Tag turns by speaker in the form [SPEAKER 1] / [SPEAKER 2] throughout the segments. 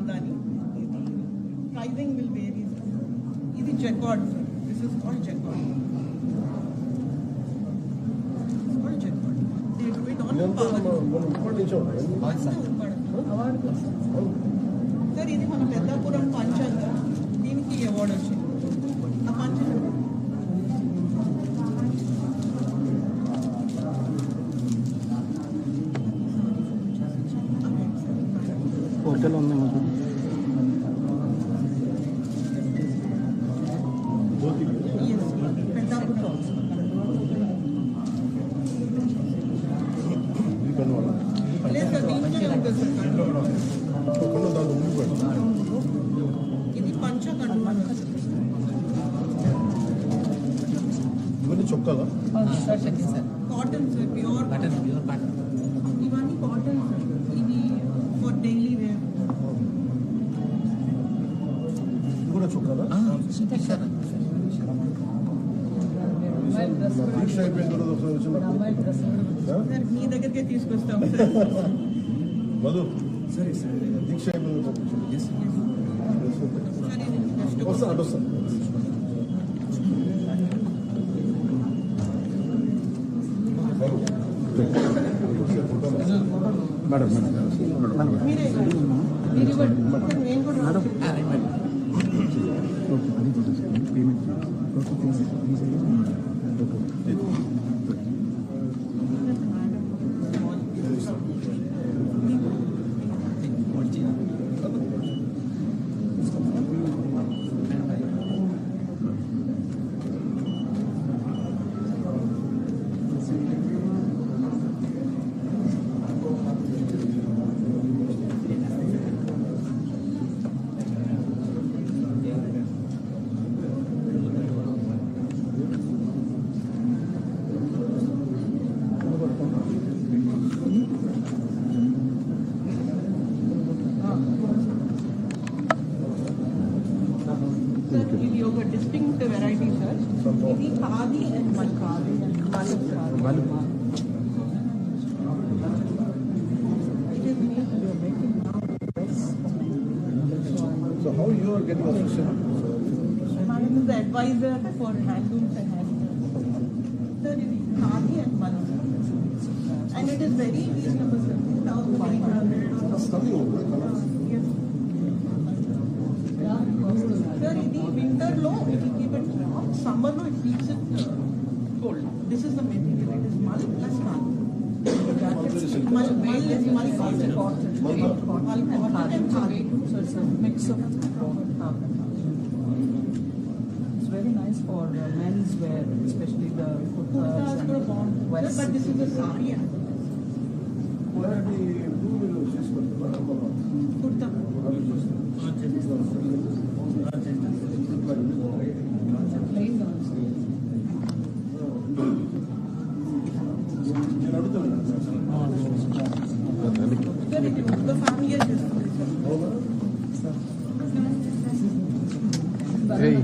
[SPEAKER 1] Jamdani. Pricing will vary. This is jacquard, sir. This is called jacquard. It's called jacquard. They do it on power. Sir, ఇది మన పెద్దాపురం పంచంగ దీనికి award వచ్చింది. ఆ పంచంగ
[SPEAKER 2] portal ఉంది మాకు.
[SPEAKER 1] ఇది పంచకండు
[SPEAKER 3] ఇవన్నీ చొక్కాలా
[SPEAKER 1] కాటన్ సార్, ప్యూర్ కాటన్. ఇవన్నీ కాటన్ సార్. ఇది ఫర్ డైలీ వేర్.
[SPEAKER 3] ఇది కూడా చొక్కాలా దీక్ష అయిపోయిన తర్వాత ఒకసారి వచ్చిన
[SPEAKER 1] మీ దగ్గరికే తీసుకొస్తాం సార్.
[SPEAKER 3] మధు సరే సరే దీక్ష అయిపోయిన వస్తా అటు వస్తాను. మేడం
[SPEAKER 1] మీరే మీరు ఇవ్వండి. నేను కూడా ఇది ఒక డిస్టింక్ట్ వెరైటీ సార్. ఇది ఖాదీ అండ్ మల్క్.
[SPEAKER 3] So how you are getting associated?
[SPEAKER 1] Madam is the advisor for handlooms and handlooms. Sir, it is khadi and mulch. And it is very reasonable, sir. 2,500 or something. Yes. Sir, it is winter low, it will keep it warm. Summer low, it keeps it cold. This is the material. It is mulch plus khadi. Mulch is mulch cotton. Mulch cotton and khadi.
[SPEAKER 4] So it's a mix of it's very nice for men's wear, especially the kurtas and
[SPEAKER 1] Sir, but this is a sari. Kurta. The family is just
[SPEAKER 2] Hey,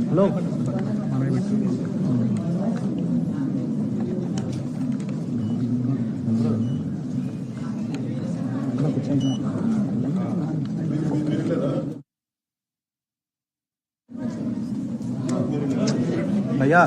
[SPEAKER 2] hello. भैया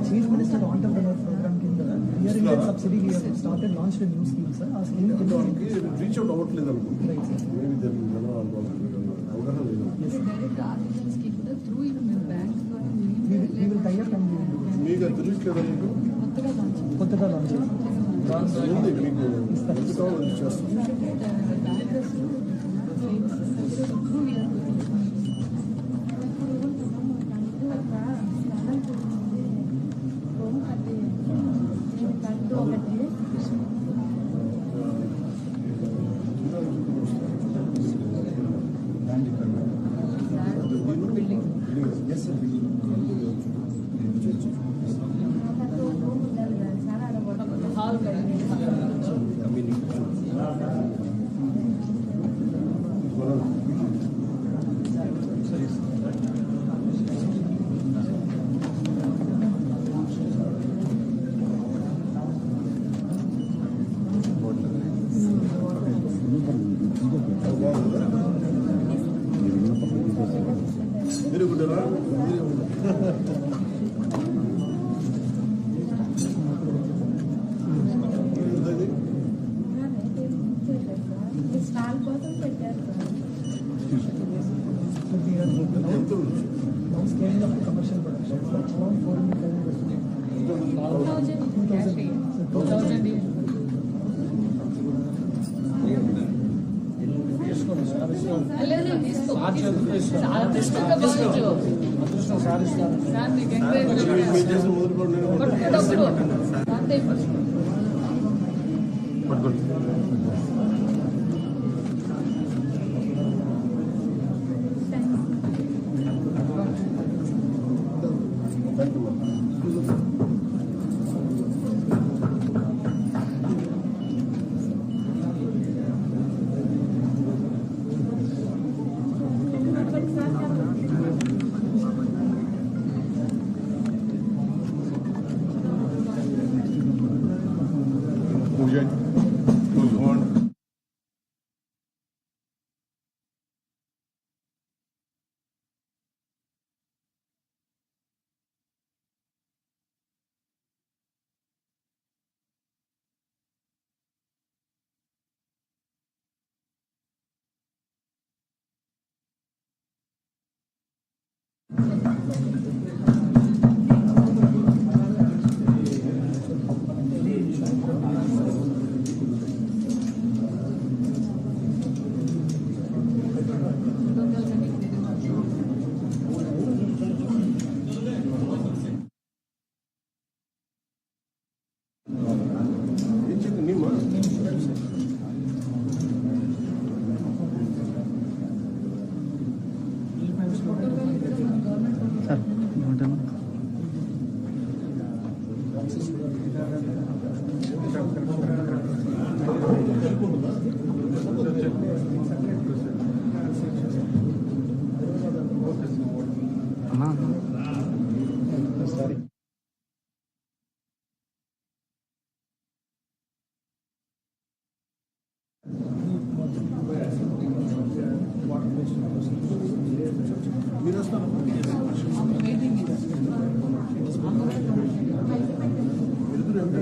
[SPEAKER 4] Chief Minister Entrepreneur Program కింద Rear Indian subsidy we have started launched a new scheme, sir. ఆ scheme కింద
[SPEAKER 3] reach out అవ్వట్లేదు అనుకుంటున్నాను.
[SPEAKER 4] Right, sir.
[SPEAKER 3] Maybe దాని అవగాహన లేదు.
[SPEAKER 4] Yes, sir.
[SPEAKER 5] Direct ఆర్టిజన్స్కి కూడా త్రూ ఇది మేము బ్యాంక్ ద్వారా
[SPEAKER 4] We will tie up and we will do it.
[SPEAKER 3] మీకు అది తెలియట్లేదా మీకు?
[SPEAKER 5] కొత్తగా లాంచ్
[SPEAKER 4] కొత్తగా launch చేస్తాం.
[SPEAKER 3] ఉంది మీకు ఎంత కావాలో చేస్తాం.
[SPEAKER 5] బ్యాంకర్స్ త్రూ బిల్డింగ్ హాల్
[SPEAKER 3] మీరు గుడ్డరా?
[SPEAKER 5] స్టాల్ కోసం పెట్టారు
[SPEAKER 4] So we are
[SPEAKER 3] ఎంత ఉంది?
[SPEAKER 4] now scaling up the commercial production. Around 400,000.
[SPEAKER 5] 2000 లేదు తీసుకో అదృష్టంగా భావించు సార్ మీకు ఎంకరేజ్
[SPEAKER 3] మీరు చేసిన మొదటి కూడా నేను
[SPEAKER 5] డబ్బులు అంతే
[SPEAKER 3] ఏం చెప్పి నీమా?
[SPEAKER 2] సార్ ఏమంటాను అన్నా సారీ
[SPEAKER 3] మీరు వస్తారా?
[SPEAKER 5] వెయిటింగ్
[SPEAKER 3] వెళ్తురు ఎంత?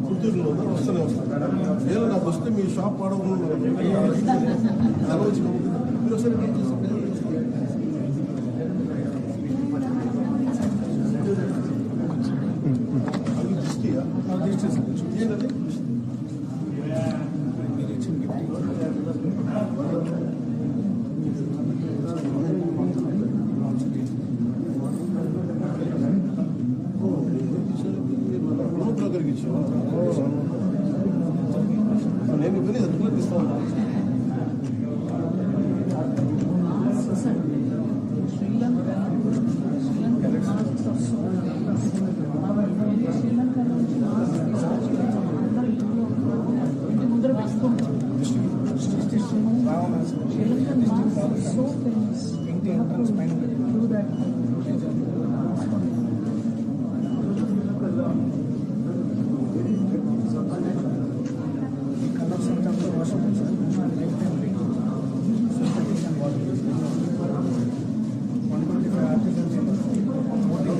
[SPEAKER 3] పుత్తూరులో వస్తూనే వస్తాను. నేను నాకు వస్తే మీ షాప్ వాడకుండా మీరు ఒకసారి అది దిష్టియా? ఏంటది? బ్రోకర్కి ఇచ్చావా? నేను ఇవన్నీ ఎదుగులో ఇస్తాను.
[SPEAKER 5] Sri Lanka
[SPEAKER 4] So famous. Inti entrance pine. Do that. Colors and after washable, sir. Lifetime free. Synthetic and water. 125 articles in 14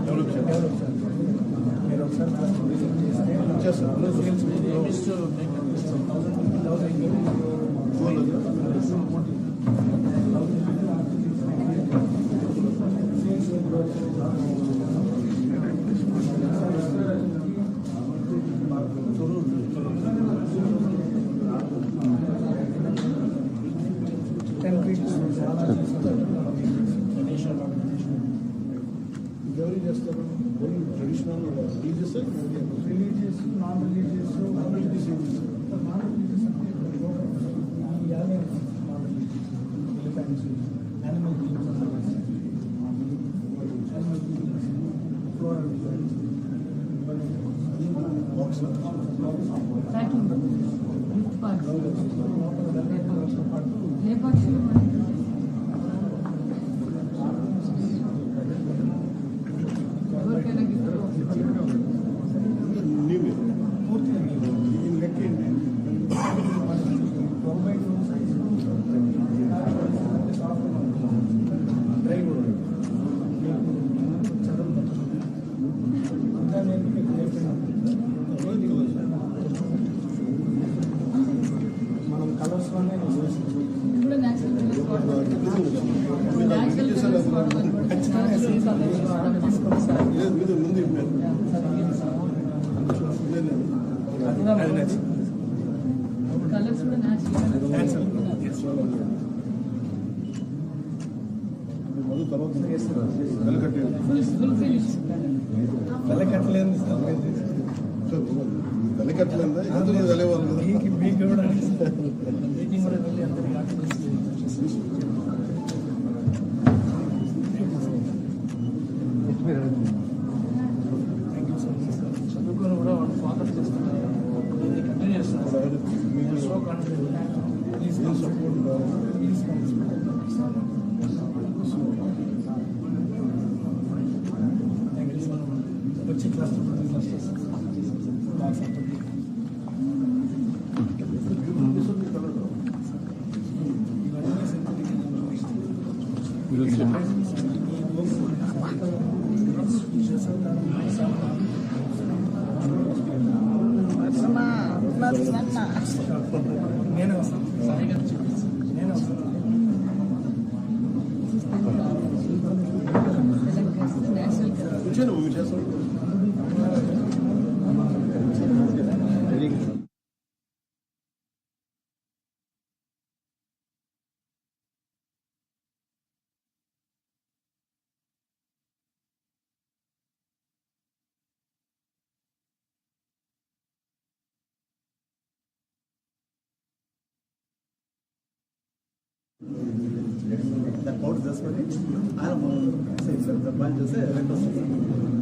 [SPEAKER 3] develop చేయాలి.
[SPEAKER 4] మీరు ఒకసారి
[SPEAKER 3] చేస్తాను. ఎవరు చేస్తారు? Traditional religious
[SPEAKER 4] religious non religious non religious elephants animal floral
[SPEAKER 3] box
[SPEAKER 5] packing Lepakshi ఎవరికైనా gift
[SPEAKER 3] నీవే పూర్తి దీని లెక్క ఏంటి?
[SPEAKER 4] 12x2 సైజ్
[SPEAKER 3] డ్రై కూడా
[SPEAKER 4] చదువు అంతా నేను మనం కలర్స్లోనే
[SPEAKER 5] ఇప్పుడు న్యాచురల్
[SPEAKER 3] మీద ముందు
[SPEAKER 5] కలర్స్ కూడా న్యాచురల్
[SPEAKER 3] మొదలు తర్వాత వెలకట్టేది
[SPEAKER 5] ఫుల్ ఫినిష్
[SPEAKER 4] వెలకట్టలేదు
[SPEAKER 3] వెలకట్టలేదా ఎందుకు వెళ్ళేవాళ్ళు కదా.
[SPEAKER 4] మీకు కూడా మీటింగ్ కూడా వెళ్ళి అందరికీ చదువుకొని కూడా వాళ్ళు ఫాదర్ చేస్తున్నారు కంటిన్యూ చేస్తున్నారు సో ప్లీజ్
[SPEAKER 3] సపోర్ట్
[SPEAKER 4] ప్లీజ్ వచ్చి క్లాస్ నేనే వస్తాను నేనే వస్తాను
[SPEAKER 3] కూర్చొని మమ్మీ చేస్తాను.
[SPEAKER 6] That powder just for it. I don't know. So the bunch is a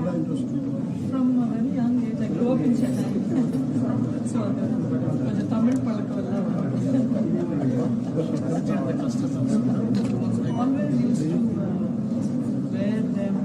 [SPEAKER 1] From a very young age, I grew up in Chennai. So, the Tamil palakavalla. Always used to wear them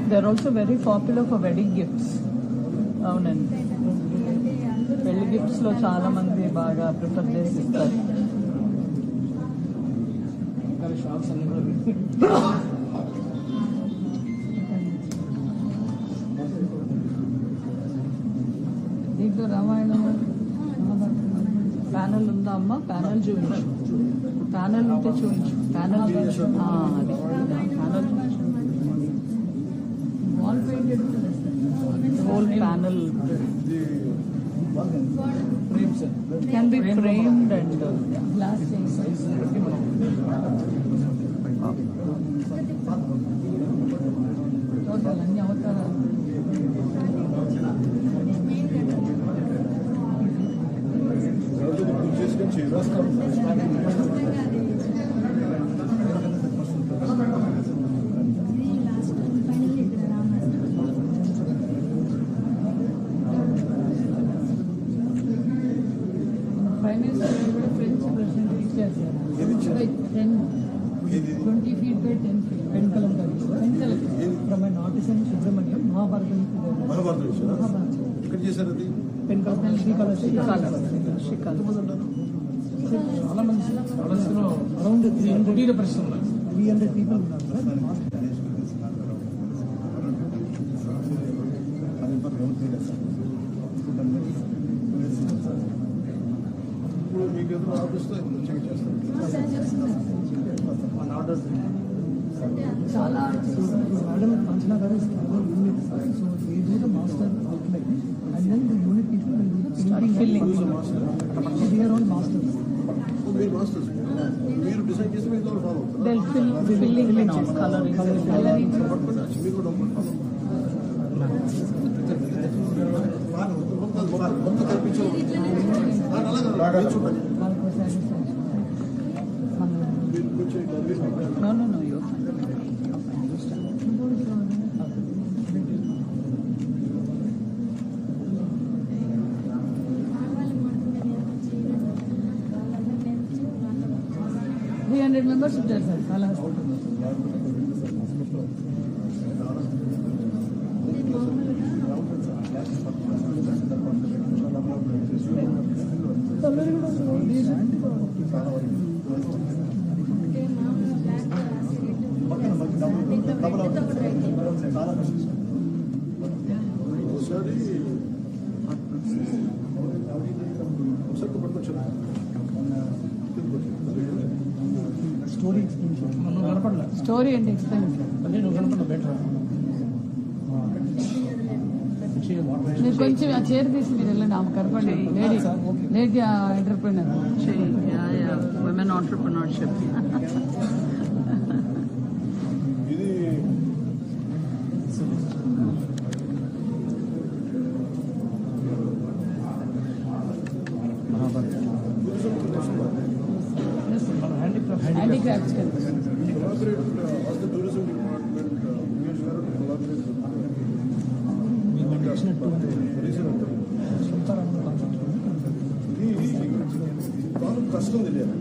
[SPEAKER 7] They're also very popular for wedding gifts. అవునండి, పెళ్లి gifts లో చాలా మంది బాగా prefer చేసి ఇస్తారు. దీంట్లో Ramayanam panel ఉందా అమ్మా? ప్యానల్ చూపించు. ప్యానల్ ఉంటే చూపించు. ప్యానల్ అది panel wall painted whole panel can be framed and glass total అన్ని అవతారాలు. French president teachers 20 feet by 10 feet.
[SPEAKER 4] Penkalam from an artisan Subramaniam, Mahabharata.
[SPEAKER 3] ఇక్కడ చేశారు అది
[SPEAKER 4] Penkalam,
[SPEAKER 7] Shikala.
[SPEAKER 4] చాలా మంది అరౌండ్ 300 people ఉన్నారు సార్.
[SPEAKER 3] ఇప్పుడు మీకు ఎదురు ఆఫీస్తో చెక్ చేస్తారు.
[SPEAKER 7] చాలా
[SPEAKER 4] Madam Anjana garu is unit, so they do the master outline and then the unit people will do the
[SPEAKER 7] filling.
[SPEAKER 4] So they are all masters.
[SPEAKER 3] మీరు masters మీరు డిసైడ్ చేసి మీరు ఫాలో అవుతారు.
[SPEAKER 7] they'll filling now, coloring.
[SPEAKER 3] మీరు కూడా మొత్తం కల్పించాలి. అలాగే చూడండి. మీరు కొంచెం
[SPEAKER 7] No, you're fine. members ఉంటారు సార్ చాలా స్టోరీ అంటే ఎక్స్ప్లెయిన్ మీరు కొంచెం ఆ చైర్ తీసి మీరు వెళ్ళండి ఆమె కనపడి lady entrepreneur women entrepreneurship handicrafts
[SPEAKER 3] కష్టం తెలియాలి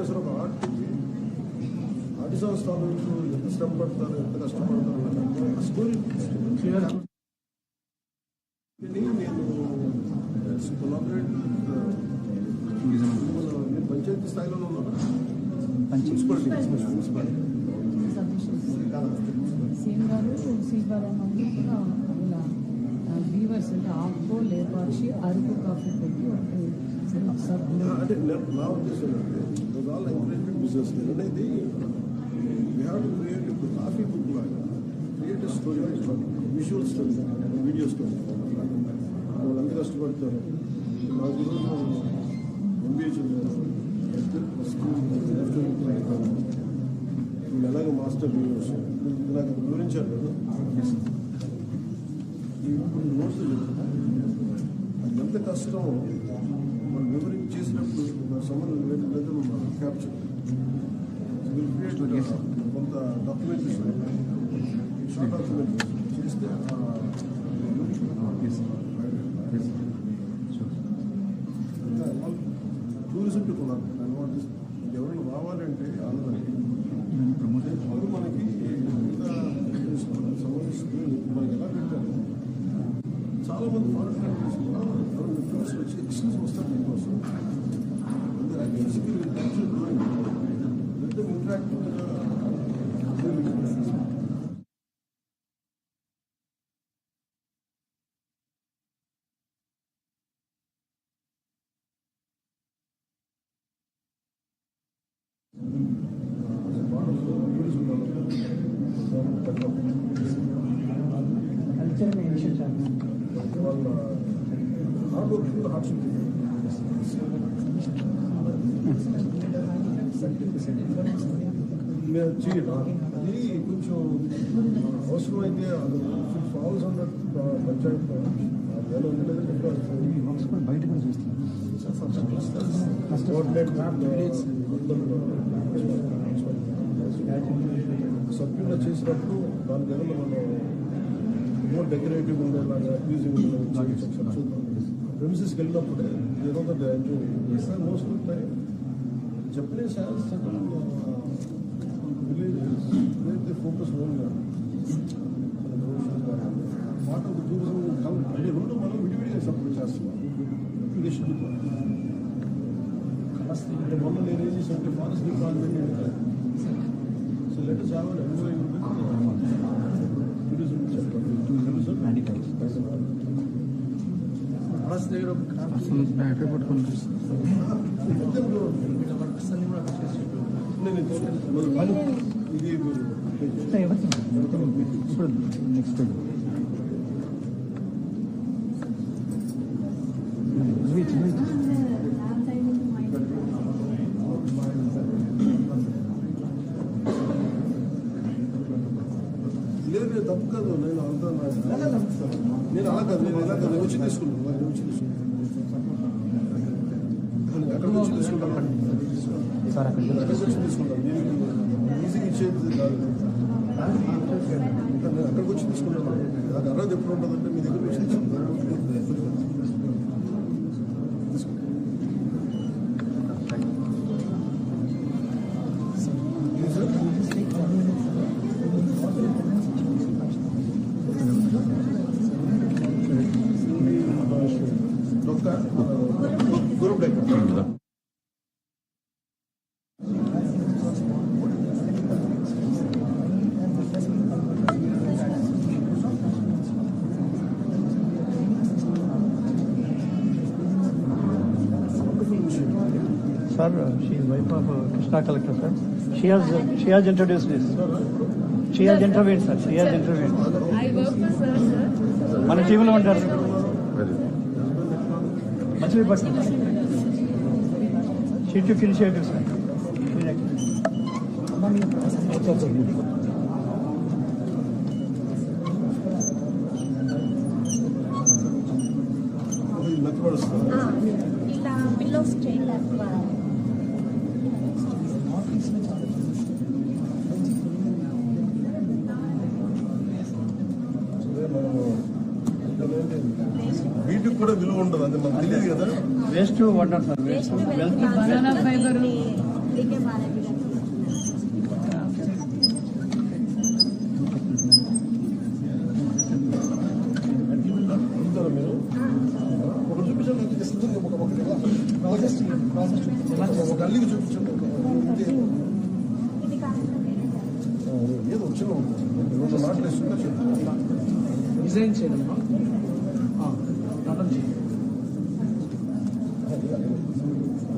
[SPEAKER 3] అసలు ఒక ఆర్టిజన్ స్టాల్ ఎంత శ్రమ పడతారు ఎంత కష్టపడతారు స్టోరీ నేను కొలాబరేట్ నేను పంచాయతీ స్థాయిలో ఉన్నాను
[SPEAKER 7] సీఎం గారు సీతారామన్ కూడా ఇలా వీవర్స్ అంటే ఆకు లేపాక్షి అరకు కాఫీ పెట్టి
[SPEAKER 3] అంటే నా ఉద్దేశం ఏంటంటే ఆల్ ఎంకరేజ్మెంట్ బిజినెస్ అనేది వీ హ్యావ్ టు క్రియేట్ ఇప్పుడు కాఫీ బుక్ లాగా create story visual story video story వాళ్ళందరూ కష్టపడతారు నాకు ఎంబీఏ చదివారు వీళ్ళు ఎలాగో మాస్టర్ వ్యూవర్స్ నాకు వివరించారు కదా రోజులు అది ఎంత కష్టం మనం వివరించి చేసినప్పుడు సంబంధం క్యాప్చర్ కొంత డాక్యుమెంటేషన్ షార్ట్ డాక్యుమెంటేషన్ చేస్తే టూరిజం టు కొనాలి ఎవరైనా రావాలంటే ఆంధ్రాకి వాళ్ళు మనకి సంబంధిస్తుంది మనకి ఎలా పెట్టారు చాలా మంది ఫారెన్ కంట్రీస్ టూరిస్ట్ వచ్చి ఎక్స్క్యూజ్ వస్తారు దీనికోసం ఇంట్రాక్ట్
[SPEAKER 4] కల్చర్ ఇనిషియేట్ చేయాలి
[SPEAKER 3] వాళ్ళ హార్డ్ వర్క్ హార్డ్షిప్ మీరు చేయడం అది కొంచెం అవసరమైతే ఫాల్స్ ఉన్న పంచాయత్
[SPEAKER 4] బయట కూడా చూస్తున్నాం
[SPEAKER 3] సభ్యులు చేసినప్పుడు దానికి ఏదైనా మనం మోర్ డెకరేటివ్ ఉండేలాగా ప్లీజింగ్ ప్రెమిసెస్కి వెళ్ళినప్పుడే ఏదో most of time Japanese villages they focus ఓన్గా పార్ట్ ఆఫ్ ద టూరిజం అంటే రెండు మనం విడివిడిగా సపోర్ట్ చేస్తున్నాం మొన్న నేను ఏం చేశానంటే forest department so let us have an MOU with tourism
[SPEAKER 2] battery పట్టుకొని
[SPEAKER 3] ఇది
[SPEAKER 4] ఇప్పుడు నెక్స్ట్
[SPEAKER 3] లేదు నేను తప్పు కాదు నేను అంతా నేను అలా కాదు నేను ఎలా కాదు వచ్చి తీసుకున్నాను వచ్చి తీసుకున్నాను అక్కడికి వచ్చి తీసుకుంటాను అక్కడికి వచ్చి తీసుకుంటాను నేను ఈజీగా ఇచ్చేది కాదు నేను అక్కడికి వచ్చి తీసుకుంటాను నాకు అర్హత ఎప్పుడు ఉంటుందంటే మీ దగ్గర వచ్చి తీసుకుంటాను group deck
[SPEAKER 4] Sir, she is wife of Krishna collector, sir. She has introduced this. She has intervened, sir. She has intervened.
[SPEAKER 5] I work for sir.
[SPEAKER 4] మన టీంలో ఉంటారు Machilipatnam she took initiative, sir.
[SPEAKER 3] మెత్తపడుస్తుంది
[SPEAKER 8] ఇలా పిల్లోస్ చేయలేదు
[SPEAKER 3] వీటికి కూడా విలువ ఉండదు అది మనకు తెలియదు కదా
[SPEAKER 4] waste water, sir. Waste
[SPEAKER 5] banana fiber.
[SPEAKER 3] అడుగుతారా మీరు ఒకటి చూపించండి ఒక అల్లికి చూపించండి ఏదో వచ్చిన రెండు మాటలు ఇస్తుందా చెప్పండి
[SPEAKER 4] డిజైన్ చేయడం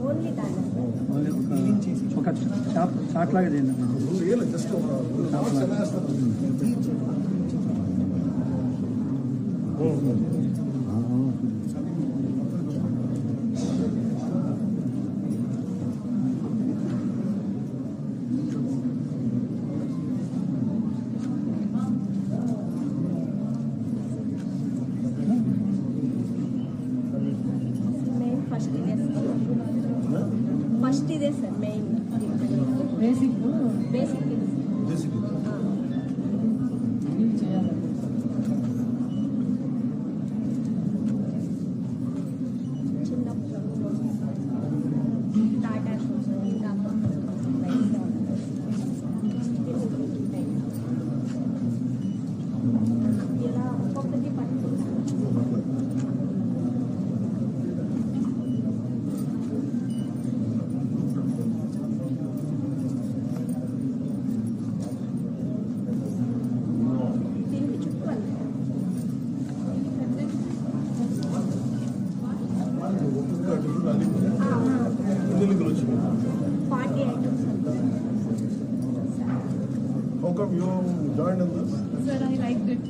[SPEAKER 8] ఓన్లీ దాని
[SPEAKER 4] ఒక చాట్ లాగా చేయండి.
[SPEAKER 3] జస్ట్
[SPEAKER 8] మెయిన్ ఫస్ట్ ఇదే సార్ మెయిన్
[SPEAKER 7] బేసిక్
[SPEAKER 8] బేసిక్ ఇది
[SPEAKER 7] చేయాలి.
[SPEAKER 8] చిన్నప్పుడు టాటా ఇలా ఒక్కొక్కటి పట్టుకుంటాను. దీనికి చుట్టూ
[SPEAKER 3] ఎన్ని వచ్చింది
[SPEAKER 8] 40 items.
[SPEAKER 3] How come you joined in this?
[SPEAKER 5] Sir, I liked it.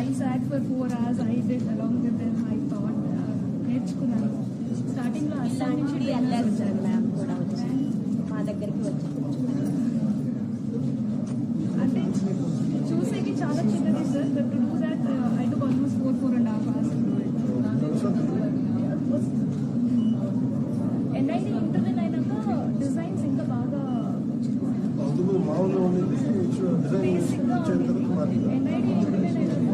[SPEAKER 5] I sat for 4 hours. I did along with them. I thought నేర్చుకున్నాను. స్టార్టింగ్ లో
[SPEAKER 8] ఇలాంటి వెళ్ళారు సార్ మ్యామ్ కూడా వచ్చి మా దగ్గరికి వచ్చి
[SPEAKER 5] అంటే చూసేకి చాలా చిన్నది sir. But to do that I took almost 4.5 hours. NID interview అయినాక డిజైన్స్ ఇంకా బాగా
[SPEAKER 3] అందుకు మామూలుగా ఉండేది డిజైన్
[SPEAKER 5] బేసిక్గా
[SPEAKER 3] ఇచ్చిన తర్వాత మారింది.
[SPEAKER 5] ఎన్ఐడి ఇంటర్వ్యూ అయినాక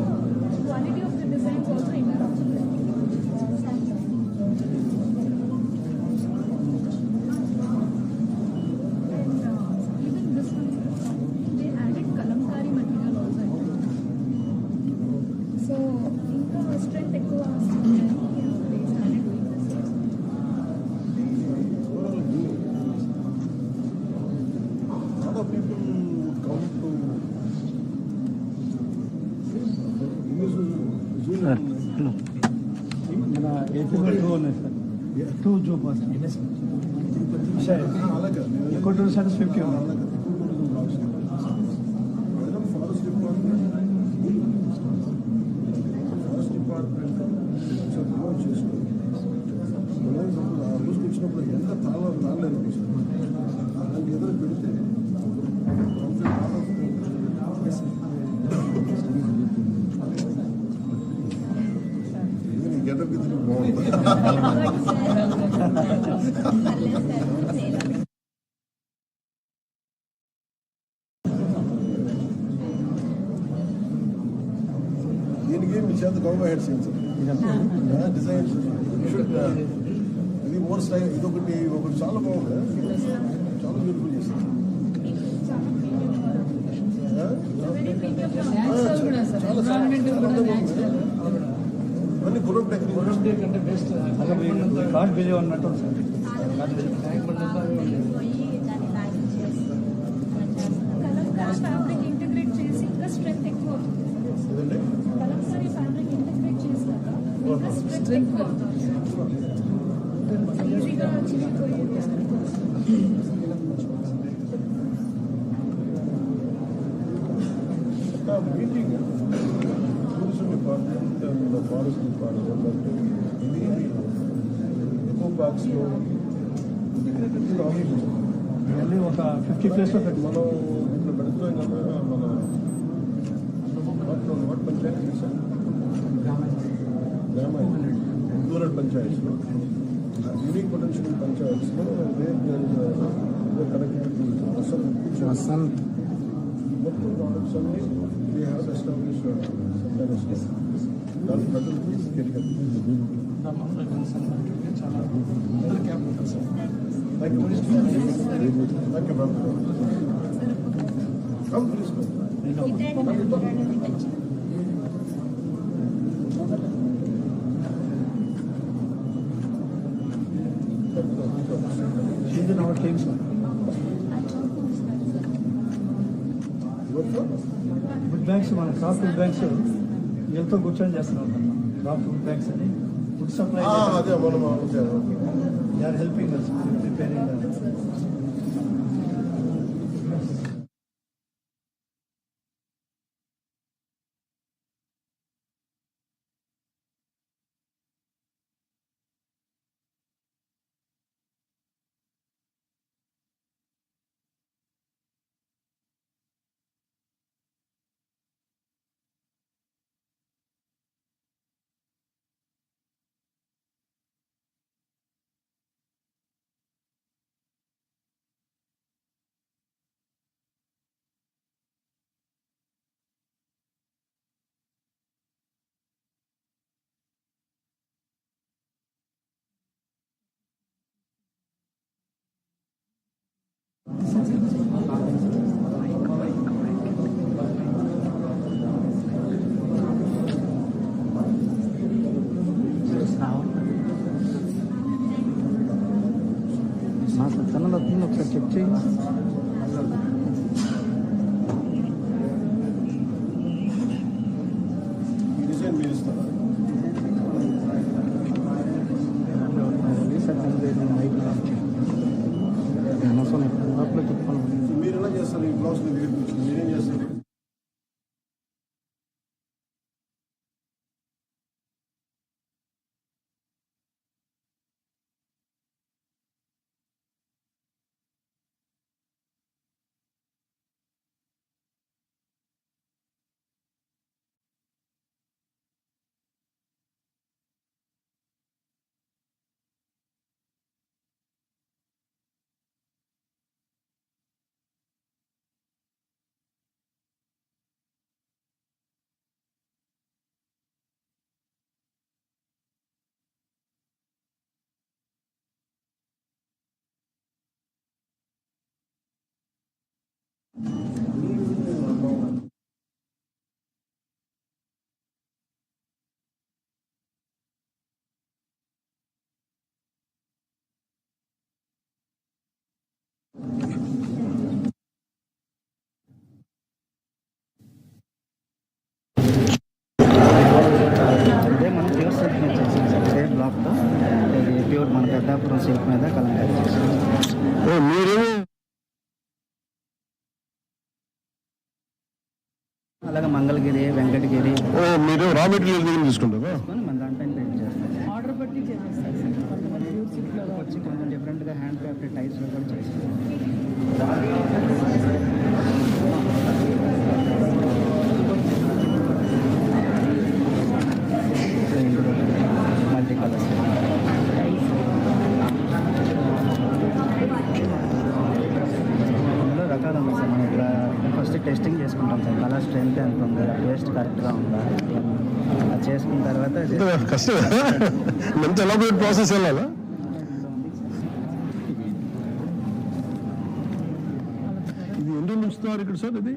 [SPEAKER 5] quality of the designs also improve. Even this one, they added kalamkari material also. So, ఇంకా strength ఎక్కువ వస్తుంది. They started doing this.
[SPEAKER 3] Lot of people would come to
[SPEAKER 4] sir hello, మన ఏపీలో 2 ఉన్నాయి సార్. 2 జూ పాస్
[SPEAKER 3] అలాగే
[SPEAKER 4] ఎక్కువ tourist అంటే 50 ఉన్నాయి.
[SPEAKER 3] ఫారెస్ట్ డిపార్ట్మెంట్ చేసుకోండి. వచ్చినప్పుడు ఎంత తాళం అనిపిస్తుంది అలాంటి ఎదురు పెడితే గెటప్ ఇది బాగుంటుంది. దీనికి మీ చేత గౌరవ హెడ్ సీన్స్ డిజైన్ ఇది మోర్ స్టైల్ ఒకటి చాలా బాగుంది. చాలా బ్యూటిఫుల్ చేసింది.
[SPEAKER 7] న్యాచురల్ కూడా సార్. ఎన్విరాన్మెంట్ కూడా న్యాచురల్.
[SPEAKER 3] అన్ని గురం టెక్నిక్
[SPEAKER 4] అంటే బెస్ట్. అదే మీరు కాట్ బిలీవ్ అన్నట్టు సార్.
[SPEAKER 8] పోయి దాన్ని లాగింగ్ చేసి
[SPEAKER 5] కలంకారీ ఫ్యాబ్రిక్ ఇంటిగ్రేట్ చేసి ఇంకా స్ట్రెంత్ ఎక్కువ అవుతుంది.
[SPEAKER 3] ఏదండి
[SPEAKER 5] కలంకారీ ఫ్యాబ్రిక్ ఇంటిగ్రేట్ చేసినాక ఇంకా స్ట్రెంత్ ఎక్కువ అవుతుంది. ఈజీగా చిరిగిపోయి
[SPEAKER 3] meeting tourism department and forest department ఇది ఎక్కువ పార్క్స్లో
[SPEAKER 4] మళ్ళీ ఒక 50 ప్లేస్లో పెట్టి
[SPEAKER 3] మనం ఇట్లా పెడుతున్నాం కదా. మన వాట్ పంచాయతీ సార్ గ్రామ రూరల్ పంచాయత్స్లో యూనిక్ పొటెన్షియల్ పంచాయత్స్లో కనెక్టివిటీ అసలు మొత్తం ప్రోడక్ట్స్ అన్ని వీ హ్యావ్ ఎస్టాబ్లిష్ దాని ప్రజలు thank you come please
[SPEAKER 4] She's in our team, sir. Wood banks, మన క్రాఫ్ట్ వుడ్ బ్యాంక్స్ వీళ్ళతో కూర్చొని చేస్తున్నాం. క్రాఫ్ట్ వుడ్ బ్యాంక్స్ అని ఫుడ్ సప్లై
[SPEAKER 3] అదే మనం
[SPEAKER 4] They are helping us in preparing the.
[SPEAKER 2] నాకు ఛానల్ వస్తుంది ఒకసారి చెక్ చేయండి.
[SPEAKER 3] ఈ డిజైన్ మీరు ఇస్తారా? మీరు ఎలా చేస్తారు? ఈ బ్లౌజ్ మీరేం చేస్తారు?
[SPEAKER 2] అదే మనం ప్యూర్ సిల్క్ మీద చేసాం సార్. ఇదే బ్లాక్తో ఇది ప్యూర్ మన పెద్దాపురం సిల్క్ మీద కలంకారీ చేసాం. అలాగే మంగళగిరి, వెంకటగిరి
[SPEAKER 3] మీరు రా మెటీరియల్ దగ్గర తీసుకుంటారా?
[SPEAKER 2] మన దాంట్లో పెయింట్ చేస్తాం.
[SPEAKER 7] ఆర్డర్ బట్టి చేసేస్తారు సార్. కొంతమంది ప్యూర్ సిల్క్లో
[SPEAKER 2] వచ్చి కొంచెం డిఫరెంట్గా హ్యాండ్ క్రాఫ్టెడ్ టైప్స్లో కూడా చేసాం. మల్టీ కలర్స్ ఇందులో రకాలు ఉన్నాయి సార్. మనం ఇక్కడ ఫస్ట్ టెస్టింగ్ చేసుకుంటాం సార్. కలర్ స్ట్రెంత్ ఎంత ఉంది, టేస్ట్ కరెక్ట్గా ఉందా, అది చేసుకున్న తర్వాత
[SPEAKER 3] కష్టం ఎంత ఎలాబొరేట్ ప్రాసెస్ వెళ్ళాలా? ఇది ఎన్ని రోజులు ఉంచుతున్నారు ఇక్కడ సార్? ఇది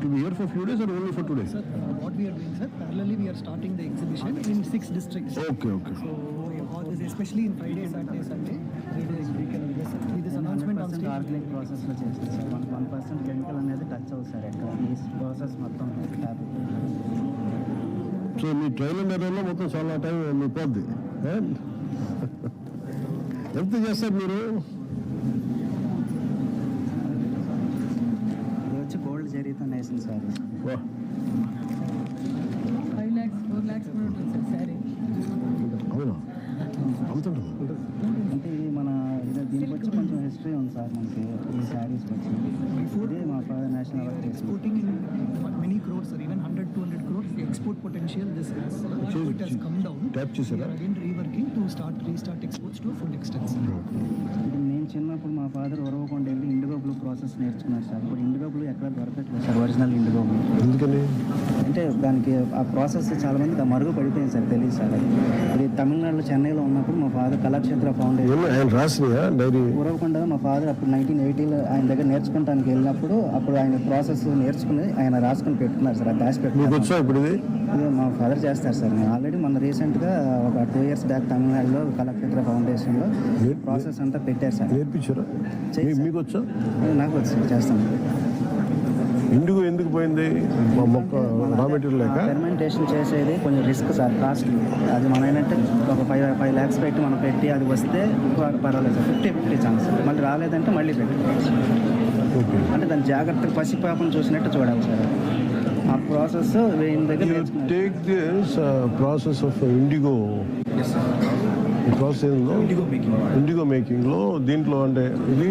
[SPEAKER 3] to be here for few days or only for today?
[SPEAKER 4] Sir, what we are doing, sir, parallelly we are starting the exhibition in 6 districts.
[SPEAKER 3] Okay, okay.
[SPEAKER 4] So, all this, especially in Friday, Saturday, Sunday, 3 days we can do this. With this announcement on stage.
[SPEAKER 2] Organic ప్రాసెస్లో చేస్తాం sir. 1% chemical అనేది touch అవుతుంది sir. ఎక్కడ ఈ process మొత్తం happy.
[SPEAKER 3] So మీ trial and ఎర్రర్లో మొత్తం చాలా టైం మీ పోద్ది. ఎంత చేస్తారు మీరు?
[SPEAKER 2] ఇది వచ్చి గోల్డ్ జరీతో నేసిన సార్.
[SPEAKER 7] 5 lakhs, 4 lakhs కూడా ఉంటుంది సార్ శారీ.
[SPEAKER 3] అవునా? అంత ఉంటుంది.
[SPEAKER 2] అంటే ఇది మన దీనికి వచ్చి కొంచెం హిస్టరీ ఉంది సార్. మనకి ఈ శారీస్ వచ్చి ఇదే మా ఫాదర్ నేషనల్ అవార్డ్ తీసుకుంటాం.
[SPEAKER 4] Exporting in many crores or even 100-200 crores, the export potential this is. So it has come down.
[SPEAKER 3] Tap
[SPEAKER 4] We
[SPEAKER 3] చేసారా?
[SPEAKER 4] are again reworking to restart exports to a full extent.
[SPEAKER 2] ఇది నేను చిన్నప్పుడు మా father Uravakonda వెళ్ళి IndiGo blue process నేర్చుకున్నారు sir. ఇప్పుడు IndiGo blue ఎక్కడ దొరకట్లేదు సార్. Original IndiGo blue.
[SPEAKER 3] ఎందుకని?
[SPEAKER 2] అంటే దానికి ఆ ప్రాసెస్ చాలా మందికి మరుగు పడిపోయింది సార్. తెలియదు సార్. అది తమిళనాడులో చెన్నైలో ఉన్నప్పుడు మా ఫాదర్ కళాక్షేత్ర ఫౌండేషన్
[SPEAKER 3] ఆయన రాసినాయా డైరీ?
[SPEAKER 2] ఉరవకొండ మా ఫాదర్ అప్పుడు 1980లో ఆయన దగ్గర నేర్చుకుంటానికి వెళ్ళినప్పుడు అప్పుడు ఆయన ప్రాసెస్ నేర్చుకుని ఆయన రాసుకుని పెట్టుకున్నారు సార్. అది దాచి
[SPEAKER 3] మీకు
[SPEAKER 2] పెట్టుకున్నారు.
[SPEAKER 3] వచ్చా ఇప్పుడు ఇది?
[SPEAKER 2] ఇది మా ఫాదర్ చేస్తారు సార్. నేను ఆల్రెడీ మన రీసెంట్గా ఒక 2 years బ్యాక్ తమిళనాడులో కళాక్షేత్ర ఫౌండేషన్లో ప్రాసెస్ అంతా పెట్టారు సార్.
[SPEAKER 3] నేర్పించారా? మీకు వచ్చా?
[SPEAKER 2] నాకు వచ్చి చేస్తాను.
[SPEAKER 3] ఇండిగో ఎందుకు పోయింది? మా మొక్క రా మెటీరియల్ లేక.
[SPEAKER 2] ఫెర్మెంటేషన్ చేసేది కొంచెం రిస్క్ సార్, కాస్ట్లీ. అది మనం ఏంటంటే ఒక 5 lakhs పెట్టి మనం పెట్టి అది వస్తే పర్వాలేదు సార్, 50-50 ఛాన్స్. మళ్ళీ రాలేదంటే మళ్ళీ పెట్టుకోవచ్చు. అంటే దాన్ని జాగ్రత్తగా పసిపాపను చూసినట్టు చూడాలి సార్. ఆ ప్రాసెస్ దగ్గర
[SPEAKER 3] take this process of IndiGo. ఈ ప్రాసెస్ ఇండిగో మేకింగ్లో దీంట్లో అంటే ఇది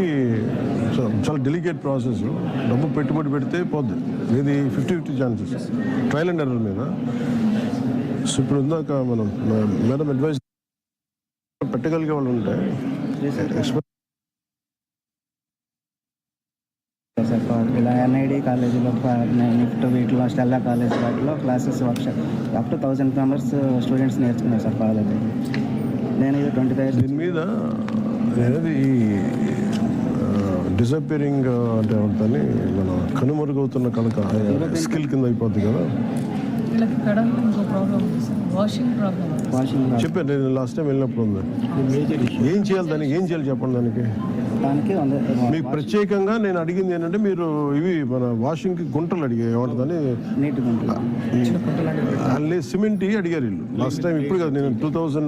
[SPEAKER 3] చాలా డెలికేట్ ప్రాసెస్. డబ్బు పెట్టుబడి పెడితే పోద్ది. ఇది 50-50 ఛాన్సెస్, ట్రయల్ అండ్ ఎర్రర్ మీద. సో ఇప్పుడు ఇందాక మనం మేడం అడ్వైస్ పెట్టగలిగే వాళ్ళు ఉంటే
[SPEAKER 2] సార్, ఇలా NID కాలేజీలో, నిఫ్ట్ వీటిలో, స్టెల్లా కాలేజ్ వాటిలో classes workshop up to 1000 members students నేర్చుకున్నారు సార్ ఫాదర్. నేను ఇది 25 years
[SPEAKER 3] దీని మీద అనేది ఈ డిసపియరింగ్ అంటే అవుతుంది, మన కనుమరుగవుతున్న కనుక స్కిల్ కింద అయిపోద్ది కదా.
[SPEAKER 7] వీళ్ళకి కడలో ఇంకో ప్రాబ్లం ఉంది సార్, వాషింగ్ ప్రాబ్లం.
[SPEAKER 3] చెప్పాను నేను లాస్ట్ టైం వెళ్ళినప్పుడు ఉంది. ఏం చేయాలి దానికి, ఏం చేయాలి చెప్పండి దానికి. మీకు ప్రత్యేకంగా నేను అడిగింది ఏంటంటే మీరు ఇవి మన వాషింగ్కి గుంటలు అడిగా ఏమంటుందని,
[SPEAKER 2] నీటి గుంటలు,
[SPEAKER 3] అల్లే సిమెంట్ అడిగారు వీళ్ళు లాస్ట్ టైం. ఇప్పుడు కదా, నేను 2000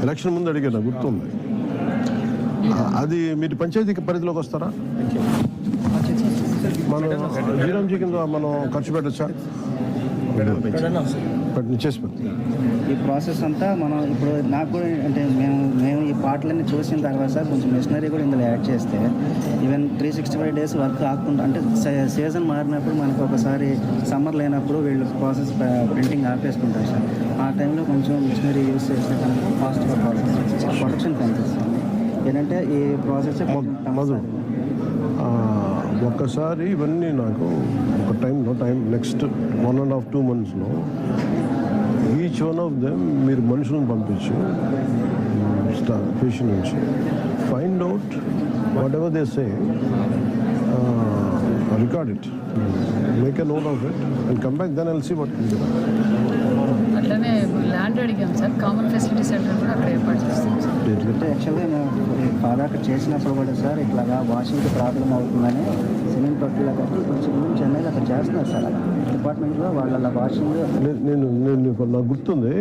[SPEAKER 3] ఎలక్షన్ ముందు అడిగాను, గుర్తుంది. అది మీరు పంచాయతీ పరిధిలోకి వస్తారా? మనం జీరాంజీ కింద మనం ఖర్చు పెట్టచ్చా? చేసి
[SPEAKER 2] ఈ ప్రాసెస్ అంతా మనం ఇప్పుడు నాకు కూడా అంటే మేము ఈ పాటలన్నీ చూసిన తర్వాత సార్ కొంచెం మిషనరీ కూడా ఇందులో యాడ్ చేస్తే ఈవెన్ 365 days వర్క్ ఆకుండా, అంటే సీజన్ మారినప్పుడు మనకు ఒకసారి సమ్మర్ లేనప్పుడు వీళ్ళు ప్రాసెస్ ప్రింటింగ్ ఆపేసుకుంటారు సార్. ఆ టైంలో కొంచెం మిషనరీ యూస్ చేస్తే కనుక ఫాస్ట్గా ప్రొడక్షన్ కనిపిస్తుంది. ఏంటంటే ఈ ప్రాసెస్
[SPEAKER 3] ఒక్కసారి ఇవన్నీ నాకు ఒక టైం నెక్స్ట్ 1.5-2 monthsలో ఈచ్ వన్ ఆఫ్ దెమ్ మీరు మనుషులను పంపించు పేషెంట్ నుంచి, find out whatever they say, record it, make a note of it and come back, then I'll see what can do.
[SPEAKER 7] అట్లనే ల్యాండ్ అడిగాం సార్, కామన్ ఫెసిలిటీ సెంటర్ కూడా అక్కడ ఏర్పాటు చేస్తాం సార్.
[SPEAKER 2] యాక్చువల్గా మేము ఫాదర్ చేసినప్పుడు కూడా సార్ ఇట్లాగా వాషింగ్కి ప్రాబ్లం అవుతుందని సిమెంట్ తొట్టిలో కట్టి కొంచెం చెన్నైలో అక్కడ చేస్తున్నారు సార్. అలా డిపార్ట్మెంట్లో వాళ్ళ వాషింగ్
[SPEAKER 3] నేను నాకు గుర్తుంది.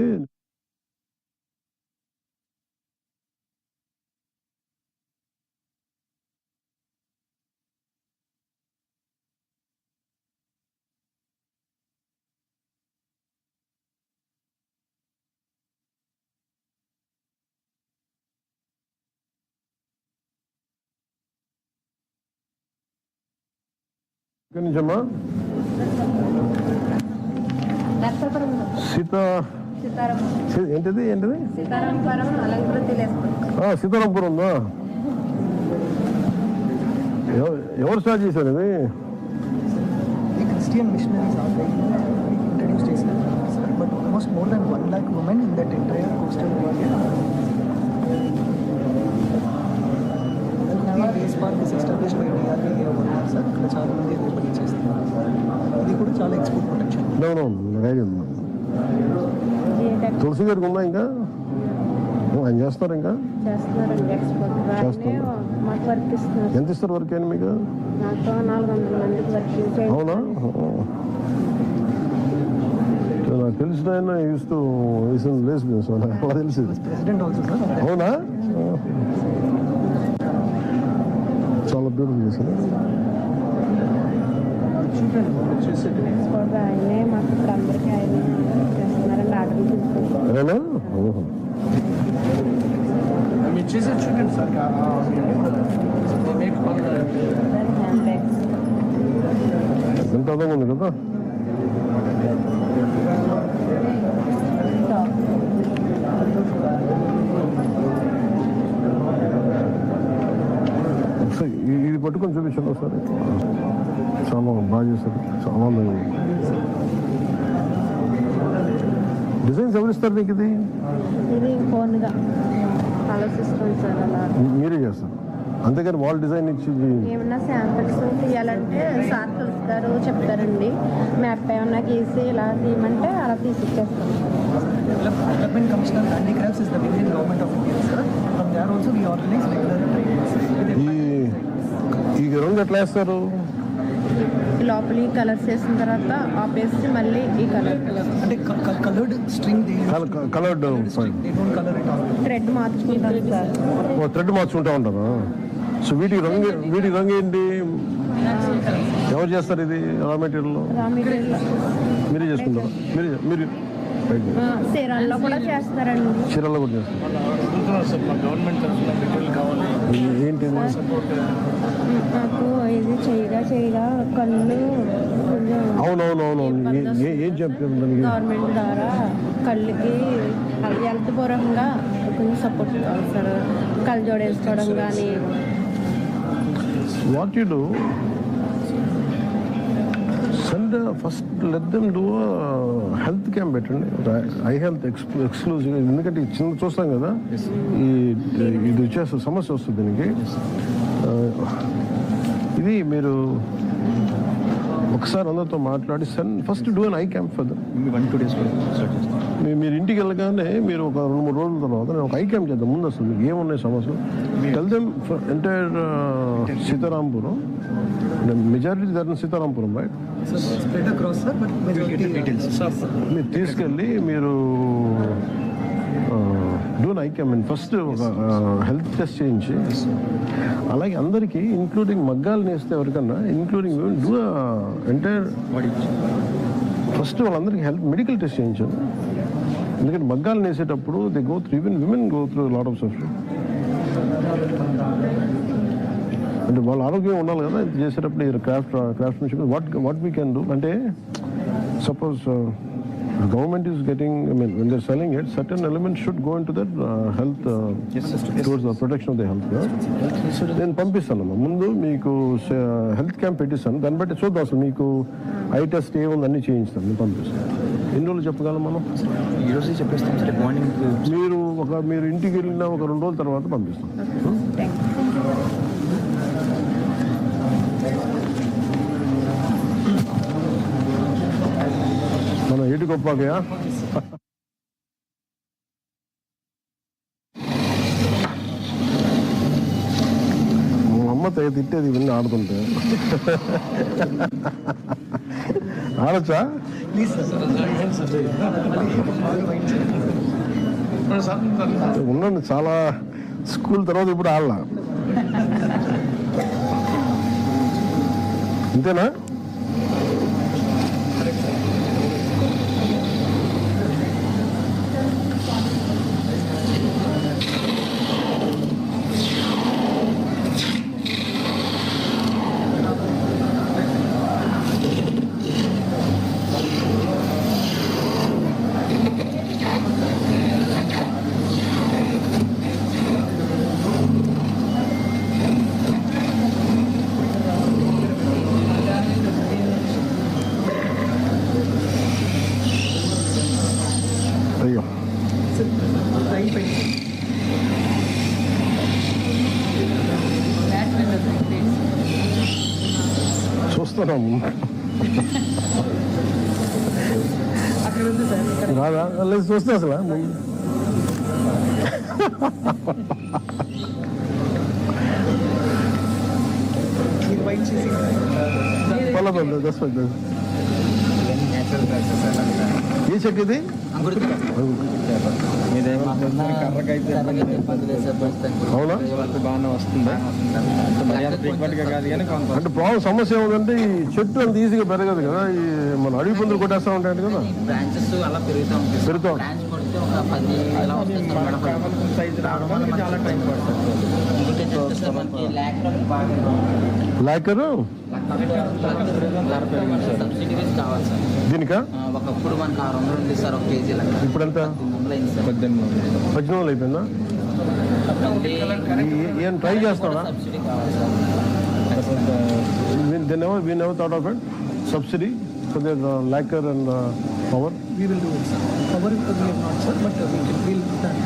[SPEAKER 3] ఎక్కడి నుంచమ్మా? ఏంటిది సీతారాంపురం ఉందా? ఎవరు స్టార్ట్ చేశారు ఇది?
[SPEAKER 9] Christian missionaries are introduced Islam, but almost more than 1 lakh women in that entire coastal area. Base park is established by DRD sir. ఇక్కడ చాలా మంది పని చేస్తున్నారు. ఇది కూడా చాలా ఎక్స్పోర్ట్ ప్రొటెక్షన్.
[SPEAKER 3] తులసి గారికి ఉందా ఇంకా? ఆయన చేస్తారు ఇంకా? ఎంత ఇస్తారు వర్క్ అయినా మీకు? అవునా? నాకు తెలిసిన ఆయన ఇస్తూ లేస్ తెలిసి. అవునా? చాలా బ్యూటిఫుల్ చేశారు. ఎంత అర్థం ఉంది కదా. ఇది పట్టుకొని చూపించండి ఒకసారి. చాలా బాగా చేస్తారు, చాలా డిజైన్స్ ఎవరు ఇస్తారు మీకు? ఇది మీరే చేస్తారు అంతేగాని వాల్ డిజైన్ ఇచ్చి
[SPEAKER 8] ఏమన్నా శాంపిల్స్ తీయాలంటే సార్ కలుస్తారు, చెప్తారండి. మ్యాప్ ఏమన్నా గీసి ఇలా తీయమంటే అలా తీసి ఇచ్చేస్తాం.
[SPEAKER 9] Development commissioner handicrafts is the Indian government of India sir. From there also we organise regular trainings.
[SPEAKER 3] ఈ గ్రౌండ్ ఎట్లా వేస్తారు?
[SPEAKER 8] లోపల ఈ కలర్స్ వేసిన తర్వాత ఆపేసి మళ్ళీ ఈ కలర్
[SPEAKER 9] అంటే కలర్డ్ స్ట్రింగ్
[SPEAKER 3] కలర్డ్
[SPEAKER 8] థ్రెడ్ మార్చుకుంటాను సార్.
[SPEAKER 3] థ్రెడ్ మార్చుకుంటా ఉంటారా? సో వీటికి రంగు ఏంటి? ఎవరు చేస్తారు ఇది? రా మెటీరియల్ మీరే చేసుకుంటారా? మీరు
[SPEAKER 8] చీరల్లో కూడా చేస్తారండి.
[SPEAKER 3] చీరల్లో కూడా చేస్తారు. ఏంటి
[SPEAKER 8] నాకు ఇది చేయగా కళ్ళు
[SPEAKER 3] అవునవునవును ఏం చెప్తాను
[SPEAKER 8] గవర్నమెంట్ ద్వారా కళ్ళకి హెల్త్ పరంగా కొంచెం సపోర్ట్ కావాలి సార్. కళ్ళు జోడేసుకోవడం కానీ.
[SPEAKER 3] What you do send first let them do a health camp పెట్టండి. I health exclusive. ఎందుకంటే చిన్న చూస్తాం కదా, ఇది వచ్చేస్తే సమస్య వస్తుంది దీనికి. ఇది మీరు ఒకసారి అందరితో మాట్లాడి first do an I camp for them.
[SPEAKER 2] 1-2 days
[SPEAKER 3] మీరు ఇంటికి వెళ్ళగానే మీరు ఒక 2-3 రోజుల తర్వాత నేను ఒక ఐ క్యాంప్ చేద్దాం. ముందు అసలు మీకు ఏమున్నాయి సమస్యలు tell them. Entire Sitarampuram, majority దగ్గర Sitarampuram right.
[SPEAKER 9] Spread across sir, but
[SPEAKER 3] మీరు తీసుకెళ్ళి మీరు డూ ఐ క్యాంప్ ఫస్ట్ ఒక హెల్త్ టెస్ట్ చేయించి, అలాగే అందరికీ ఇంక్లూడింగ్ మగ్గాలు నేస్తే ఎవరికన్నా ఇంక్లూడింగ్ డూ ఎంటైర్ ఫస్ట్ వాళ్ళందరికీ హెల్త్ మెడికల్ టెస్ట్ చేయించాను. ఎందుకంటే మగ్గాలు నేసేటప్పుడు they go through, even women go through lot of suffering. అంటే వాళ్ళ ఆరోగ్యం ఉండాలి కదా ఇది చేసేటప్పుడు. ఈ craftsmanship what we can do అంటే, suppose government is getting, I mean, when they're selling it, certain elements should go into that health, towards the protection of the health. నేను పంపిస్తాను ముందు మీకు హెల్త్ క్యాంప్ పెట్టిస్తాను. దాన్ని బట్టి చూద్దాం అసలు మీకు ఐ టెస్ట్ ఏముంది అన్నీ చేయించుతాను. నేను పంపిస్తాను. ఎన్ని రోజులు చెప్పగలం మనం?
[SPEAKER 2] ఈరోజు చెప్పేస్తాం సార్. మార్నింగ్
[SPEAKER 3] మీరు ఇంటికి వెళ్ళిన ఒక 2 రోజుల తర్వాత పంపిస్తాం. మనం ఏటి గొప్పగా మా అమ్మ తిట్టేది ఇవన్నీ ఆడుతుంటే. ఆడచ్చా? ఉండండి, చాలా స్కూల్ తర్వాత ఇప్పుడు ఆడలా. అంతేనా? అయ్యో చూస్తున్నాము. రాదా లేదు చూస్తే అసలు ఏ చెక్ ఇది? అవునా? అంటే ప్రాబ్లం సమస్య ఏముందంటే ఈ చెట్టు అంత ఈజీగా పెరగదు కదా. ఈ మన అడవి పందులు కొట్టేస్తా ఉంటాయంట కదా. పెరుగుతాం లాకరు దీనికా?
[SPEAKER 10] ఒకప్పుడు మనకు 600 ఉంది సార్ ఒక కేజీ.
[SPEAKER 3] ఇప్పుడు ఎంత? 1800 అయిపోయిందా? ఏం ట్రై చేస్తాడా? we never thought of it. Subsidy for the lacquer and power.
[SPEAKER 9] We will do it, sir. Power we have not, sir, but we will done.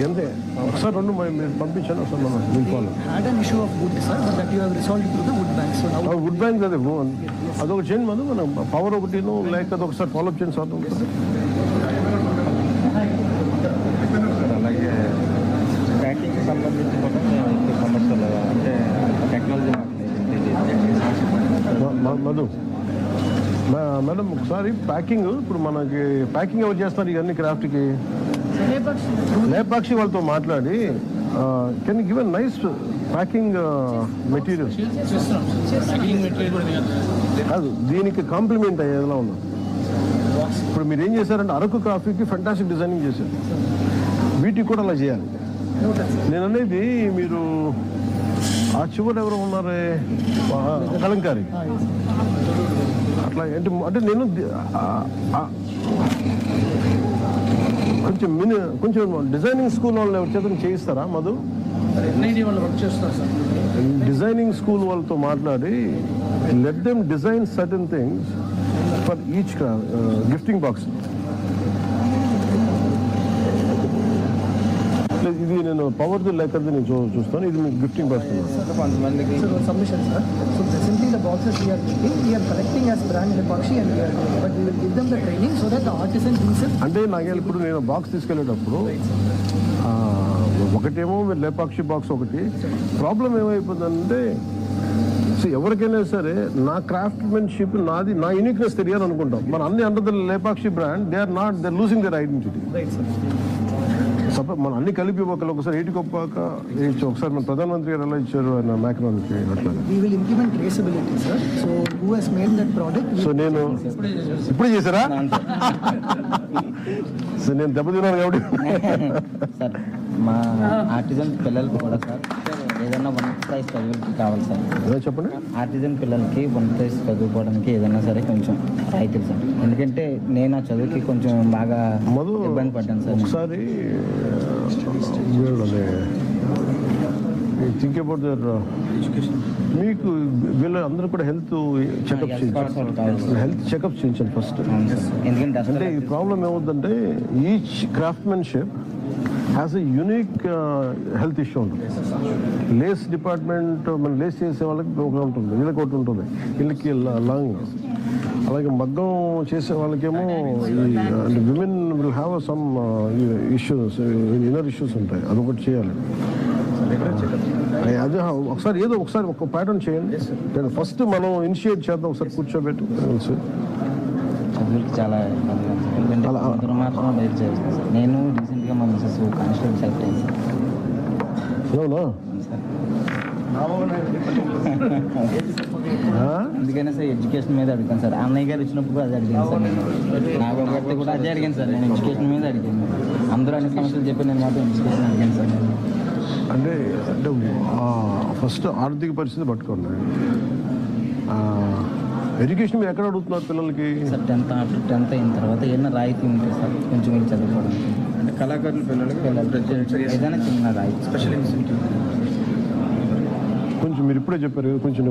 [SPEAKER 3] ఎంతే ఒకసారి 2 మీరు పంపించాను అసలు మనం follow.
[SPEAKER 9] Had an issue of wood, sir, but that you have resolved through the wood bank. So now
[SPEAKER 3] wood bank అదే అదొక చేయండి మనం. మనం పవర్ ఒకటిను లేక ఒకసారి ఫాలోఅప్ చేయండి సార్.
[SPEAKER 2] అలాగే బ్యాంకింగ్కి సంబంధించి కూడా సమస్యలు అంటే టెక్నాలజీ
[SPEAKER 3] మధు మేడం ఒకసారి ప్యాకింగ్, ఇప్పుడు మనకి ప్యాకింగ్ ఎవరు చేస్తున్నారు ఇవన్నీ క్రాఫ్ట్కి? లేపాక్షి వాళ్ళతో మాట్లాడి can give a nice packing material. కాదు, దీనికి కాంప్లిమెంట్ అయ్యేలా ఉంది. ఇప్పుడు మీరు ఏం చేశారంటే అరకు కాఫీకి ఫెంటాస్టిక్ డిజైనింగ్ చేశారు, వీటికి కూడా అలా చేయాలి. నేను అనేది మీరు ఆ చివరి ఎవరు ఉన్నారే కలంకారి అట్లా ఏంటి అంటే నేను కొంచెం డిజైనింగ్ స్కూల్ వాళ్ళు ఎవరి చేత చేయిస్తారా మధు? డిజైనింగ్ స్కూల్ వాళ్ళతో మాట్లాడి let them design certain things for each gifting box. ఇది నేను పవర్ లేకది నేను చూస్తాను, ఇది మీకు gifting box.
[SPEAKER 9] Submission, sir. So presently the boxes we are collecting as brand Lepakshi and but we will give them the training so that the artisan himself.
[SPEAKER 3] అంటే నాకు ఇప్పుడు నేను బాక్స్ తీసుకెళ్ళేటప్పుడు ఒకటేమో మీరు లేపాక్షి బాక్స్ ఒకటి, ప్రాబ్లం ఏమైపోతుందంటే ఎవరికైనా సరే నా క్రాఫ్ట్మెన్షిప్ నాది, నా యూనిక్నెస్ తెలియాలనుకుంటాం. మన అన్ని under the Lepakshi brand they are losing their identity. మనం అన్ని కలిపి ఒకసారి 8 కొప్పాక ఒకసారి మన ప్రధానమంత్రి గారు ఎలా ఇచ్చారు ఆయన మ్యాక్రాన్కి అట్లా. సో నేను ఇప్పుడు చేశారా? సో నేను దెబ్బతిన్నాను కాబట్టి
[SPEAKER 10] సార్ మా ఆర్టిజన్ పిల్లలకి కూడా సార్ ఏదైనా 1th ప్రైజ్ చదువుకి కావాలి సార్.
[SPEAKER 3] అదే చెప్పండి.
[SPEAKER 10] ఆర్టిజన్ పిల్లలకి 1th ప్రైజ్ చదువుకోవడానికి ఏదైనా సరే కొంచెం రైతులు సార్, ఎందుకంటే నేను ఆ చదువుకి కొంచెం బాగా ఇబ్బంది పడ్డాను సార్.
[SPEAKER 3] ఒకసారి థింక్ అబౌట్ దర్ మీకు వీళ్ళందరూ కూడా హెల్త్ చెకప్ చేయించండి ఫస్ట్. అంటే ఈ ప్రాబ్లం ఏమవుతుందంటే each craftsmanship has a unique health issue ఉంటుంది. లేస్ డిపార్ట్మెంట్ మన లేస్ చేసే వాళ్ళకి ఒకటి ఉంటుంది, వీళ్ళకి ఒకటి ఉంటుంది, వీళ్ళకి లాంగ్. అలాగే మగ్గం చేసే వాళ్ళకేమో అంటే women will have some issues, inner issues ఉంటాయి, అదొకటి చేయాలి. అదే ఒకసారి ఒక ప్యాటర్న్ చేయండి. ఫస్ట్ మనం ఇనిషియేట్ చేద్దాం, ఒకసారి కూర్చోబెట్టి
[SPEAKER 10] చాలా మాత్రం బయట చేస్తాను. నేను రీసెంట్గా మా మిసెస్ కానిస్టేబుల్ సెలెక్ట్ అయింది సార్. అందుకనే సార్ ఎడ్యుకేషన్ మీద అడిగాను సార్. అన్నయ్య గారు ఇచ్చినప్పుడు అది అడిగాను సార్. నేను నాకు ఒకటి కూడా అదే అడిగాను సార్. నేను ఎడ్యుకేషన్ మీద అడిగాను. అందరూ అన్ని సమస్యలు చెప్పి నేను మాత్రం ఎడ్యుకేషన్ అడిగాను సార్.
[SPEAKER 3] అంటే ఫస్ట్ ఆర్థిక పరిస్థితి పట్టుకోండి. ఎడ్యుకేషన్ మీరు ఎక్కడ అడుగుతున్నారు పిల్లలకి?
[SPEAKER 10] సార్ 10th అయిన తర్వాత ఏదైనా రాయితీ ఉంటుంది సార్ కొంచెం మీరు చదువుకోవడానికి.
[SPEAKER 6] అంటే కళాకారులు పిల్లలకి
[SPEAKER 10] ఏదైనా చిన్న రాయితీ స్పెషల్ ఇన్స్టిట్యూట్.
[SPEAKER 3] కొంచెం మీరు ఇప్పుడే చెప్పారు, కొంచెం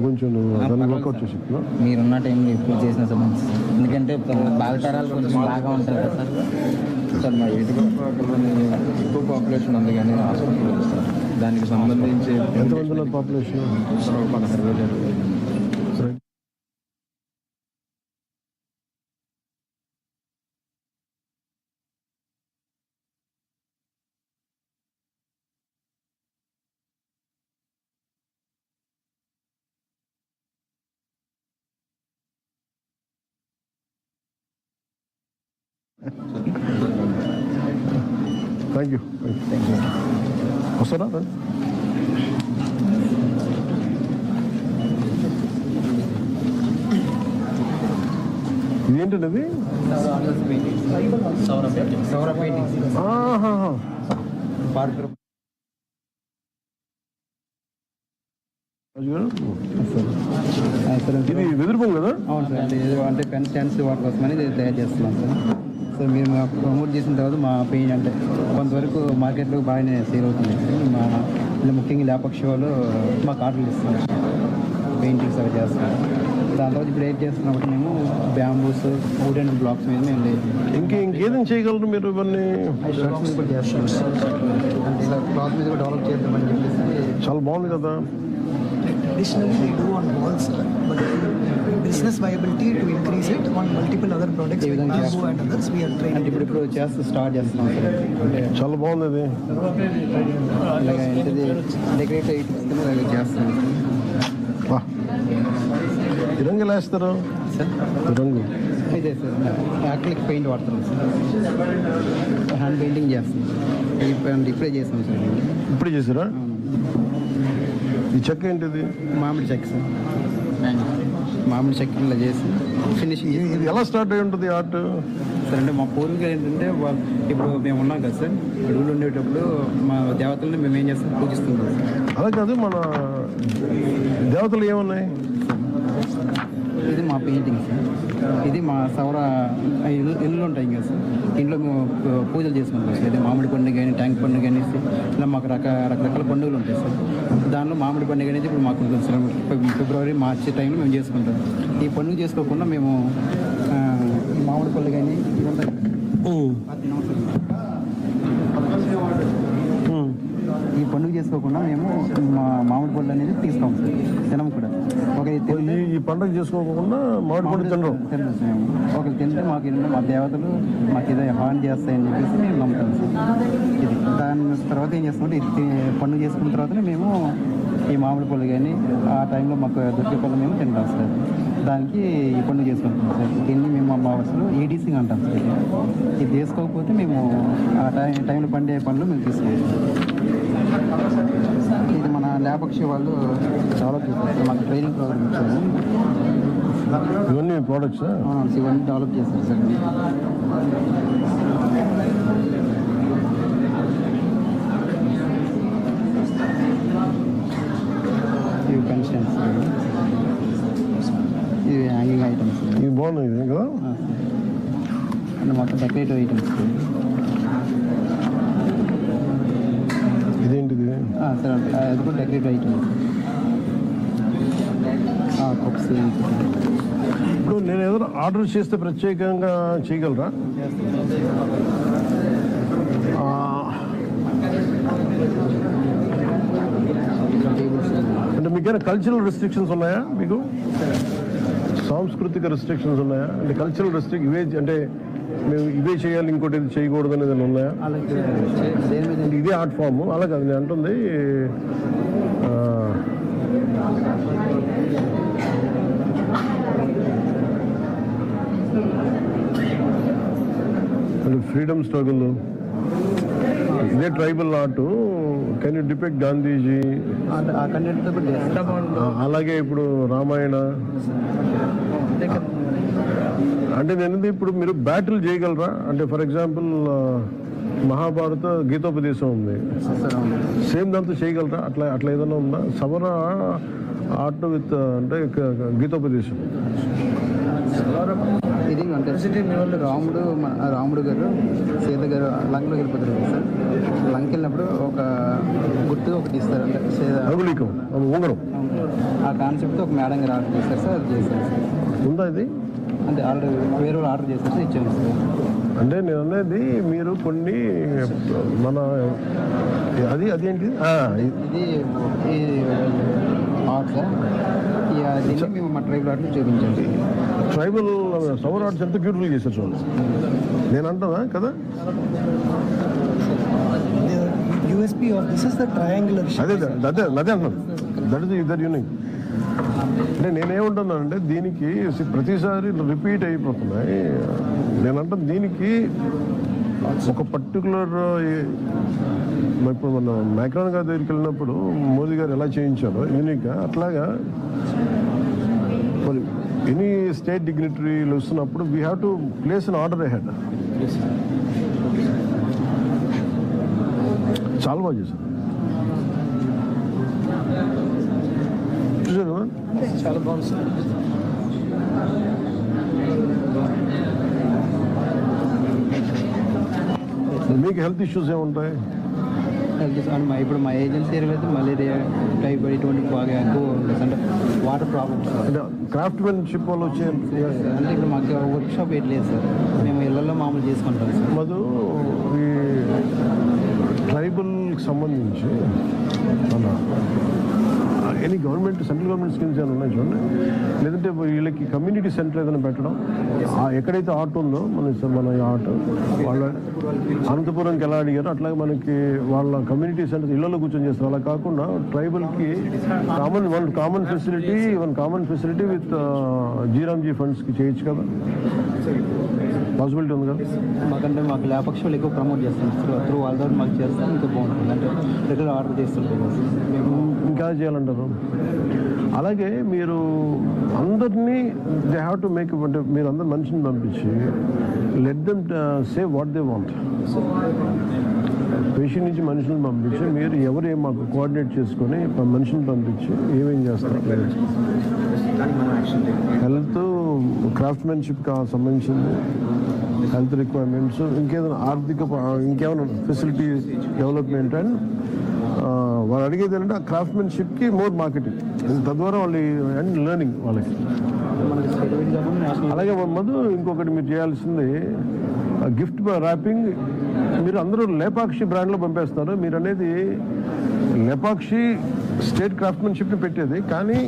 [SPEAKER 3] వర్కౌట్ చేసి
[SPEAKER 10] మీరున్న టైంలో ఎప్పుడు చేసిన సార్ మంచి, ఎందుకంటే భావితరాలు కొంచెం బాగా ఉంటారు కదా సార్.
[SPEAKER 6] సార్ మా 8 ఎక్కువ పాపులేషన్ ఉంది కానీ హాస్పిటల్ సార్ దానికి సంబంధించి
[SPEAKER 3] ఎంతమంది ఉన్నారు పాపులేషన్?
[SPEAKER 6] 16,000.
[SPEAKER 3] Thank you. వస్తారా? ఇదేంటండి అది? ఇది వెదురుబొమ్మ కదా?
[SPEAKER 2] అవును సార్. అంటే పెన్ స్టాండ్స్ వాటి కోసమని తయారు చేస్తున్నాం సార్. సో మీరు మాకు ప్రమోట్ చేసిన తర్వాత మా పెయింట్ అంటే కొంతవరకు మార్కెట్లో బాగానే సేల్ అవుతుంది. మా ముఖ్యంగా లేపాక్షి వాళ్ళు మాకు ఆర్డర్లు ఇస్తున్నారు, పెయింటింగ్స్ అవి చేస్తున్నారు. దాని తర్వాత ఇప్పుడు ఏం చేస్తున్నప్పుడు మేము బ్యాంబూస్ వుడెన్ బ్లాక్స్ మీద మేము
[SPEAKER 3] ఇంకేదైనా చేయగలరు మీరు? ఇవన్నీ
[SPEAKER 2] షర్ట్స్ మీద కూడా చేస్తున్నాం. అంటే ఇలా క్లాత్ మీద కూడా డెవలప్ చేద్దామని చెప్పేసి.
[SPEAKER 3] చాలా బాగుంది కదా.
[SPEAKER 9] Additionally, we do on walls, but business viability to increase it on multiple other products like bamboo and others we are training.
[SPEAKER 2] అంటే ఇప్పుడు స్టార్ట్ చేస్తున్నాం సార్. అంటే
[SPEAKER 3] చాలా బాగుంది అది.
[SPEAKER 2] అలాగే ఏంటిది డెకరేట్ చేస్తున్నాం.
[SPEAKER 3] ఈ రంగు ఎలా వేస్తారు? ఈ రంగు
[SPEAKER 10] ఇదే సార్ యాక్రిలిక్ పెయింట్ వాడతాం సార్. హ్యాండ్ పెయింటింగ్ చేస్తాం. ఇప్పుడే చేస్తాం సార్.
[SPEAKER 3] ఇప్పుడే చేసారా? ఈ చెక్క ఏంటిది?
[SPEAKER 10] మామిడి చెక్క సార్. మామిడి చెక్క ఇలా చేసి ఫినిషింగ్.
[SPEAKER 3] ఇది ఎలా స్టార్ట్ అయి ఉంటుంది ఆర్ట్
[SPEAKER 10] సార్? అంటే మా పూర్వీకులు ఏంటంటే ఇప్పుడు మేము ఉన్నాం కదా సార్, అడవులు ఉండేటప్పుడు మా దేవతలను మేము ఏం చేస్తాం, పూజిస్తుంటాం సార్.
[SPEAKER 3] అలా కాదు, మన దేవతలు ఏమున్నాయి?
[SPEAKER 10] ఇది మా పెయింటింగ్ సార్. ఇది మా సౌర ఇల్లు ఉంటాయి కదా సార్, ఇంట్లో మేము పూజలు చేసుకుంటాం సార్. ఇది మామిడి పండుగ కానీ, ట్యాంక్ పండుగ కానీ, ఇలా మాకు రకరకాల పండుగలు ఉంటాయి సార్. దానిలో మామిడి పండుగ అనేది ఇప్పుడు మాకు ఉంటుంది సార్. ఫిబ్రవరి, మార్చి టైంలో మేము చేసుకుంటాం. ఈ పండుగ చేసుకోకుండా మేము ఈ మామిడి పళ్ళు కానీ ఇవి ఉంటాయి. ఈ పండుగ చేసుకోకుండా మేము మామిడి పళ్ళు అనేది తీస్తాం సార్. తినం కూడా.
[SPEAKER 3] ఈ పండుగ చేసుకోకుండా మామిడి పళ్ళు తినరు.
[SPEAKER 10] ఒకరు తింటే మాకు మా దేవతలు మాకు ఏదో హాని చేస్తాయని చెప్పేసి మేము నమ్ముతాం సార్. ఇది దాని తర్వాత ఏం చేస్తామంటే ఇది పండుగ చేసుకున్న తర్వాతనే మేము ఈ మామిడి పళ్ళు కానీ ఆ టైంలో మాకు దొరికే పళ్ళు మేము తింటాం సార్. దానికి ఈ పండుగ చేసుకుంటాం సార్. దీన్ని మేము అమావాస్యలో ఏడీసీ అంటాం సార్. ఇది చేసుకోకపోతే మేము ఆ టైంలో పండే పళ్ళు మేము తీసుకుంటాం. ఇది మన లేపక్షి వాళ్ళు చాలా చూస్తారు. మాకు ట్రైనింగ్ ప్రోగ్రామ్ ఇచ్చారు.
[SPEAKER 3] ఇవన్నీ ప్రోడక్ట్స్
[SPEAKER 10] ఇవన్నీ డెవలప్ చేస్తారు సార్. ఇవి కన్స్టెంట్స్, ఇవి హ్యాంగింగ్ ఐటమ్స్.
[SPEAKER 3] ఇవి బాగున్నాయి కదా,
[SPEAKER 10] అంటే మొత్తం డెకరేటివ్ ఐటమ్స్.
[SPEAKER 3] ఇదేంటిది
[SPEAKER 10] సార్? అది కూడా డెకరేటివ్ ఐటమ్స్. కప్స్.
[SPEAKER 3] ఇప్పుడు నేను ఏదైనా ఆర్డర్ చేస్తే ప్రత్యేకంగా చేయగలరా? అంటే మీకైనా కల్చరల్ రెస్ట్రిక్షన్స్ ఉన్నాయా? మీకు సాంస్కృతిక రెస్ట్రిక్షన్స్ ఉన్నాయా? అంటే కల్చరల్ ఇవే, అంటే మేము ఇవే చేయాలి, ఇంకోటి ఇది చేయకూడదు అనేది ఉన్నాయా? ఇదే ఆర్ట్ ఫామ్ అలా కాదు నేను అంటుంది. ఫ్రీడమ్ స్ట్రగుల్, ఇదే tribal art. Can you depict Gandhiji? అలాగే ఇప్పుడు రామాయణ. అంటే నేను ఇప్పుడు మీరు బ్యాటిల్ చేయగలరా? అంటే ఫర్ ఎగ్జాంపుల్ మహాభారత గీతోపదేశం ఉంది, సేమ్ దాంతో చేయగలరా? అట్లా ఏదైనా ఉందా? సవర ఆర్ట్ విత్ అంటే గీతోపదేశం.
[SPEAKER 10] ఇది అంటే రాముడు గారు సీత గారు లంకలోకి వెళ్ళిపోతారు కదా సార్. లంక వెళ్ళినప్పుడు ఒక గుర్తు ఒకటి ఇస్తారు, అంటే
[SPEAKER 3] ఉంగరం.
[SPEAKER 10] ఆ కాన్సెప్ట్ ఒక మేడం గారు ఆర్డర్ చేస్తారు సార్. అది చేశారు సార్.
[SPEAKER 3] ఉందా ఇది?
[SPEAKER 10] అంటే ఆల్రెడీ వేరే వాళ్ళు ఆర్డర్ చేస్తారు, ఇచ్చాము సార్.
[SPEAKER 3] అంటే నేను అనేది మీరు కొన్ని మన అదేంటి
[SPEAKER 10] ఇది ఆర్ట్ సార్. దీన్ని మేము మా ట్రైబల్ ఆర్ట్లో చూపించాము.
[SPEAKER 3] ట్రైబల్ సవర్ ఆర్ట్స్ ఎంత బ్యూటిఫుల్ చేశారు చూడండి. నేను అంటానా కదా,
[SPEAKER 9] USP of this is the triangular shape.
[SPEAKER 3] అదే అంటున్నాను. That unique. అంటే నేనేమంటున్నానంటే దీనికి ప్రతిసారి రిపీట్ అయిపోతున్నాయి. నేనంటే దీనికి ఒక పర్టికులర్, ఇప్పుడు మన మ్యాక్రాన్ గారి దగ్గరికి వెళ్ళినప్పుడు మోదీ గారు ఎలా చేయించారో యూనిక్గా, అట్లాగా మరి ఎనీ స్టేట్ డిగ్నిటరీలు వస్తున్నప్పుడు we have to place an order ahead. చాలా బాగా చేశారు. చూసారు కదా,
[SPEAKER 9] చాలా బాగుంది సార్.
[SPEAKER 3] మీకు హెల్త్ ఇష్యూస్ ఏముంటాయి?
[SPEAKER 10] ఇప్పుడు మా ఏజెన్సీ ఏరియాలో అయితే మలేరియా, టైఫాయిడ్ ఇటువంటి బాగా ఎక్కువ ఉంటుంది. అంటే వాటర్ ప్రాబ్లమ్స్.
[SPEAKER 3] అంటే క్రాఫ్ట్మెన్షిప్ వాళ్ళు వచ్చే
[SPEAKER 10] అంటే ఇప్పుడు మాకు వర్క్ షాప్ ఏం లేదు సార్. మేము ఇళ్లలో మామూలు చేసుకుంటాం సార్.
[SPEAKER 3] మధు, ఈ ట్రైబల్కి సంబంధించి మన any government central government schemes ఏమైనా ఉన్నాయి చూడండి, లేదంటే వీళ్ళకి కమ్యూనిటీ సెంటర్ ఏదైనా పెట్టడం, ఎక్కడైతే ఆర్ట్ ఉందో మన ఆర్ట్ వాళ్ళ అనంతపురంకి ఎలా అడిగారో అట్లాగే మనకి వాళ్ళ కమ్యూనిటీ సెంటర్స్ ఇళ్లలో కూర్చొని చేస్తారు. అలా కాకుండా ట్రైబల్కి కామన్ ఫెసిలిటీ విత్ జీరామ్జీ ఫండ్స్కి చేయొచ్చు కదా, పాసిబిలిటీ ఉంది కదా.
[SPEAKER 10] మాకంటే మాకు లేపక్షులు ఎక్కువ ప్రమోట్ చేస్తాం త్రూ వాళ్ళ ద్వారా మాకు చేస్తాం, ఇంకా బాగుంటుంది. అంటే రెగ్యులర్ ఆర్డర్ చేస్తుంటాం.
[SPEAKER 3] ఇంకా చేయాలంటారు. అలాగే మీరు అందరినీ దే హ్యావ్ టు మేక్, అంటే మీరు అందరు మనిషిని పంపించి let them say what they want. Patient నుంచి మనుషులను పంపించి మీరు ఎవరు ఏం మాకు కోఆర్డినేట్ చేసుకొని మనిషిని పంపించి ఏమేం చేస్తారు. హెల్త్, క్రాఫ్ట్మెన్షిప్కి సంబంధించింది హెల్త్ రిక్వైర్మెంట్స్, ఇంకేదైనా ఇంకేమైనా ఫెసిలిటీ డెవలప్మెంట్ అండ్ వాళ్ళు అడిగేది ఏంటంటే ఆ క్రాఫ్ట్మెన్షిప్కి మోర్ మార్కెటింగ్, తద్వారా వాళ్ళు అండ్ లెర్నింగ్ వాళ్ళకి. అలాగే ఇంకొకటి మీరు చేయాల్సింది గిఫ్ట్ ర్యాపింగ్. మీరు అందరూ లేపాక్షి బ్రాండ్లో పంపేస్తారు. మీరు అనేది లేపాక్షి స్టేట్ క్రాఫ్ట్మెన్షిప్ని పెట్టేది, కానీ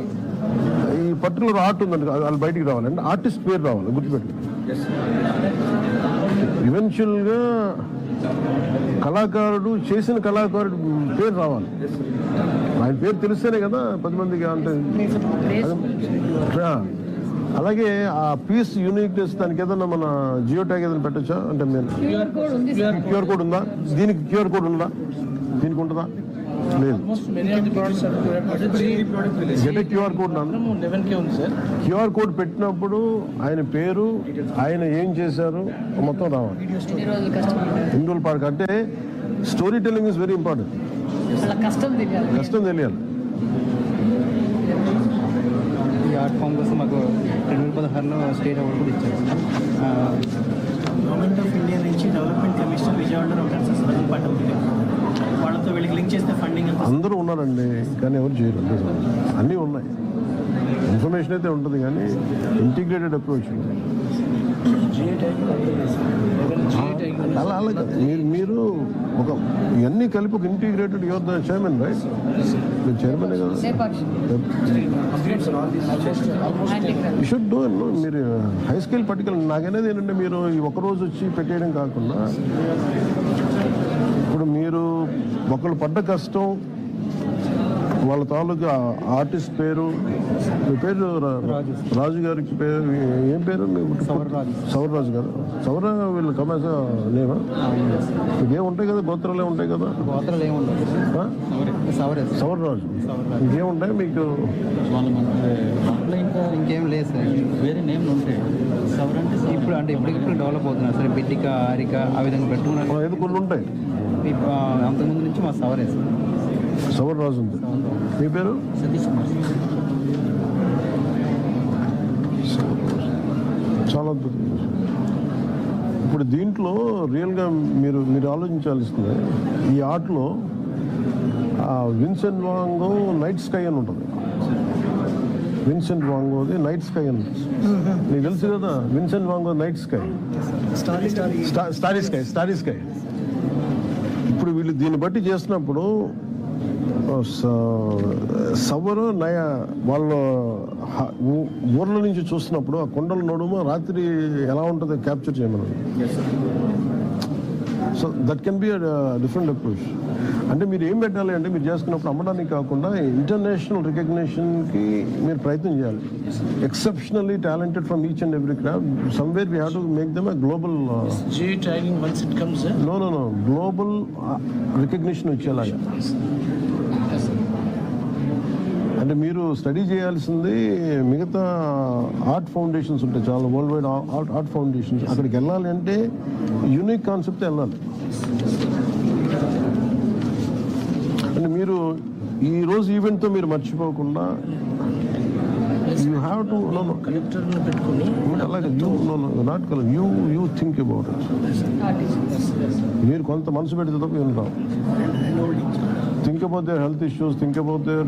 [SPEAKER 3] ఈ పర్టికులర్ ఆర్ట్ ఉందండి, వాళ్ళు బయటికి రావాలండి, ఆర్టిస్ట్ పేరు రావాలి, గుర్తుపెట్టి. ఈవెన్చువల్గా కళాకారుడు చేసిన కళాకారుడు పేరు రావాలి. ఆయన పేరు తెలిస్తేనే కదా 10 మందికి. అంటే అలాగే ఆ పీస్ యూనిక్నెస్ దానికి ఏదన్నా మన జియో ట్యాగ్ ఏదైనా పెట్టచ్చా? అంటే మీరు క్యూఆర్ కోడ్ ఉందా? దీనికి క్యూఆర్ కోడ్ ఉందా? దీనికి ఉంటుందా? లేదు. క్యూఆర్ కోడ్ క్యూఆర్ కోడ్ పెట్టినప్పుడు ఆయన పేరు, ఆయన ఏం చేశారు మొత్తం రావాలి. హిందువుల పార్క్ అంటే story telling is very important. కష్టం తెలియాలి.
[SPEAKER 10] ఈ ఆర్ట్ ఫామ్ కోసం మాకు 2016లో స్టేట్ అవార్డు కూడా ఇచ్చారు.
[SPEAKER 9] గవర్నమెంట్ ఆఫ్ ఇండియా నుంచి డెవలప్మెంట్ కమిషనర్ విజయవాడలో ఉంటారు సార్, వాళ్ళతో వీళ్ళకి లింక్ చేస్తే ఫండింగ్
[SPEAKER 3] అందరూ ఉన్నారండి, కానీ ఎవరు చేయరు. అన్నీ ఉన్నాయి, ఇన్ఫర్మేషన్ అయితే ఉంటుంది, కానీ ఇంటిగ్రేటెడ్ అప్రోచ్. అలా మీరు ఒక ఇవన్నీ కలిపి ఒక integrated, your the chairman right? మీరు చైర్మన్ కదా. You should do. మీరు హై స్కేల్ పర్టికులర్. నాకనేది ఏంటంటే మీరు ఈ ఒక్కరోజు వచ్చి పెట్టేయడం కాకుండా, ఇప్పుడు మీరు ఒకళ్ళు పడ్డ కష్టం, వాళ్ళ తాలూకా ఆర్టిస్ట్ పేరు, మీ పేరు రాజు గారికి పేరు ఏం పేరు? సౌరరాజు గారు. సౌర వీళ్ళు కమేస లేవా? ఇదే ఉంటాయి కదా, గోత్రాలే ఉంటాయి కదా. సౌరరాజు ఇంకేముంటాయి మీకు?
[SPEAKER 10] ఇంకేం లేదు సార్, వేరే నేమ్లు ఉంటాయి. ఇప్పుడు అంటే ఇప్పటికిప్పుడు డెవలప్ అవుతున్నారు సార్. బిడ్డిక, ఆరిక ఆ విధంగా పెట్టుకున్నారు.
[SPEAKER 3] కొన్ని ఉంటాయి.
[SPEAKER 10] అంతకుముందు నుంచి మా సవరే సార్.
[SPEAKER 3] సౌరరాజు ఉంది. మీ పేరు?
[SPEAKER 10] సతీష్ కుమార్.
[SPEAKER 3] చాలా అద్భుతం. ఇప్పుడు దీంట్లో రియల్గా మీరు ఆలోచించాల్సిందే. ఈ ఆర్ట్లో విన్సెంట్ వాంగో నైట్ స్కై అని ఉంటుంది. విన్సెంట్ వాంగోది నైట్ స్కై అని నీకు తెలుసు కదా. Vincent వాంగో night sky, starry sky. ఇప్పుడు వీళ్ళు దీన్ని బట్టి చేసినప్పుడు సవరు నయ వాళ్ళ ఊర్ల నుంచి చూస్తున్నప్పుడు ఆ కొండల నడుమ రాత్రి ఎలా ఉంటుందో క్యాప్చర్ చేయమని. So that can be different approach. అంటే మీరు ఏం పెట్టాలి అంటే, మీరు చేసుకున్నప్పుడు అమ్మడానికి కాకుండా ఇంటర్నేషనల్ రికగ్నిషన్కి మీరు ప్రయత్నం చేయాలి. Exceptionally talented from each and every craft. Somewhere we have to make them a global no global recognition వచ్చేలాగా. అంటే మీరు స్టడీ చేయాల్సింది మిగతా ఆర్ట్ ఫౌండేషన్స్ ఉంటాయి చాలా, వరల్డ్ వైడ్ ఆర్ట్ ఫౌండేషన్స్. అక్కడికి వెళ్ళాలి అంటే యూనిక్ కాన్సెప్ట్ వెళ్ళాలి. అంటే మీరు ఈరోజు ఈవెంట్తో మీరు మర్చిపోకుండా యూ హ్యావ్ టు కలెక్టర్ని పెట్టుకుని అలాగే not collector you think about it. మీరు కొంత మనసు పెడితే తప్ప ఏం రావు. Think about their health issues, think about their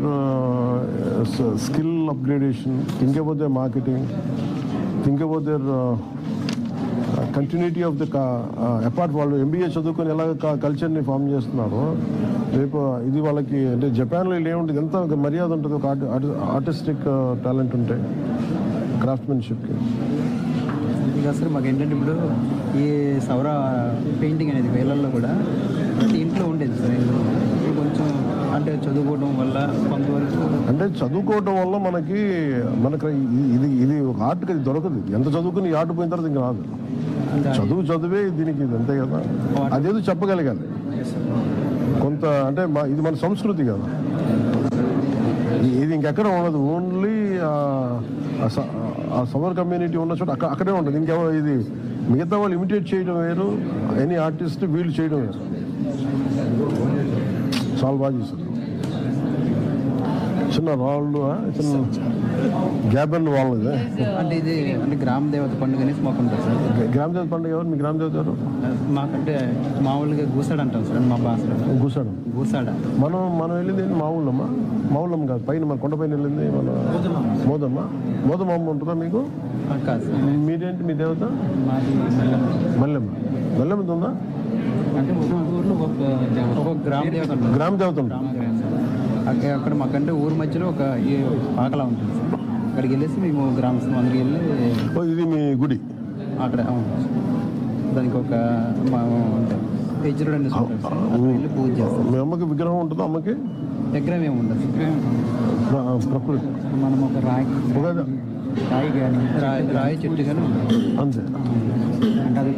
[SPEAKER 3] skill upgradation, think about their marketing, think about their continuity of the apart వాళ్ళు MBA చదువుకొని ఎలా కల్చర్ని ఫామ్ చేస్తున్నారో రేపు ఇది వాళ్ళకి అంటే జపాన్లో ఏముంటుంది, ఎంత మర్యాద ఉంటుంది ఒక ఆర్టిస్టిక్ టాలెంట్ ఉంటే, క్రాఫ్ట్మెన్షిప్కి.
[SPEAKER 10] ఇంకా సార్ మాకు ఏంటంటే ఇప్పుడు ఈ సౌర పెయింటింగ్ అనేది వేలల్లో కూడా ప్రతి ఇంట్లో ఉండేది సార్. ఇప్పుడు కొంచెం అంటే చదువుకోవడం వల్ల కొంతవరకు
[SPEAKER 3] అంటే చదువుకోవడం వల్ల మనకి ఇది ఒక ఆర్ట్కి అది దొరకదు. ఎంత చదువుకుని ఈ ఆర్ట్ పోయిన తర్వాత ఇంకా రాదు. చదువే దీనికి ఇది అంతే కదా. అదేదో చెప్పగలగాలి కొంత. అంటే ఇది మన సంస్కృతి కదా, ఇది ఇంకెక్కడ ఉండదు. ఓన్లీ ఆ సమ్మర్ కమ్యూనిటీ ఉన్న చోట అక్కడే ఉంటుంది. ఇంకెవరు ఇది మిగతా వాళ్ళు ఇమిటేట్ చేయడం వేరు, ఎనీ ఆర్టిస్ట్ వీళ్ళు చేయడం వేరు. చాలా బాగా చేశారు. చిన్న రాళ్ళు, చిన్న గ్యాబన్ వాళ్ళది.
[SPEAKER 10] అంటే ఇది అంటే గ్రామ దేవత పండుగ అనేసి మాకు ఉంటుంది సార్.
[SPEAKER 3] గ్రామ దేవత పండుగ ఎవరు? మీ గ్రామ దేవత ఎవరు?
[SPEAKER 10] మాకంటే మామూలుగా గూసాడు అంటాం సార్ మా భాషలో. గూసాడ
[SPEAKER 3] మనం వెళ్ళింది మావులమ్మ కాదు, పైన మన కొండపైన వెళ్ళింది మన మోదమ్మ ఉంటుందా మీకు?
[SPEAKER 10] కాదు.
[SPEAKER 3] మీరేంటి మీ దేవత?
[SPEAKER 10] మాది
[SPEAKER 3] మల్లెమ్మ ఉందా?
[SPEAKER 10] అంటే ఊర్లో ఒక గ్రామ దేవత ఉంటుంది.
[SPEAKER 3] గ్రామ దేవత ఉంటుంది.
[SPEAKER 10] అక్కడ మాకంటే ఊరు మధ్యలో ఒక పాకలా ఉంటుంది సార్. అక్కడికి వెళ్ళేసి మేము గ్రామస్థం అందరికి వెళ్ళి,
[SPEAKER 3] ఇది మీ గుడి
[SPEAKER 10] అక్కడ దానికి ఒక యజ్ఞుడు అని వెళ్ళి పూజ చేస్తాం.
[SPEAKER 3] మీ అమ్మకి విగ్రహం ఉంటుందా? అమ్మకి
[SPEAKER 10] విగ్రహం ఏమి ఉండదు.
[SPEAKER 3] ప్రకృతి
[SPEAKER 10] మనం ఒక రాయి చెట్టు కానీ
[SPEAKER 3] అంతే.
[SPEAKER 10] అంటే అది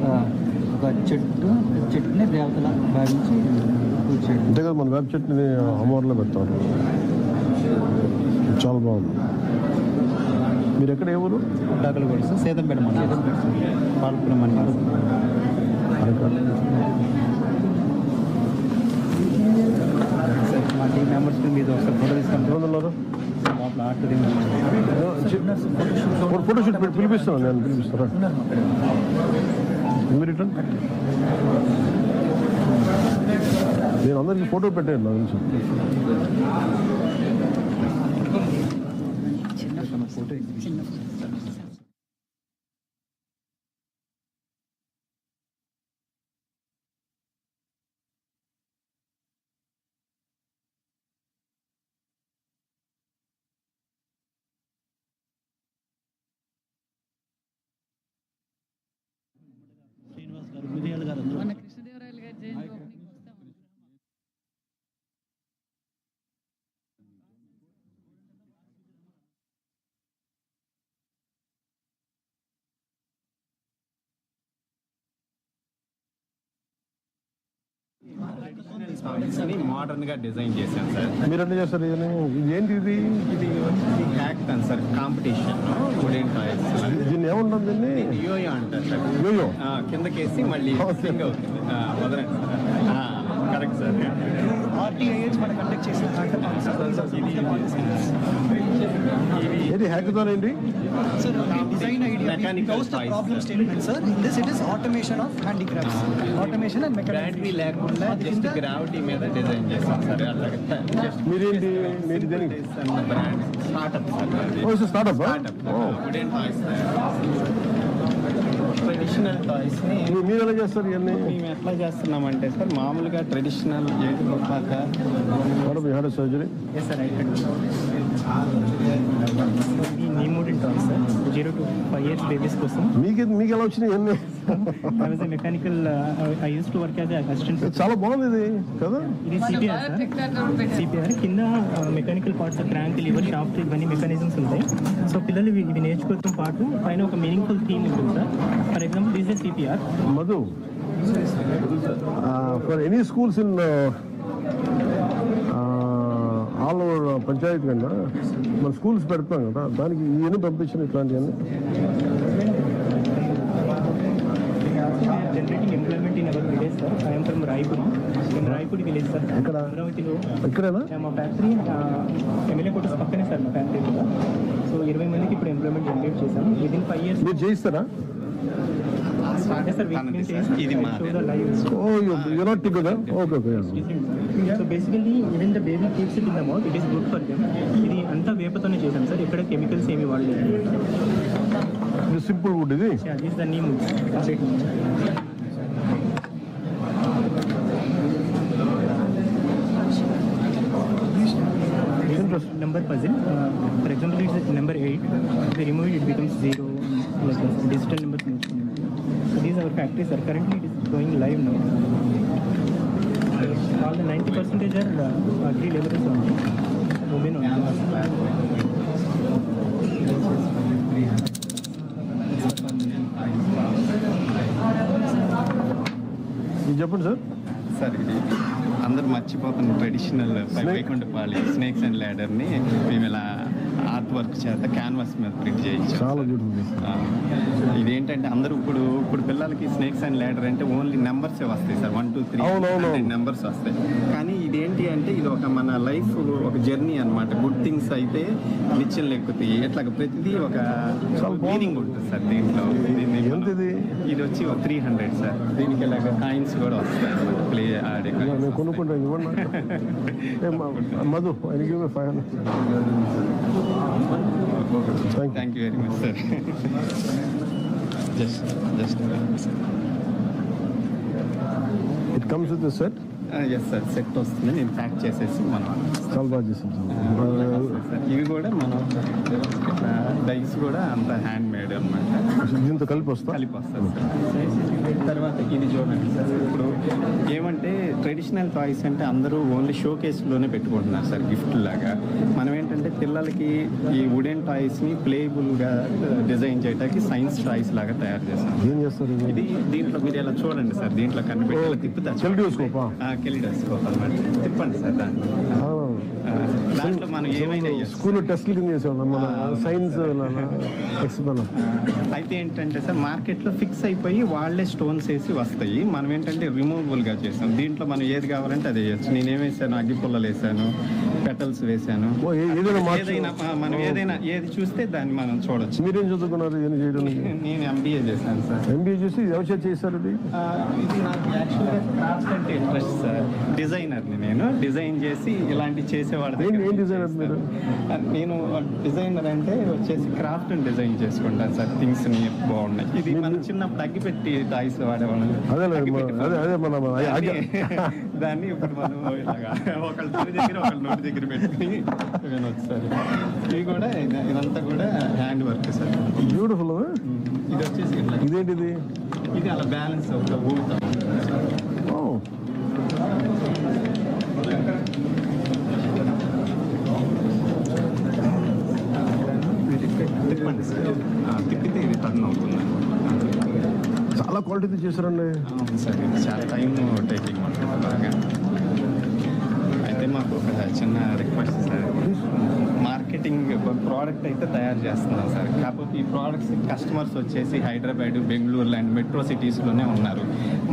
[SPEAKER 10] ఒక చెట్టుని దేవతలా భావించి పూజ చేయడం.
[SPEAKER 3] అంతే కదా. మన వేప చెట్టుని అమ్మవారిలో పెడతారు. చాలా బాగుంది. మీరు ఎక్కడ ఏ ఊరు?
[SPEAKER 10] డాకలు కూడా సార్, సీతంపేట మండలం, పాలపురం మండలం. మా టీం మెంబర్స్ మీద ఒకసారి ఫోటో తీసుకుంటున్నారు.
[SPEAKER 3] ఫోటోషూట్ పిలిపిస్తాను, నేను పిలిపిస్తాను. రిటర్న్ నేను అందరికీ ఫోటో పెట్టాను. నాకు తెలుసు.
[SPEAKER 5] మన కృష్ణదేవరాయలు గారి జయంతి ఓపెనింగ్ వస్తాం.
[SPEAKER 6] మోడర్న్ గా డిజైన్ చేశాను సార్.
[SPEAKER 3] మీరు ఎట్లా చేస్తారు? ఇది ఏంటి?
[SPEAKER 6] ఇది hackathon sir, competition wooden toys.
[SPEAKER 3] దీన్ని ఏముంటుంది? దీన్ని
[SPEAKER 6] యోయో అంటారు సార్.
[SPEAKER 3] యోయో
[SPEAKER 6] కిందకేసి మళ్ళీ సింగ్ అవుతుంది. వదలండి సార్. Correct sir.
[SPEAKER 9] RTIH మనం కండక్ట్ చేసిన
[SPEAKER 3] ఏంటి హ్యాకథాన్ ఏంటి?
[SPEAKER 9] Sir, design idea.
[SPEAKER 6] Mechanical
[SPEAKER 9] Close the
[SPEAKER 6] toys.
[SPEAKER 9] problem statement, sir. In this, it is automation of handicrafts. Automation and mechanical.
[SPEAKER 6] Battery లేకుండా జస్ట్ గ్రావిటీ మీద design చేస్తాం సార్. అలాగే
[SPEAKER 3] మీరేంటి? మీరు దేనికి?
[SPEAKER 6] Brand startup sir.
[SPEAKER 3] Startup
[SPEAKER 6] wooden toys traditional toys ని
[SPEAKER 3] మీరు ఎలా చేస్తారు ఇవన్నీ?
[SPEAKER 6] మేము ఎట్లా చేస్తున్నామంటే సార్, మామూలుగా ట్రెడిషనల్ ఏది గొప్పాక
[SPEAKER 3] surgery
[SPEAKER 4] Zero to 5 years babies కోసం.
[SPEAKER 3] మీకు ఎలా వచ్చినాయి ఇవన్నీ?
[SPEAKER 4] I was a mechanical. I used to work as an assistant.
[SPEAKER 3] చాలా బాగుంది ఇది కదా.
[SPEAKER 4] ఇది CPR సార్. CPR కింద mechanical parts, crank, lever, shaft, ఇవన్నీ మెకానిజమ్స్ ఉంటాయి. సో పిల్లలు ఇవి నేర్చుకోవడంతో పాటు పైన ఒక మీనింగ్ఫుల్ థీమ్ ఉంటుంది sir. For example this is CPR.
[SPEAKER 3] Madhu, for any schools in all over panchayat కన్నా మన స్కూల్స్ పెడతాం కదా, దానికి ఇవన్నీ పంపించిన ఇట్లాంటివన్నీ
[SPEAKER 4] generating employment in our village sir. I am from Raipur. Raipur village sir.
[SPEAKER 3] ఎక్కడ?
[SPEAKER 4] అమరావతిలో.
[SPEAKER 3] ఇక్కడేనా?
[SPEAKER 4] మా ఫ్యాక్టరీ ఎమ్మెల్యే కోటర్స్ పక్కనే సార్ మా ఫ్యాక్టరీ కూడా. సో 20 మందికి ఇప్పుడు ఎంప్లాయ్మెంట్ జనరేట్ చేశాము. Within 5 years.
[SPEAKER 3] మీరు చేయిస్తారా?
[SPEAKER 6] ఇది
[SPEAKER 3] you're not together? Okay.
[SPEAKER 4] So basically even the baby keeps it in the mouth, it is good for them. ఇది అంతా వేపతోనే చేశాం సార్. ఎక్కడ కెమికల్స్ ఏమి వాడలేదు.
[SPEAKER 3] ఇది సింపుల్ వుడ్. ఇది
[SPEAKER 4] this the neem complete. number puzzle. For example, it's number 8. If we remove it, it becomes 0. Like digital numbers. So these are our factories are currently it is going live now. All the 90% are agri laborers only. Women only.
[SPEAKER 3] చెప్పండి sir.
[SPEAKER 6] Sir ఇది అందరు మర్చిపోతున్న traditional వైకుంఠపాళి snakes and ల్యాడర్ని మేము ఇలా art work చేత canvas మీద print చేయించాం.
[SPEAKER 3] చాలా beautiful.
[SPEAKER 6] ఇదేంటంటే అందరూ ఇప్పుడు పిల్లలకి స్నేక్స్ అండ్ ల్యాడర్ అంటే ఓన్లీ నెంబర్సే వస్తాయి సార్, 1 2 3 నెంబర్స్ వస్తాయి. కానీ ఇదేంటి అంటే ఇది ఒక మన లైఫ్ ఒక జర్నీ అనమాట. గుడ్ థింగ్స్ అయితే నిత్యం లేకపోతాయి, ఎట్లా ప్రతిదీ ఒక మీనింగ్ ఉంటుంది సార్ దీంట్లో. ఇది వచ్చి 300 సార్. దీనికి ఇలాగ కాయిన్స్ కూడా వస్తాయి అనమాట ప్లే ఆడే.
[SPEAKER 3] కొనుక్కుంటాను Madhu, I give 500.
[SPEAKER 6] Thank you very much, sir. just
[SPEAKER 3] It comes with the set?
[SPEAKER 6] Yes sir, set వస్తుంది. నేను ప్యాక్ చేసేసి మనం
[SPEAKER 3] చాలా బాగా చేసాం
[SPEAKER 6] సార్. ఇవి కూడా మనం డైస్ కూడా అంత హ్యాండ్ మేడ్ అనమాట.
[SPEAKER 3] దీంతో కలిపి వస్తుంది
[SPEAKER 6] సార్. తర్వాత ఇది చూడండి సార్. ఇప్పుడు ఏమంటే ట్రెడిషనల్ టాయ్స్ అంటే అందరూ ఓన్లీ షో కేసులోనే పెట్టుకుంటున్నారు సార్, గిఫ్ట్ లాగా. మనం ఏంటంటే పిల్లలకి ఈ వుడెన్ టాయ్స్ని ప్లేబుల్గా డిజైన్ చేయడానికి సైన్స్ టాయ్స్ లాగా తయారు చేస్తాం.
[SPEAKER 3] ఏం చేస్తారు
[SPEAKER 6] ఇది? దీంట్లో మీరు ఇలా చూడండి సార్, దీంట్లో కనిపెట్టి తిప్పుతారు. కెలిడోస్కోప్ అనమాట. తిప్పండి సార్ దాంట్లో. దాంట్లో మనం ఏమైనా
[SPEAKER 3] స్కూల్ టెస్ట్లు కింద చేసేవాళ్ళం మన సైన్స్
[SPEAKER 6] అయితే ఏంటంటే సార్ మార్కెట్లో ఫిక్స్ అయిపోయి వాళ్ళే స్టోన్స్ వేసి వస్తాయి. మనం ఏంటంటే రిమూవబుల్గా చేసాం. దీంట్లో మనం ఏది కావాలంటే అదే చేయొచ్చు. నేనేం వేసాను, అగ్గి పుల్లలు వేసాను, పెటల్స్ వేసాను. ఏదైనా మనం ఏదైనా ఏది చూస్తే దాన్ని మనం చూడొచ్చు.
[SPEAKER 3] మీరేం చదువుకున్నారు?
[SPEAKER 6] నేను ఎంబీఏ చేశాను సార్.
[SPEAKER 3] ఎంబీఏ చేసి ఎవరు చేశారు? ఇది
[SPEAKER 6] నాకు యాక్చువల్గా క్రాఫ్ట్ అంటే ఇంట్రెస్ట్ సార్. డిజైనర్ని నేను. డిజైన్ చేసి ఇలాంటివి చేసేవాడు.
[SPEAKER 3] ఏం డిజైనర్ మీరు?
[SPEAKER 6] నేను డిజైనర్ అంటే వచ్చేసి క్రాఫ్ట్ డిజైన్ చేసుకుంటాను సార్. థింగ్స్ని బాగున్నాయి. ఇది మనం చిన్నప్పుడు అగ్గిపెట్టి టాయ్స్ వాడేవాళ్ళం. దాన్ని ఇప్పుడు మనం ఒకళ్ళ దగ్గర ఒకళ్ళ నోటి దగ్గర పెట్టుకుని వినొచ్చు సార్. ఇవి కూడా ఇదంతా కూడా హ్యాండ్ వర్క్ సార్.
[SPEAKER 3] బ్యూటిఫుల్.
[SPEAKER 6] ఇది వచ్చేసి
[SPEAKER 3] ఇదేంటిది?
[SPEAKER 6] ఇది అలా బ్యాలెన్స్ అవుతా ఊగుతాం. తిప్పండి సార్. తిప్పితే ఇది టర్న్ అవుతుంది.
[SPEAKER 3] చాలా క్వాలిటీ చేశారండి.
[SPEAKER 6] అవును సార్, ఇది చాలా టైం టేకింగ్ ఉంటుంది బాగా. అయితే మాకు ఒక చిన్న రిక్వెస్ట్ సార్. మార్కెటింగ్ ప్రోడక్ట్ అయితే తయారు చేస్తున్నాం సార్. కాకపోతే ఈ ప్రోడక్ట్స్ కస్టమర్స్ వచ్చేసి హైదరాబాద్, బెంగళూరు లాంటి మెట్రో సిటీస్లోనే ఉన్నారు.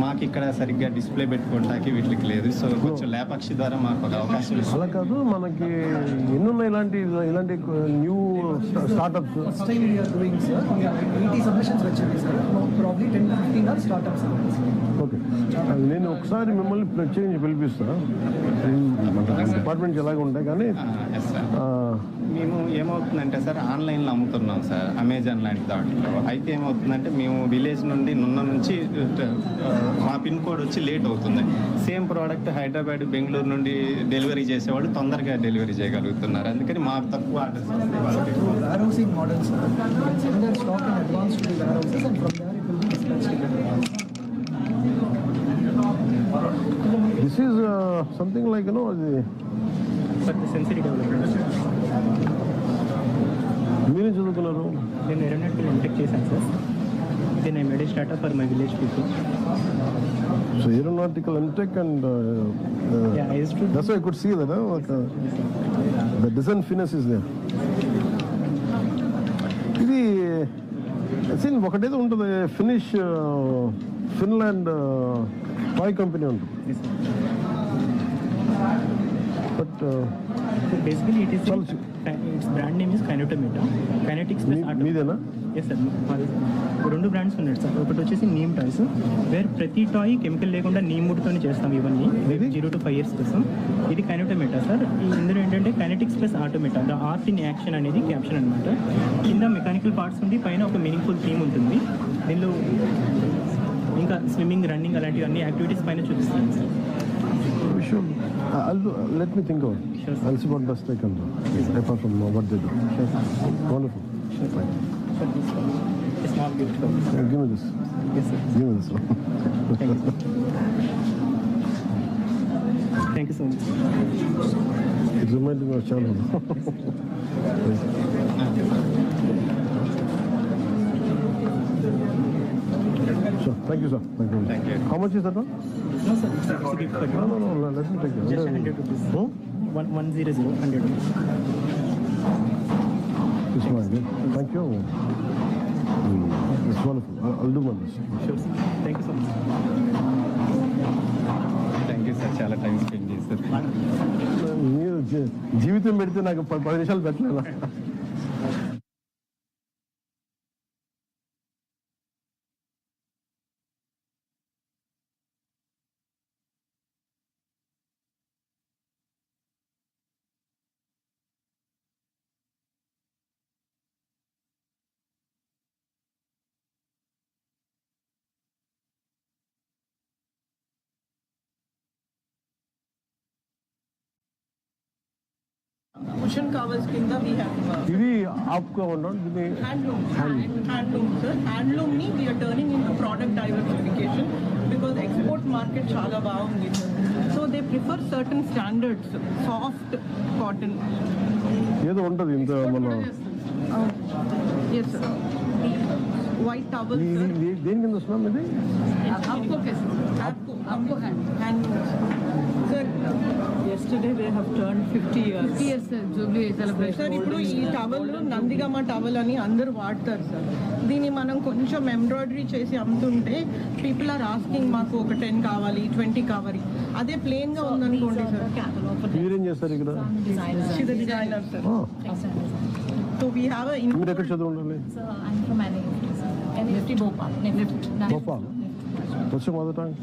[SPEAKER 6] మాకు ఇక్కడ సరిగ్గా డిస్ప్లే పెట్టుకోవడానికి వీటికి లేదు. సో కొంచెం లేపాక్షి ద్వారా మాకు ఒక అవకాశం ఇస్తుంది.
[SPEAKER 3] అలా కాదు, మనకి ఎన్నున్నాయి ఇలాంటి new startups?
[SPEAKER 9] First time we are doing, sir. We have 80 submissions వచ్చాయి sir. Probably 10 to 15 are startups.
[SPEAKER 3] Okay, నేను ఒకసారి మిమ్మల్ని ప్రత్యేకించి పిలిపిస్తాను. డిపార్ట్మెంట్స్ ఎలాగ ఉంటాయి కానీ
[SPEAKER 6] మేము ఏమవుతుందంటే సార్ ఆన్లైన్లో అమ్ముతున్నాం సార్, అమెజాన్ లాంటి దాంట్లో. అయితే ఏమవుతుందంటే మేము విలేజ్ నుండి నున్న నుంచి మా పిన్ కోడ్ వచ్చి లేట్ అవుతుంది. సేమ్ ప్రోడక్ట్ హైదరాబాద్, బెంగళూరు నుండి డెలివరీ చేసేవాళ్ళు తొందరగా డెలివరీ చేయగలుగుతున్నారు. అందుకని మాకు తక్కువ orders
[SPEAKER 9] warehousing models, send their stock in advance to the warehouses and from there it will be dispatched.
[SPEAKER 3] This is something like, you know,
[SPEAKER 4] But the sensory development.
[SPEAKER 3] మీరేం చదువుకున్నారు?
[SPEAKER 4] నేను ఏరోనాటికల్ ఎంటెక్ చేశాను sir. Then I made a startup for my village people.
[SPEAKER 3] So aeronautical MTech and
[SPEAKER 4] Yeah, I used to.
[SPEAKER 3] that's why I could see that. The design finesse is there. ఇది scene ఒకటేదో ఉంటుంది. Finland toy company ఉంటుంది. But
[SPEAKER 4] basically it is its brand name is Kinetometa. Kinetics plus art.
[SPEAKER 3] మీదేనా?
[SPEAKER 4] Yes sir. రెండు brands ఉన్నాయి sir. ఒకటి వచ్చేసి neem toys, wear ప్రతి toy chemical లేకుండా నీమ్ వుడ్తోనే చేస్తాం. ఇవన్నీ 0 to 5 years కోసం. ఇది కైనోటోమేటా సార్. ఇందులో ఏంటంటే kinetics plus automata, the art in action అనేది క్యాప్షన్ అనమాట. కింద మెకానికల్ పార్ట్స్ ఉంది, పైన ఒక మీనింగ్ఫుల్ థీమ్ ఉంటుంది. దీనిలో ఇంకా స్విమ్మింగ్, రన్నింగ్ అలాంటివి అన్ని యాక్టివిటీస్ పైన చూపిస్తాను sir.
[SPEAKER 3] Sure. Let me think of it.
[SPEAKER 4] Sure, sir.
[SPEAKER 3] I'll see what best I can do. Apart from what they do.
[SPEAKER 4] Sure, sir.
[SPEAKER 3] Wonderful.
[SPEAKER 4] Sure, sir. Sir, this one. A small gift for you.
[SPEAKER 3] Give me this.
[SPEAKER 4] Yes, sir.
[SPEAKER 3] Give me this one.
[SPEAKER 4] Thank you, sir. Thank you so much.
[SPEAKER 3] It reminded me of childhood. Sure. Thank you, sir. Thank you. How much is that one?
[SPEAKER 4] No, sir. It's a gift for you.
[SPEAKER 3] No. Let me take it.
[SPEAKER 4] Just 100 rupees. 100, 100 rupees.
[SPEAKER 3] It's mine. Yeah? Thank you. It's wonderful. I'll do my best.
[SPEAKER 4] Sure, sir. Thank you so much.
[SPEAKER 6] Thank you sir, చాలా time spend చేశారు.
[SPEAKER 3] మీరు జీవితం పెడితే నాకు 10 నిమిషాలు పెట్టలేదా?
[SPEAKER 1] Ocean covers kinda we have
[SPEAKER 3] ఇది ఆప్కో ఉండడం ఇది
[SPEAKER 1] handloom sir. Handloom ni we are turning into product diversification because export market chala baagundi, so they prefer certain standards, soft cotton.
[SPEAKER 3] ఏదో ఉంటుంది ఇంత మన
[SPEAKER 1] Yes sir. White towel sir.
[SPEAKER 3] దేని కింద వస్తున్నాం ఇది?
[SPEAKER 1] Apco handloom sir.
[SPEAKER 7] Yesterday they have turned 50 years.
[SPEAKER 5] 50 years jubilee celebration.
[SPEAKER 1] Sir ఇప్పుడు ఈ టవల్ నందిగామ టవల్ అని అందరూ వాడతారు సార్. దీన్ని మనం కొంచెం ఎంబ్రాయిడరీ చేసి అమ్ముతుంటే పీపుల్ ఆర్ ఆస్కింగ్ మాకు ఒక 10 కావాలి, 20 కావాలి. అదే ప్లెయిన్ గా ఉందనుకోండి సార్.
[SPEAKER 3] మీరేం చేస్తారు ఇక్కడ?
[SPEAKER 1] Designer sir. So we have
[SPEAKER 3] మీరు ఎక్కడ చదువు ఉండాలి? Bhopal. What's your mother tongue?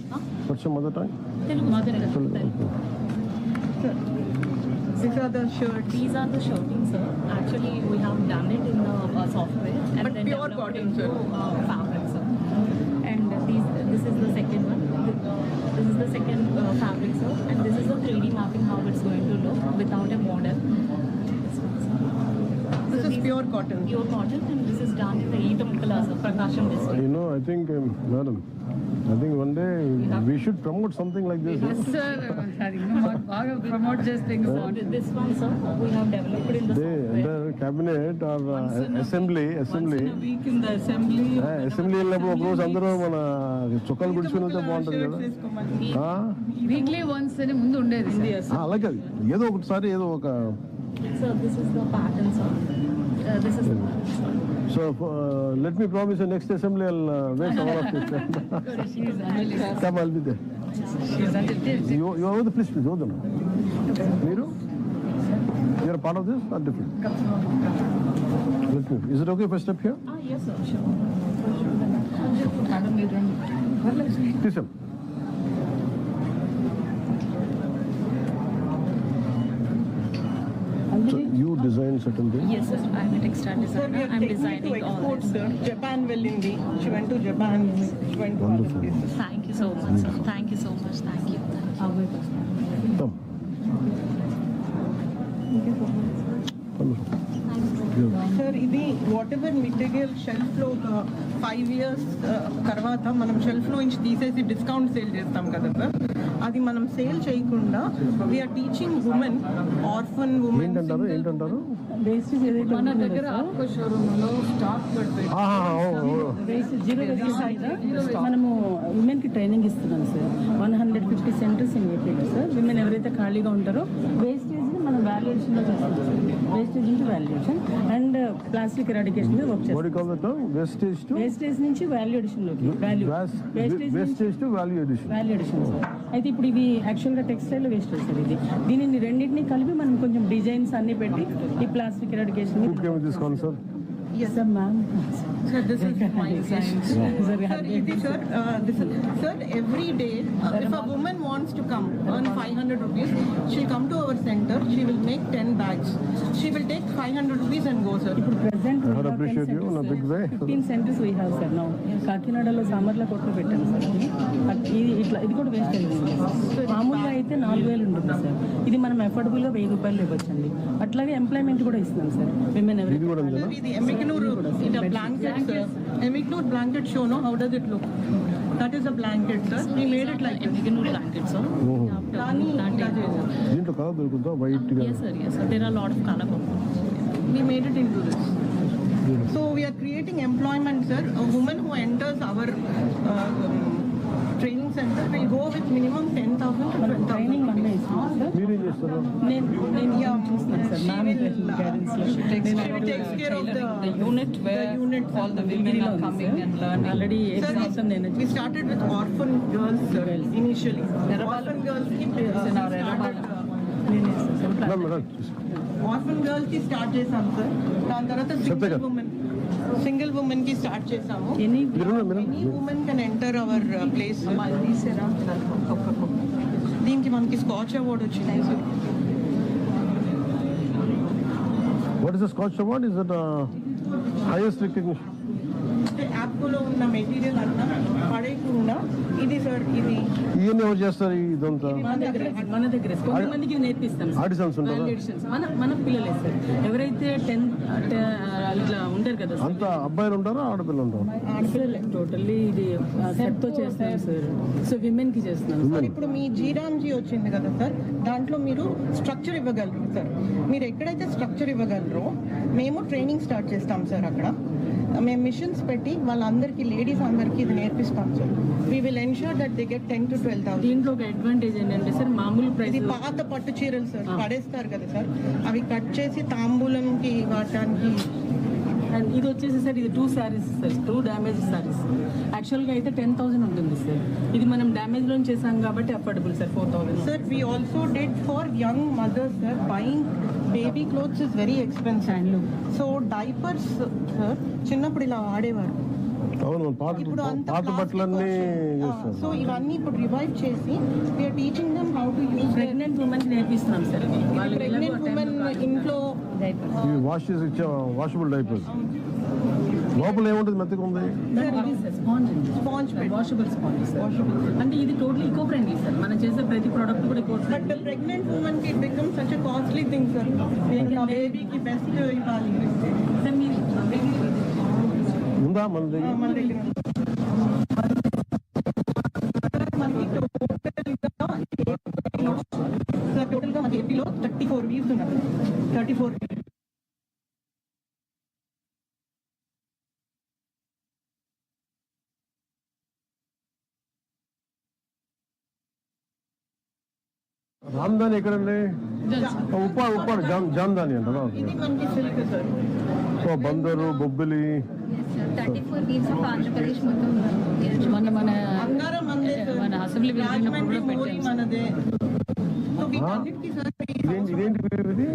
[SPEAKER 1] These are the shirts.
[SPEAKER 11] These are the shirting, sir. Actually, we have done it in the software and
[SPEAKER 1] But
[SPEAKER 11] then
[SPEAKER 1] pure
[SPEAKER 11] developed
[SPEAKER 1] cotton,
[SPEAKER 11] into
[SPEAKER 1] sir.
[SPEAKER 11] fabric, sir. And this is the second one. This is the second fabric, sir. And this is the 3D mapping, how it's going to look without a model.
[SPEAKER 1] This is pure cotton.
[SPEAKER 11] Pure cotton, and this is done in the Eathamkala, sir, Prakasham district.
[SPEAKER 3] You know, I think, madam, one day we should promote something like this.
[SPEAKER 5] Sir, promote just things.
[SPEAKER 11] So this one, sir, we have developed in the software.
[SPEAKER 3] The cabinet or assembly.
[SPEAKER 7] Once in a week in the assembly.
[SPEAKER 3] Assembly వెళ్ళినప్పుడు ఒక రోజు అందరూ మన చొక్కాలు గుడిచుకుని వెళ్తే బాగుంటుంది కదా.
[SPEAKER 5] Weekly once అని ముందు ఉండేది.
[SPEAKER 3] అలాగే అది ఏదో ఒకసారి ఏదో ఒక.
[SPEAKER 11] So this is the pattern, sir. This is the
[SPEAKER 3] So let me promise the next assembly I'll wear some of this. Come, I'll be there. You are the please hold on. You're a part of this or different? Let me. Is it okay if I step here?
[SPEAKER 11] yes, sir, sure.
[SPEAKER 3] Please come. So you design certain things?
[SPEAKER 11] Yes, sir. I'm a textile
[SPEAKER 1] Sir, we
[SPEAKER 11] designer.
[SPEAKER 1] are
[SPEAKER 11] I'm
[SPEAKER 1] taking it to
[SPEAKER 11] designing all
[SPEAKER 1] export,
[SPEAKER 11] this.
[SPEAKER 1] sir. Japan వెళ్ళింది. She went to Japan. She went to other
[SPEAKER 3] Wonderful.
[SPEAKER 1] places.
[SPEAKER 11] Thank you so much, sir. Thank you so much. Thank you.
[SPEAKER 3] Come. Wonderful.
[SPEAKER 1] Sir ఇది what ever material shelf లో ఒక 5 years తర్వాత మనం shelf లో నుంచి తీసేసి discount sale చేస్తాం కదా సార్, అది మనం సేల్ చేయకుండా we're teaching women, orphan women.
[SPEAKER 3] ఏంటంటారు
[SPEAKER 7] మన దగ్గర ఆప్కో షోరూమ్ లో స్టాక్ మనము ఉమెన్ కి ట్రైనింగ్ ఇస్తున్నాం సార్. 150 సెంటర్స్ ఇన్ ఏపీలో సార్. విమెన్ ఎవరైతే ఖాళీగా ఉంటారో వేస్టేజ్ ని మనం వాల్యుయేషన్ లో చేస్తాం సార్. వేస్టేజ్ నుంచి వాల్యుయేషన్ అండ్ ప్లాస్టిక్ ఎరాడికేషన్ మీద వర్క్ చేస్తాం. వేస్టేజ్ నుంచి వాల్యూ అడిషన్ లోకి వాల్యూ అడిషన్ సార్. అయితే ఇప్పుడు ఇవి యాక్చువల్గా టెక్స్టైల్ వేస్టేజ్ సార్. దీనిని రెండింటిని కలిపి మనం కొంచెం డిజైన్స్ అన్ని పెట్టి ఈ ప్లాస్టిక్ ఎరాడికేషన్
[SPEAKER 3] తీసుకోండి sir.
[SPEAKER 1] Yes.
[SPEAKER 7] Sir, ma'am.
[SPEAKER 1] Sir, this is my
[SPEAKER 7] Science.
[SPEAKER 1] Sir,
[SPEAKER 7] Sir,
[SPEAKER 1] sir, every day, if a woman wants to come, earn 500 rupees, she'll come to our center, she will make 10 bags. She will take 500 rupees and go, sir.
[SPEAKER 7] ఇప్పుడు present
[SPEAKER 3] I would appreciate you in a big way.
[SPEAKER 7] 15 centres we have sir now కాకినాడలో సామర్ల కొట్లో పెట్టాను sir ఇది కూడా waste అయింది. మామూలుగా అయితే 4,000 ఉంటుంది సార్, ఇది మనం అఫోర్డబుల్గా 1,000 రూపాయలు ఇవ్వచ్చండి. అట్లాగే ఎంప్లాయ్మెంట్ కూడా ఇస్తున్నాం సార్. విమెన్
[SPEAKER 3] ఇది కూడా ఉందా?
[SPEAKER 1] The blanket, sir. Emignur blanket show, no? How does it look? That is a blanket, sir. We made it like this.
[SPEAKER 11] Emignur blanket, sir.
[SPEAKER 3] దీంట్లో కలర్ దొరుకుతుందా? వైట్ గా?
[SPEAKER 11] Yes, sir. Yes, sir. There are a lot of color components.
[SPEAKER 1] We made it into this. So we are creating employment, sir. A woman who enters our training center will go with minimum 10,000 to 12,000.
[SPEAKER 7] Training మనమే ఇస్తున్నాం sir.
[SPEAKER 3] మీరేం చేస్తారు?
[SPEAKER 7] నేను చూస్తున్నాను sir. Ma'am
[SPEAKER 1] takes care of the
[SPEAKER 7] unit
[SPEAKER 1] all the
[SPEAKER 7] women are coming and learning. Already
[SPEAKER 1] Sir, we started with orphan girls, sir, initially. Orphan girls orphan girls ki start chesam, sir. దాని తర్వాత single women కి start చేసాము. Any women can enter our place. దీనికి మనకి scotch award వచ్చింది, sir.
[SPEAKER 3] What is the Scotch Award? Is it highest recognition?
[SPEAKER 1] యాప్లో ఉన్న material అంతా పడేయకుండా ఇది, సార్, ఇది
[SPEAKER 3] ఇవన్నీ ఎవరు చేస్తారు ఇదంతా?
[SPEAKER 7] మన దగ్గర కొంతమందికి నేర్పిస్తాం సార్.
[SPEAKER 3] ఆడిషన్స్ ఉంటారా?
[SPEAKER 7] మన పిల్లలే సార్. ఎవరైతే 10 ఇట్లా ఉంటారు కదా సార్,
[SPEAKER 3] అంతా అబ్బాయిలు ఉంటారా ఆడపిల్లలు ఉంటారా?
[SPEAKER 7] ఆడపిల్లలే టోటల్లీ. ఇది సెట్ తో చేస్తాం సార్. సో విమెన్ కి చేస్తున్నాం సార్.
[SPEAKER 1] ఇప్పుడు మీ జీరామ్జీ వచ్చింది కదా సార్, దాంట్లో మీరు స్ట్రక్చర్ ఇవ్వగలరు సార్. మీరు ఎక్కడైతే స్ట్రక్చర్ ఇవ్వగలరో మేము ట్రైనింగ్ స్టార్ట్ చేస్తాం సార్. అక్కడ మేము మిషన్స్ పెట్టి వాళ్ళందరికీ, లేడీస్ అందరికీ ఇది నేర్పిస్తాం sir. We will ensure that they get 10 to 12,000.
[SPEAKER 7] దీంట్లో ఒక అడ్వాంటేజ్ ఏంటంటే సార్, మామూలు ప్రైస్
[SPEAKER 1] ఇది పాత పట్టు చీరలు సార్, పడేస్తారు కదా సార్, అవి కట్ చేసి తాంబూలంకి వాడటానికి.
[SPEAKER 7] అండ్ ఇది వచ్చేసి సార్, ఇది 2 శారీస్ సార్, 2 డ్యామేజ్ శారీస్. యాక్చువల్గా అయితే 10,000 ఉంటుంది సార్. ఇది మనం డ్యామేజ్ లో చేసాం కాబట్టి affordable sir, 4,000.
[SPEAKER 1] Sir we also did for young mothers sir. Buying baby clothes is very expensive. So diapers sir చిన్నప్పుడు ఇలా వాడేవారు.
[SPEAKER 3] అవును,
[SPEAKER 1] ఇప్పుడు
[SPEAKER 3] పాత బట్టలన్నీ చేస్తారు.
[SPEAKER 1] సో ఇవన్నీ ఇప్పుడు రివైవ్ చేసి we're teaching them how to use.
[SPEAKER 7] Pregnant women కి నేర్పిస్తున్నాం సార్.
[SPEAKER 1] ప్రెగ్నెంట్ ఉమెన్ ఇంట్లో
[SPEAKER 3] ఇవి వాష్ చేసి ఇచ్చే వాషబుల్ డైపర్స్. లోపల ఏముంటుంది? మెత్తగా ఉంది.
[SPEAKER 7] Sponge washable sponge sir. అంటే ఇది టోటల్ ఈకో ఫ్రెండ్లీ సార్. మనం చేసే ప్రతి ప్రోడక్ట్ కూడా eco friendly.
[SPEAKER 1] But pregnant women కి it become such a costly thing sir. బేబీకి బెస్ట్ ఇవ్వాలి
[SPEAKER 7] సార్. మీరు
[SPEAKER 3] ఉందా మన దగ్గర?
[SPEAKER 1] మన దగ్గర టోటల్గా మన ఏపీలో 34 వీవ్స్ ఉన్నారు. 34
[SPEAKER 3] రామ్దాని ఎక్కడండి? ఉప్పాడు జామ్దాని అంటారా?
[SPEAKER 1] ఇది మనకి silk sir.
[SPEAKER 3] So Bandaru, Bobbili,
[SPEAKER 5] 34 weaves of Andhra Pradesh మొత్తం
[SPEAKER 11] మన
[SPEAKER 1] అంగారం మనదే సార్.
[SPEAKER 11] మన అసెంబ్లీ
[SPEAKER 1] రాజమండ్రి మోరీ మనదే. సో వీటన్నిటికీ సార్
[SPEAKER 3] ఇదేంటి ఇది?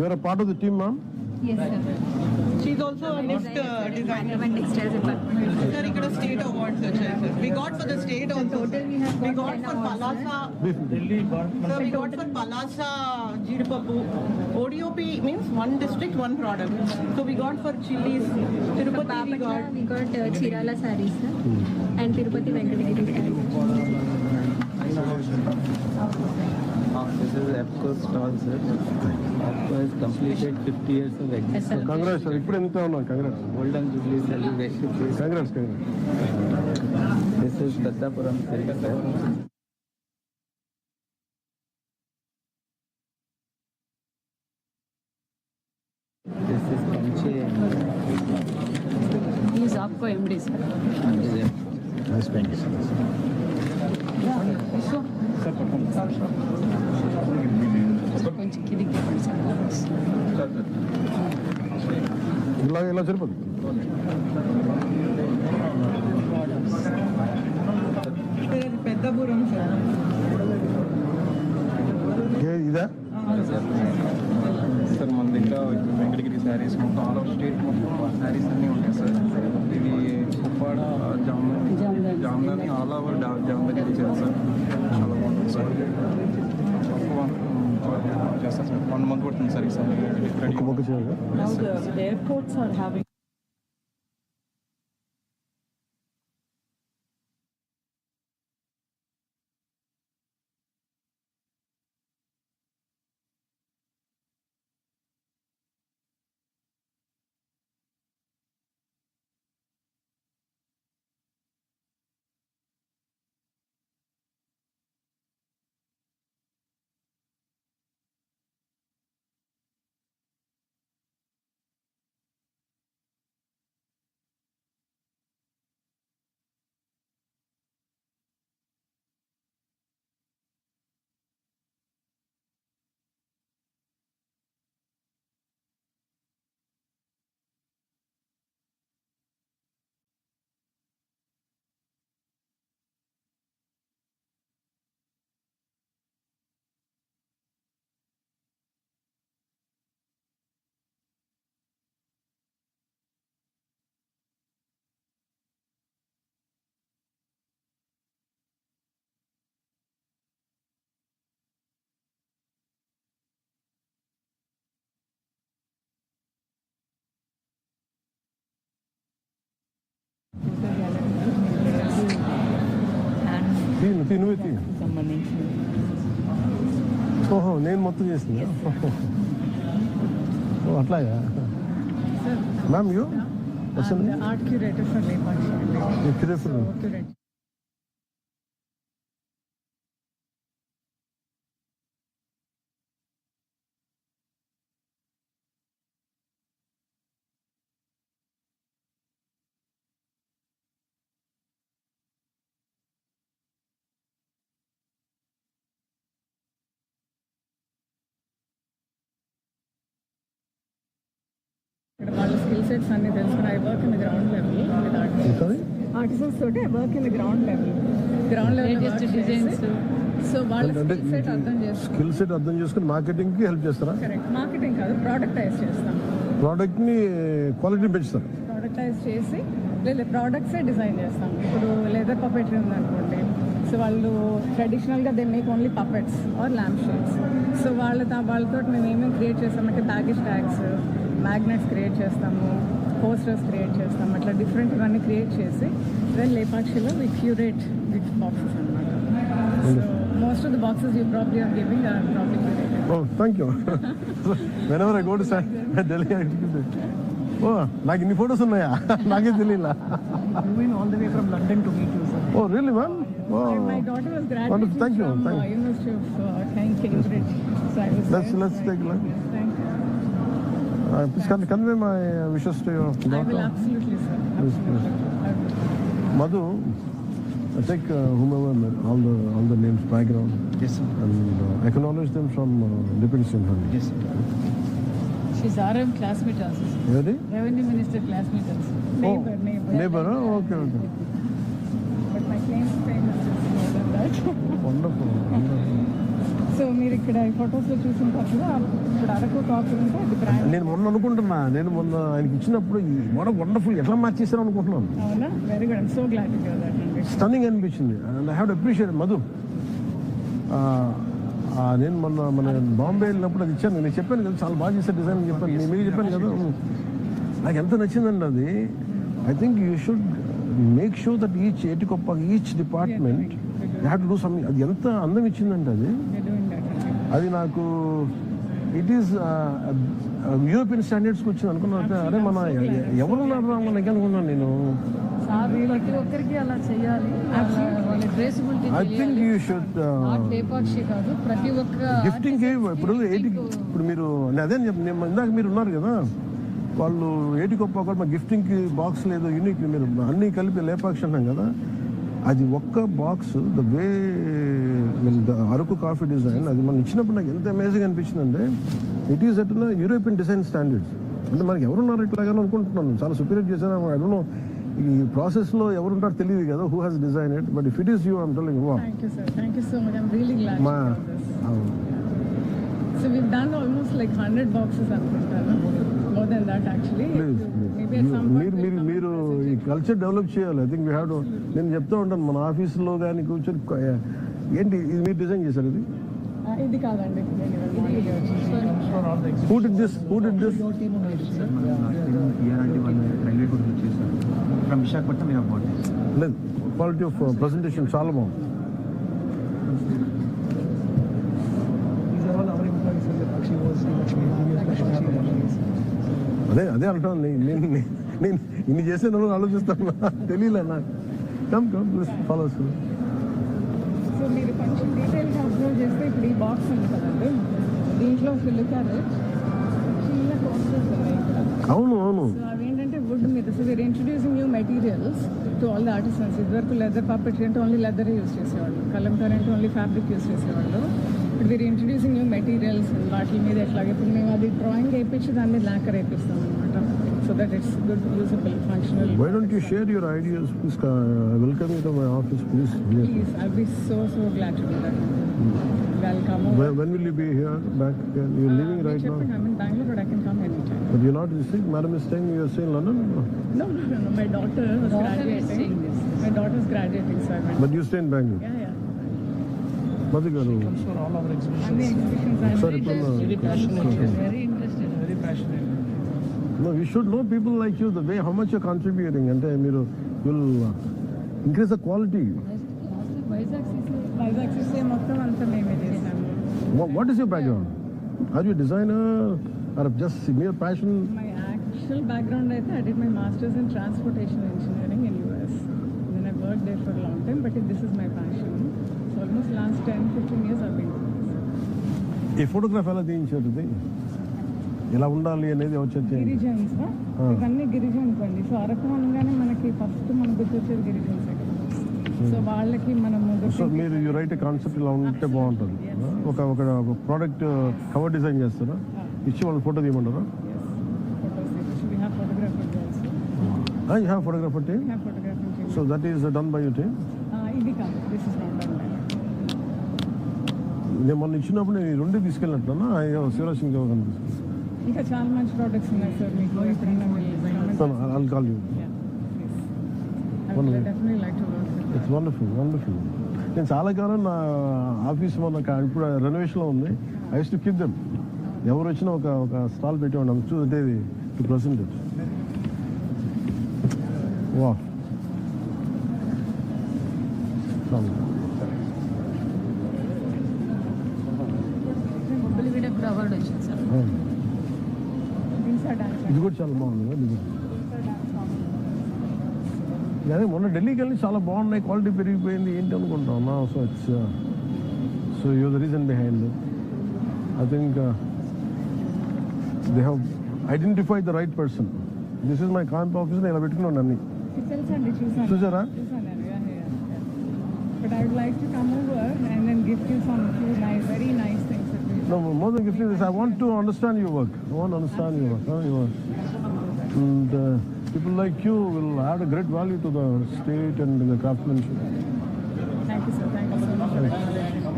[SPEAKER 3] You are a part of the team, ma'am?
[SPEAKER 11] Yes, sir.
[SPEAKER 1] She's also a lift designer. Sir, ikkada state awards vachayi, sir. We got for the state also. We got for Palasa. Sir, we got for Palasa Jeedipappu. ODOP means one district, one product. So we got for chilies. Tirupati we got.
[SPEAKER 11] We got Chirala sarees, sir. And Tirupati Venkatagiri sarees.
[SPEAKER 10] This is APCO stall, sir. APCO has completed 50 years of existence.
[SPEAKER 3] Congrats, sir. ఇప్పుడు ఎంత ఉన్నా congrats.
[SPEAKER 10] Golden Jubilee celebration.
[SPEAKER 3] Congrats.
[SPEAKER 10] This is Pettapuram silk, sir. This is Kanchi.
[SPEAKER 7] He is APCO MD, sir.
[SPEAKER 3] Nice painting.
[SPEAKER 7] కొంచెం కిందికి చెప్పండి sir.
[SPEAKER 3] ఇలా సరిపోదు.
[SPEAKER 1] Peddapuram sir.
[SPEAKER 3] ఇదా
[SPEAKER 12] sir మన దగ్గర వెంకటగిరి శారీస్ మొత్తం ఆల్ ఓవర్ స్టేట్ మొత్తం శారీస్ అన్నీ ఉంటాయి సార్. ఇది కుప్పాడ జామ్దాని ఆల్ ఓవర్ జామ్దాని ఇచ్చారు సార్. చాలా బాగుంటుంది సార్. చేస్తారు సార్. 1 month పడుతుంది సార్. ఈ sir
[SPEAKER 7] Now the airports are having
[SPEAKER 3] నువ్వే ఓహో నేను మొత్తం చేస్తున్నా. ఓ అట్లాగా ma'am. You
[SPEAKER 1] art curator for Lepakshi. వాళ్ళ స్కిల్ సెట్స్ అన్ని తెలుసుకుని I work in the ground level with artists తోటి I work in the ground level designs. So వాళ్ళ
[SPEAKER 3] స్కిల్ సెట్ అర్థం చేసుకుని మార్కెటింగ్ కి హెల్ప్ చేస్తారా?
[SPEAKER 1] కరెక్ట్. మార్కెటింగ్ కాదు, ప్రోడక్టైజ్ చేస్తాం.
[SPEAKER 3] ప్రోడక్ట్ ని క్వాలిటీ పెంచుతారు.
[SPEAKER 1] ప్రోడక్టైజ్ చేసి లేదా ప్రోడక్ట్సే డిజైన్ చేస్తాం. ఇప్పుడు లెదర్ పపెటరీ ఉందనుకోండి, సో వాళ్ళు ట్రెడిషనల్గా they make only puppets or lamp shades. So వాళ్ళతో మేము ఏమేమి క్రియేట్ చేస్తామంటే బ్యాగేజ్ ట్యాగ్స్, మ్యాగ్నెట్స్ క్రియేట్ చేస్తాము, పోస్టర్స్ క్రియేట్ చేస్తాము. అట్లా డిఫరెంట్ ఇవన్నీ క్రియేట్ చేసి దెన్ లేపాక్షిలో వి క్యూరేట్ విత్ బాక్సెస్ అనమాట. So most of the boxes you probably are giving or probably curated.
[SPEAKER 3] Oh thank you. Whenever I go to Delhi oh నాకు ఇన్ని photos ఉన్నాయా? నాకే తెలియలా.
[SPEAKER 9] all the way from London to meet you, sir.
[SPEAKER 3] Oh really, ma'am? Wow.
[SPEAKER 1] My daughter was graduating
[SPEAKER 3] Thank you.
[SPEAKER 1] from University of Cambridge. So I was
[SPEAKER 3] Let's take a look.
[SPEAKER 1] Thank you.
[SPEAKER 3] Please convey my wishes to your daughter.
[SPEAKER 1] I will absolutely, sir. Absolutely.
[SPEAKER 3] Madhu, take whomever, all the names, background.
[SPEAKER 2] Yes, sir.
[SPEAKER 3] And acknowledge them from Deputy Simhan.
[SPEAKER 2] Yes, sir.
[SPEAKER 7] She's RM classmate also, sir.
[SPEAKER 3] Ready?
[SPEAKER 7] Revenue Minister classmate also.
[SPEAKER 3] Neighbor, huh? Okay.
[SPEAKER 1] But my claim to fame is just more than that.
[SPEAKER 3] Wonderful.
[SPEAKER 1] So
[SPEAKER 5] so మీరు ఇక్కడ ఈ ఫొటోస్లో చూసిన కదా ఇప్పుడు Araku coffee ఉంటే అది brand.
[SPEAKER 3] నేను మొన్న అనుకుంటున్నా, ఆయనకి ఇచ్చినప్పుడు వాట్ వండర్ఫుల్, ఎట్లా మార్చేసాను అనుకుంటున్నాను.
[SPEAKER 5] అవునా, very good, I'm so glad to hear that.
[SPEAKER 3] Stunning అనిపించింది and I have to appreciate Madhu. నేను మన బాంబే వెళ్ళినప్పుడు అది ఇచ్చాను, నేను చెప్పాను కదా చాలా బాగా చేసే డిజైన్ అని చెప్పాను, మీరు చెప్పాను కదా, నాకు ఎంత నచ్చిందండి అది. I think you should make sure that each department you have to do something. అది ఎంత అందం ఇచ్చిందంటే అది నాకు ఇట్ ఈస్ యూరోపియన్ స్టాండర్డ్స్కి వచ్చింది అనుకున్నాను. అరే మన ఎవరున్నారు మనకి అనుకున్నాను నేను.
[SPEAKER 7] ప్రతి ఒక్కరికి అలా చేయాలి.
[SPEAKER 3] ఐ థింక్ యూ షుడ్
[SPEAKER 7] ప్రతి ఒక్క
[SPEAKER 3] గిఫ్టింగ్. ఇప్పుడు మీరు అదే ఇందాక మీరు ఉన్నారు కదా, వాళ్ళు ఏటి గొప్ప కూడా మా గిఫ్టింగ్కి బాక్స్ లేదు, యూనిక్, మీరు అన్నీ కలిపి లేపాక్షి అన్నాం కదా, అది ఒక్క box the way Araku coffee design అది మనం ఇచ్చినప్పుడు నాకు ఎంత అమేజింగ్ అనిపించిందంటే it is at European design standards. అంటే మనకి ఎవరున్నారు ఇట్లాగా అనుకుంటున్నాను, చాలా సుపీరియర్ చేశాను. ఐ డోంట్ నో ఈ ప్రాసెస్లో ఎవరుంటారో తెలియదు కదా, who has design it, but if it is you I'm telling you.
[SPEAKER 7] Thank you so much. I'm really glad. So we've done almost like 100 boxes అనుకుంటాను. More than that actually. Maybe at some point
[SPEAKER 3] మీరు ఈ culture develop చేయాలి. I think we have to. నేను చెప్తూ ఉంటాను మన ఆఫీస్లో కానీ కూర్చొని, ఏంటి ఇది మీరు డిజైన్ చేశారు ఇది?
[SPEAKER 5] ఇది కాదండి,
[SPEAKER 3] Who did this?
[SPEAKER 2] From Visakhapatnam we have bought it.
[SPEAKER 3] లేదు, క్వాలిటీ ఆఫ్ ప్రెజెంటేషన్ చాలా బాగుంది. అదే అంటాను నేను ఇన్ని చేసే ఆలోచిస్తాను, తెలియలే నాకు. Come follow.
[SPEAKER 5] సో మీరు కొంచెం డీటెయిల్గా అబ్జర్వ్ చేస్తే ఇప్పుడు ఈ బాక్స్ ఉంది కదండి, దీంట్లో ఫిల్లుకారు చిన్న కోర్సెస్ ఉన్నాయి ఇక్కడ.
[SPEAKER 3] అవును.
[SPEAKER 5] సో అవేంటంటే వుడ్ మీద. So we're introducing new materials to all the artisans. ఇదివరకు లెదర్ పప్పెట్రీ అంటే ఓన్లీ లెదర్ యూజ్ చేసేవాళ్ళు, కలంకారీ అంటే ఓన్లీ ఫ్యాబ్రిక్ యూజ్ చేసేవాళ్ళు. ఇప్పుడు వీఆర్ ఇంట్రడ్యూసింగ్ న్యూ మెటీరియల్స్ వాటి మీద ఎట్లాగే ఇప్పుడు మేము అది డ్రాయింగ్ వేయించి దాన్ని లాకర్ వేపిస్తాం అనమాట. So that it's good, usable, functional.
[SPEAKER 3] Why don't you share your ideas? Please welcome you to my office, please.
[SPEAKER 5] Please, I'll be so glad to do that. Welcome.
[SPEAKER 3] When will you be here back again? You're leaving right now?
[SPEAKER 5] I'm in Bangalore, but I can come anytime.
[SPEAKER 3] But you're not staying? Madam is staying, you're staying in London?
[SPEAKER 5] No. My daughter was graduating. My daughter's graduating, so I went.
[SPEAKER 3] But you stay in Bangalore?
[SPEAKER 5] Yeah.
[SPEAKER 3] Madhu garu.
[SPEAKER 9] Comes for all our exhibitions.
[SPEAKER 5] And the exhibitions are
[SPEAKER 3] Sorry,
[SPEAKER 9] very passionate.
[SPEAKER 5] very interested.
[SPEAKER 9] Very passionate.
[SPEAKER 3] No, you should know people like you, the way how much you're contributing, and you'll increase the quality.
[SPEAKER 5] Vizag system మొత్తం అంతా మేమే చేసాము.
[SPEAKER 3] What is your background? Are you a designer or just mere passion?
[SPEAKER 5] My actual background అయితే I did my masters in transportation engineering in US. Then I worked there for a long time, but this is my passion. So almost last 10-15 years I've been doing this.
[SPEAKER 3] ఈ photograph ఎలా తీయించారు? ఎలా ఉండాలి అనేది వచ్చేది
[SPEAKER 5] గిరిజన్స్, ఇవన్నీ గిరిజన్స్ అండి. So Araku అనగానే మనకి ఫస్ట్ మనకు గుర్తొచ్చేది గిరిజన్స్. సో వాళ్ళకి మనము
[SPEAKER 3] సో మీరు యూ రైట్ కాన్సెప్ట్ ఇలా ఉంటే బాగుంటుంది. ఒక ప్రోడక్ట్ కవర్ డిజైన్ చేస్తారా, ఇచ్చి వాళ్ళ photo తీయమంటారా? You have photographer team?
[SPEAKER 5] We have photographer team.
[SPEAKER 3] So that is done by your team?
[SPEAKER 5] ఇది కాదు, this is not done by me.
[SPEAKER 3] నేను మొన్న ఇచ్చినప్పుడు నేను రెండు తీసుకెళ్ళినట్టున్నా శివరాజ్ సింగ్ కనిపిస్తుంది.
[SPEAKER 5] ఇంకా చాలా మంచి ప్రోడక్ట్స్ ఉన్నాయి సార్, మీకు ఎప్పుడైనా
[SPEAKER 3] I'll call you. It's wonderful. నేను చాలా కాలం నా ఆఫీస్ ఇప్పుడు రెనోవేషన్లో ఉంది. I use to keep them. ఎవరు వచ్చినా ఒక స్టాల్ పెట్టేవాడు చూసేది టు ప్రెసెంట్ ఇట్. వా
[SPEAKER 11] అవార్డు వచ్చింది సార్.
[SPEAKER 3] ఇది కూడా చాలా బాగుంది కదా. అదే మొన్న ఢిల్లీకి వెళ్ళి చాలా బాగున్నాయి, క్వాలిటీ పెరిగిపోయింది ఏంటి అనుకుంటాం. So you're the reason behind it. I think they have identified the right person. This is my camp office. నేను ఇలా పెట్టుకున్నాను అన్ని. చూసారా?
[SPEAKER 5] But I would like to come over and then gift you some few nice, very nice things.
[SPEAKER 3] No, more than gifting this, I want to understand your work. And people like you will add a great value to the state and the craftsmanship.
[SPEAKER 5] Thank you, sir. Thank you so much.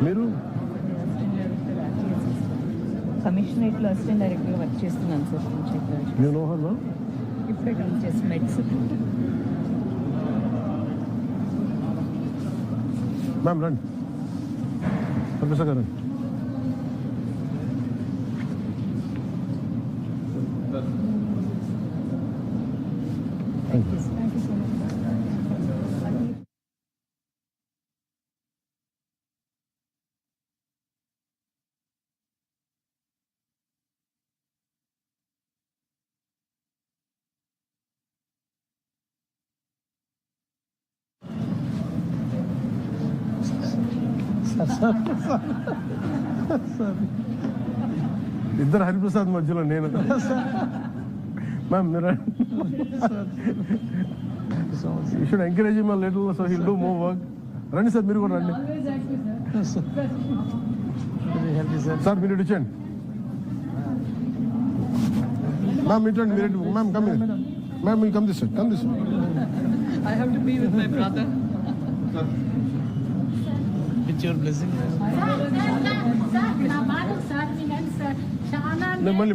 [SPEAKER 3] Miru?
[SPEAKER 7] School assistant డైరెక్టర్గా work చేస్తున్నాను sir.
[SPEAKER 3] You know her, no?
[SPEAKER 7] ఇప్పుడే come చేసి medicine.
[SPEAKER 3] Ma'am, run. Professor Karan. Thank you.
[SPEAKER 5] Thank you so much.
[SPEAKER 3] ఇద్దరు హరిప్రసాద్ మధ్యలో నేను. Ma'am మీరు you should encourage him little so hill do more work. రండి sir, మీరు కూడా రండి సార్, మీరు ఇటు ఇచ్చండి. మ్యామ్ ఇటండి, మీరు ma'am come ma'am, you come this side, come this.
[SPEAKER 7] I have to be with my brother.
[SPEAKER 9] With your blessing.
[SPEAKER 3] మళ్ళీ మళ్ళీ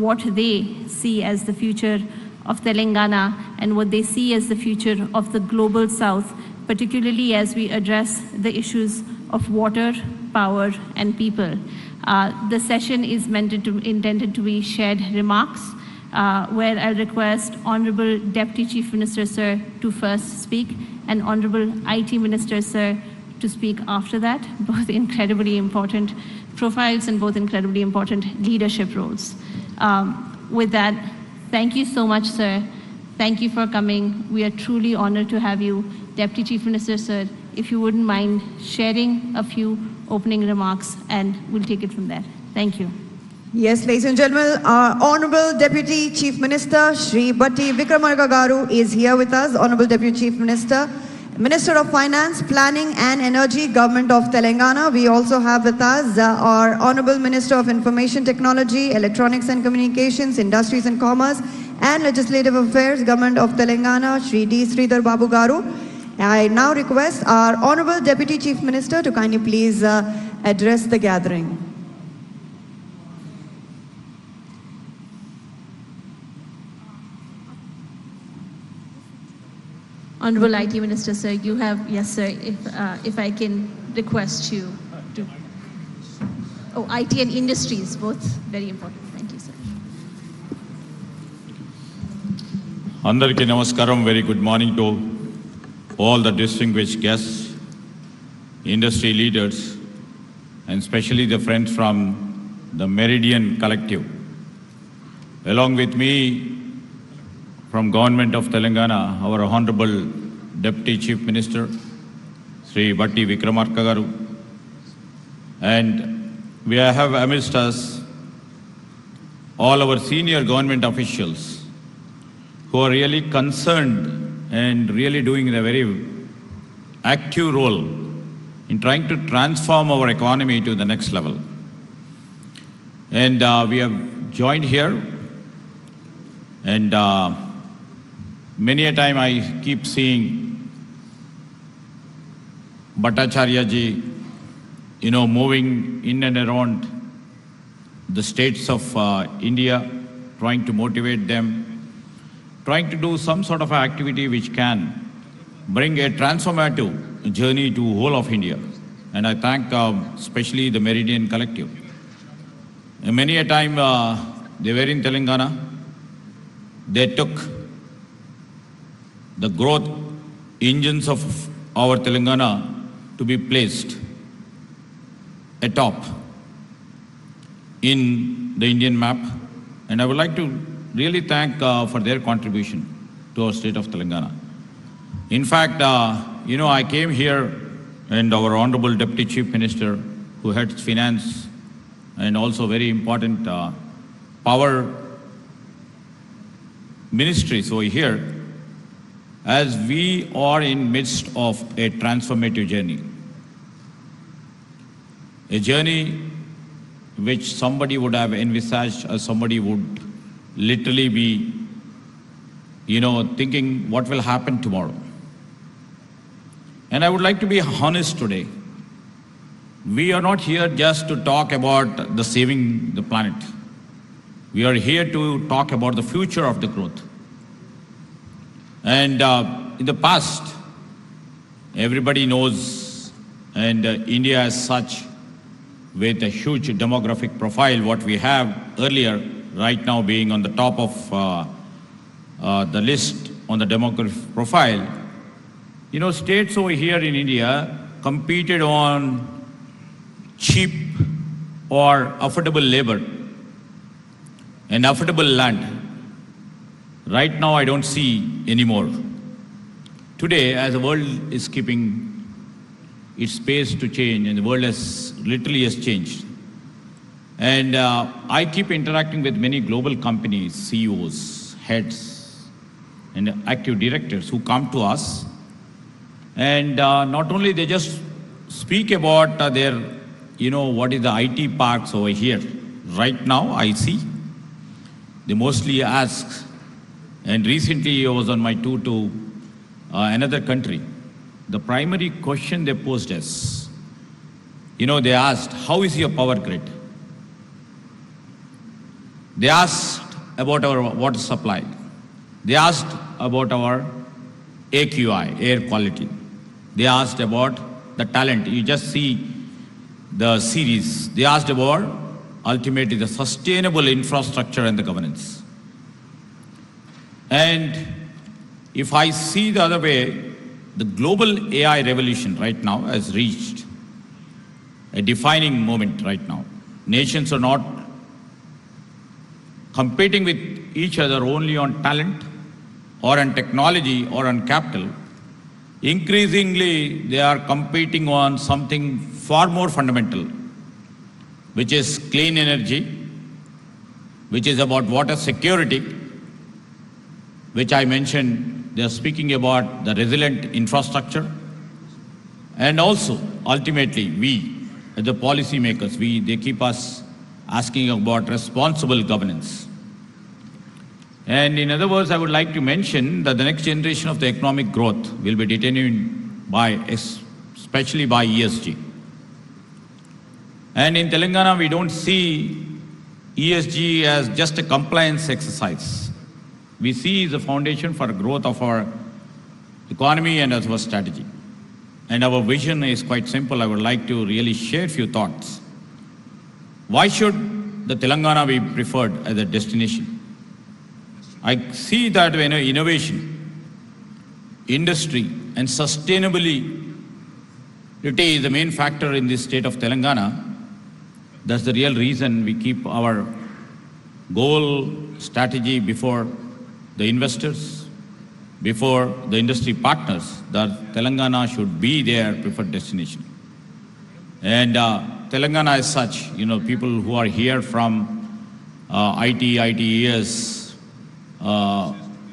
[SPEAKER 13] what they see as the future of Telangana and what they see as the future of the global South, particularly as we address the issues of water, power, and people. The session is intended to be shared remarks, where I'll request Honorable Deputy Chief Minister, sir, to first speak, and Honorable IT Minister, sir, to speak after that. Both incredibly important profiles and both incredibly important leadership roles. With that, thank you so much, sir. Thank you for coming. We are truly honored to have you. Deputy Chief Minister, sir, if you wouldn't mind sharing a few opening remarks, and we'll take it from there. Thank you.
[SPEAKER 14] Yes, ladies and gentlemen, our Honorable Deputy Chief Minister, Shri Batti Vikramarka Garu, is here with us. Honorable Deputy Chief Minister, Minister of Finance, Planning and Energy, Government of Telangana. We also have with us our Honorable Minister of Information Technology, Electronics and Communications, Industries and Commerce, and Legislative Affairs, Government of Telangana, Shri D. Sridhar Babu Garu. I now request our Honorable Deputy Chief Minister to kindly please address the gathering.
[SPEAKER 13] Honorable IT Minister, sir, you have, yes, sir, if I can request you to, IT and Industries, both very important. Thank you, sir.
[SPEAKER 15] Andariki namaskaram, very good morning to all the distinguished guests, industry leaders, and especially the friends from the Meridian Collective. Along with me, from Government of Telangana, our Honorable Deputy Chief Minister, Sri Batti Vikramarka Garu, and we have amidst us all our senior government officials who are really concerned and really doing a very active role in trying to transform our economy to the next level. And we have joined here, and many a time I keep seeing Bhattacharya ji, moving in and around the states of India, trying to motivate them, trying to do some sort of activity which can bring a transformative journey to whole of India. And I thank especially the Meridian Collective. And many a time they were in Telangana, they took the growth engines of our Telangana to be placed atop in the Indian map. And I would like to really thank for their contribution to our state of Telangana. In fact, I came here, and our Honorable Deputy Chief Minister, who heads finance and also very important power ministries over here, as we are in midst of a transformative journey. A journey which somebody would have envisaged, or somebody would literally be, thinking what will happen tomorrow. And I would like to be honest today. We are not here just to talk about the saving the planet. We are here to talk about the future of the growth. And in the past, everybody knows, and India as such, with a huge demographic profile, what we have earlier, right now being on the top of the list on the demographic profile, states over here in India competed on cheap or affordable labor and affordable land. Right now, I don't see anymore. Today, as the world is keeping its pace to change, and the world has literally changed. And I keep interacting with many global companies, CEOs, heads, and active directors who come to us. And not only they just speak about their, what is the IT parks over here. Right now, I see, they mostly ask. And recently I was on my tour to another country. The primary question they posed us, they asked, how is your power grid? They asked about our water supply. They asked about our AQI, air quality. They asked about the talent. You just see the series. They asked about ultimately the sustainable infrastructure and the governance. And if I see the other way, the global AI revolution right now has reached a defining moment right now. Nations are not competing with each other only on talent or on technology or on capital. Increasingly, they are competing on something far more fundamental, which is clean energy, which is about water security, which I mentioned. They are speaking about the resilient infrastructure, and also ultimately we, as the policy makers, they keep us asking about responsible governance. And in other words, I would like to mention that the next generation of the economic growth will be determined especially by ESG. And in Telangana, we don't see ESG as just a compliance exercise. We see the foundation for growth of our economy and as our strategy. And our vision is quite simple. I would like to really share a few thoughts. Why should the Telangana be preferred as a destination? I see that when innovation, industry, and sustainability is the main factor in this state of Telangana. That's the real reason we keep our goal strategy before the investors, before the industry partners, that Telangana should be their preferred destination. And Telangana as such, people who are here from ITES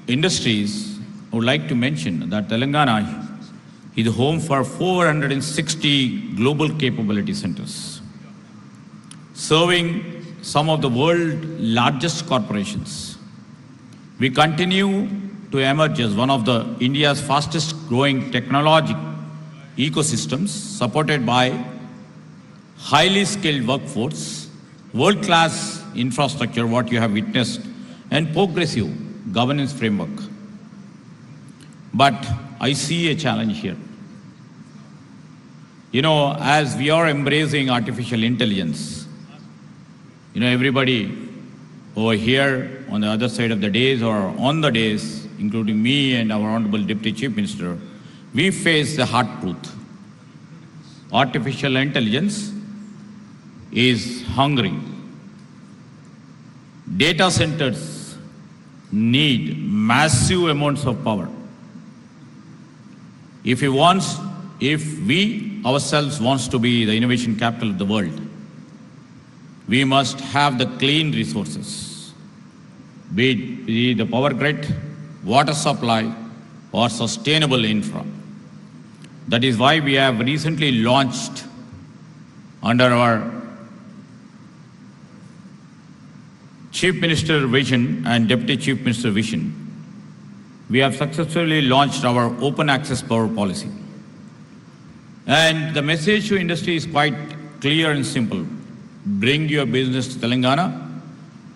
[SPEAKER 15] industries, I would like to mention that Telangana is home for 460 global capability centers, serving some of the world's largest corporations. We continue to emerge as one of the India's fastest growing technology ecosystems, supported by highly skilled workforce, world-class infrastructure, what you have witnessed, and progressive governance framework. But I see a challenge here. As we are embracing artificial intelligence, everybody over here on the other side of the days or on the days, including me and our Honorable Deputy Chief Minister, we face the hard truth. Artificial intelligence is hungry. Data centers need massive amounts of power. If we ourselves wants to be the innovation capital of the world, we must have the clean resources, be it the power grid, water supply, or sustainable infra. That is why we have recently launched, under our Chief Minister vision and Deputy Chief Minister vision, we have successfully launched our open access power policy. And the message to industry is quite clear and simple. Bring your business to Telangana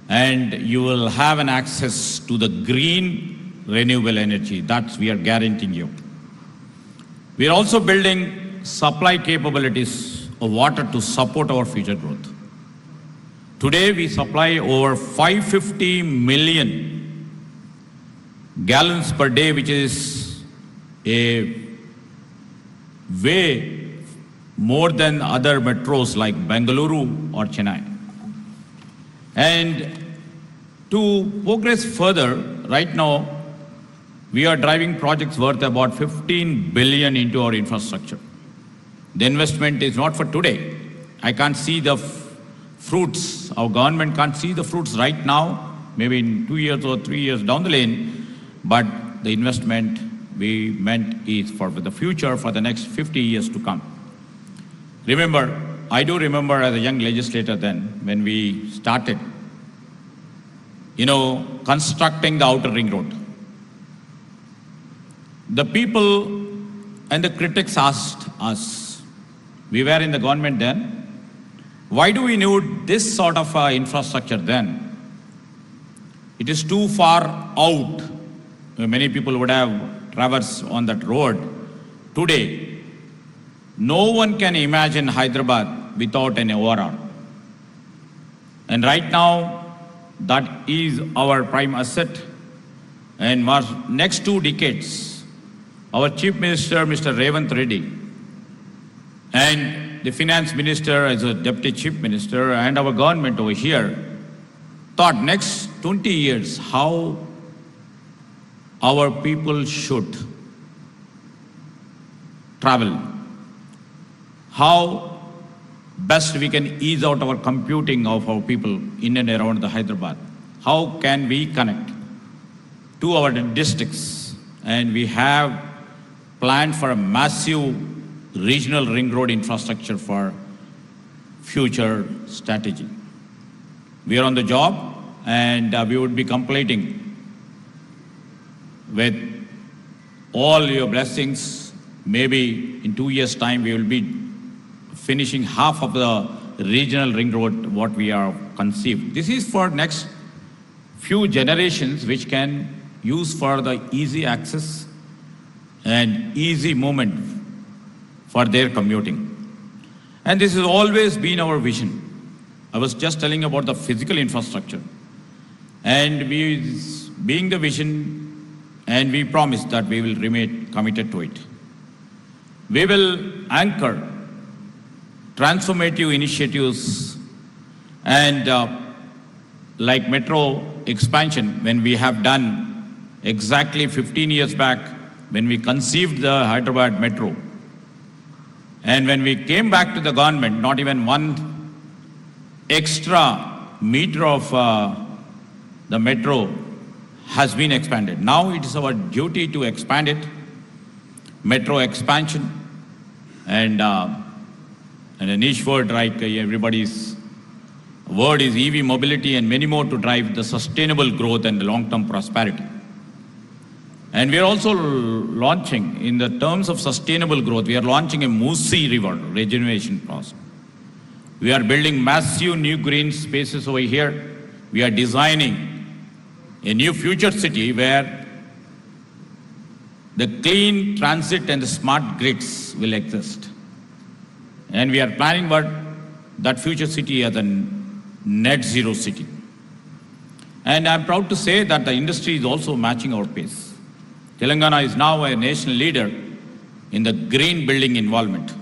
[SPEAKER 15] and you will have an access to the green renewable energy. That's we are guaranteeing you. We are also building supply capabilities of water to support our future growth. Today we supply over 550 million gallons per day, which is a way more than other metros like Bengaluru or Chennai. And to progress further, right now, we are driving projects worth about 15 billion into our infrastructure. The investment is not for today. I can't see the fruits. Our government can't see the fruits right now, maybe in 2 years or 3 years down the lane, but the investment we meant is for the future, for the next 50 years to come. Remember, I do remember as a young legislator then, when we started, constructing the outer ring road. The people and the critics asked us, we were in the government then, why do we need this sort of infrastructure then? It is too far out. Many people would have traversed on that road. Today, no one can imagine Hyderabad without an ORR. And right now, that is our prime asset. And for next 2 decades, our Chief Minister, Mr. Revant Reddy, and the Finance Minister as a Deputy Chief Minister, and our government over here, thought next 20 years how our people should travel, how best we can ease out our computing of our people in and around the Hyderabad, how can we connect to our districts, and we have planned for a massive regional ring road infrastructure for future strategy. We are on the job, and we would be completing with all your blessings. Maybe in 2 years' time, we will be finishing half of the regional ring road, what we are conceived. This is for next few generations, which can use for the easy access and easy movement for their commuting. And this has always been our vision. I was just telling about the physical infrastructure. And we, being the vision, and we promise that we will remain committed to it. We will anchor transformative initiatives and like metro expansion, when we have done exactly 15 years back when we conceived the Hyderabad metro. And when we came back to the government, not even 1 extra meter of the metro has been expanded. Now it is our duty to expand it, metro expansion, and a niche word, like everybody's word is EV mobility, and many more to drive the sustainable growth and the long-term prosperity. And we are also launching, in the terms of sustainable growth, we are launching a Musi River regeneration process. We are building massive new green spaces over here. We are designing a new future city where the clean transit and the smart grids will exist. And we are planning for that future city as a net zero city. And I'm proud to say that the industry is also matching our pace. Telangana is now a national leader in the green building involvement.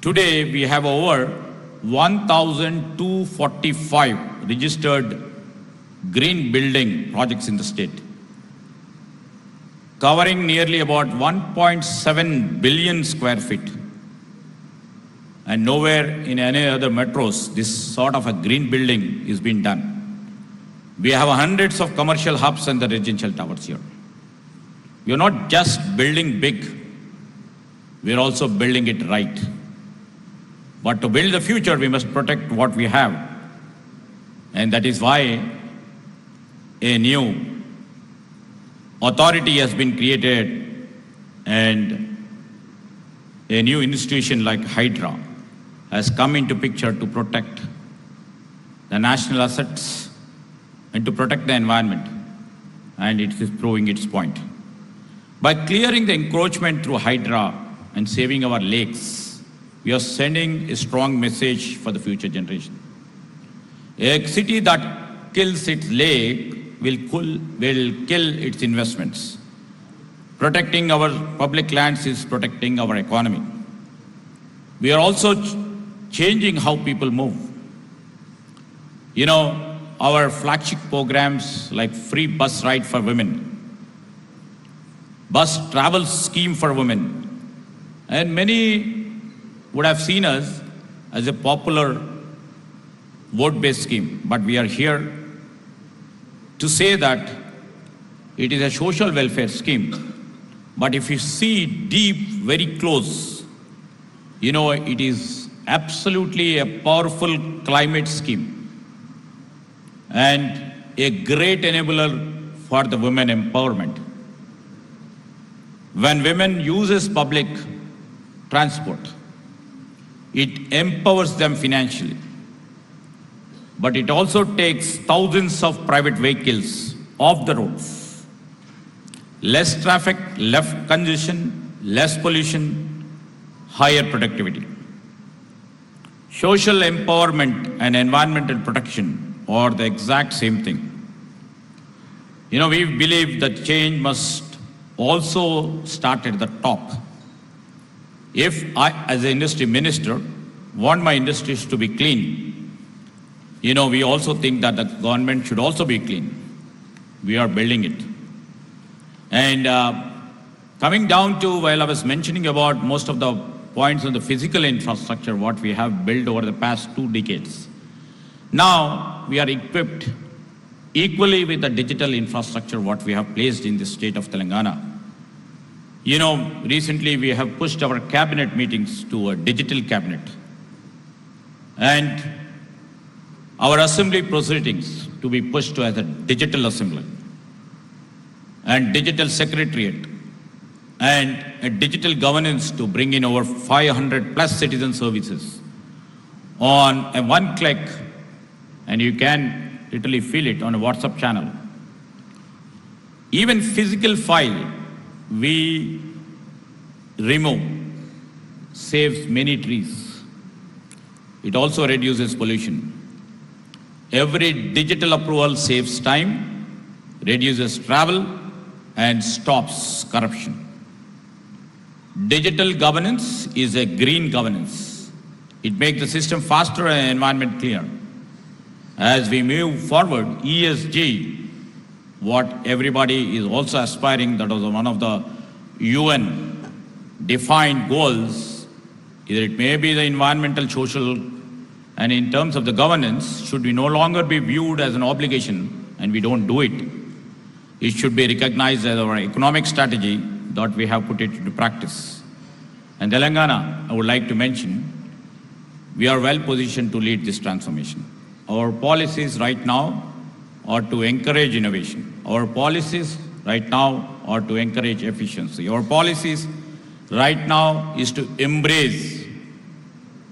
[SPEAKER 15] Today, we have over 1,245 registered green building projects in the state, covering nearly about 1.7 billion square feet. And nowhere in any other metros, this sort of a green building is being done. We have hundreds of commercial hubs and the residential towers here. We are not just building big, we are also building it right. But to build the future, we must protect what we have. And that is why a new authority has been created, and a new institution like Hydra has come into picture to protect the national assets and to protect the environment. And it is proving its point. By clearing the encroachment through Hydra and saving our lakes, we are sending a strong message for the future generation. A city that kills its lake will kill its investments. Protecting our public lands is protecting our economy. We are also changing how people move. You know, our flagship programs like free bus ride for women, bus travel scheme for women, and many would have seen us as a popular vote-based scheme, but we are here to say that it is a social welfare scheme. But if you see deep, very close, you know, it is absolutely a powerful climate scheme and a great enabler for the women empowerment. When women uses public transport, it empowers them financially. but it also takes thousands of private vehicles off the roads. Less traffic, less congestion, less pollution, higher productivity. Social empowerment and environmental protection are the exact same thing. You know, we believe that change must also start at the top. If I, as an industry minister, want my industries to be clean, you know, we also think that the government should also be clean. We are building it. And coming down to, while I was mentioning about most of the points on the physical infrastructure, what we have built over the past 2 decades, now we are equipped equally with the digital infrastructure what we have placed in the state of Telangana. You know, recently we have pushed our cabinet meetings to a digital cabinet. And our assembly proceedings to be pushed to as a digital assembly and digital secretariat and a digital governance to bring in over 500 plus citizen services on a one click, and you can literally feel it on a WhatsApp channel. Even physical file we remove saves many trees. It also reduces pollution. Every digital approval saves time, reduces travel, and stops corruption. Digital governance is a green governance. It makes the system faster and environment clear. As we move forward, ESG, what everybody is also aspiring, that was one of the UN defined goals, either it may be the environmental, social, and in terms of the governance, should we no longer be viewed as an obligation and we don't do it. It should be recognized as our economic strategy that we have put it into practice. And Telangana, I would like to mention, we are well positioned to lead this transformation. Our policies right now are to encourage innovation. Our policies right now are to encourage efficiency. Our policies right now is to embrace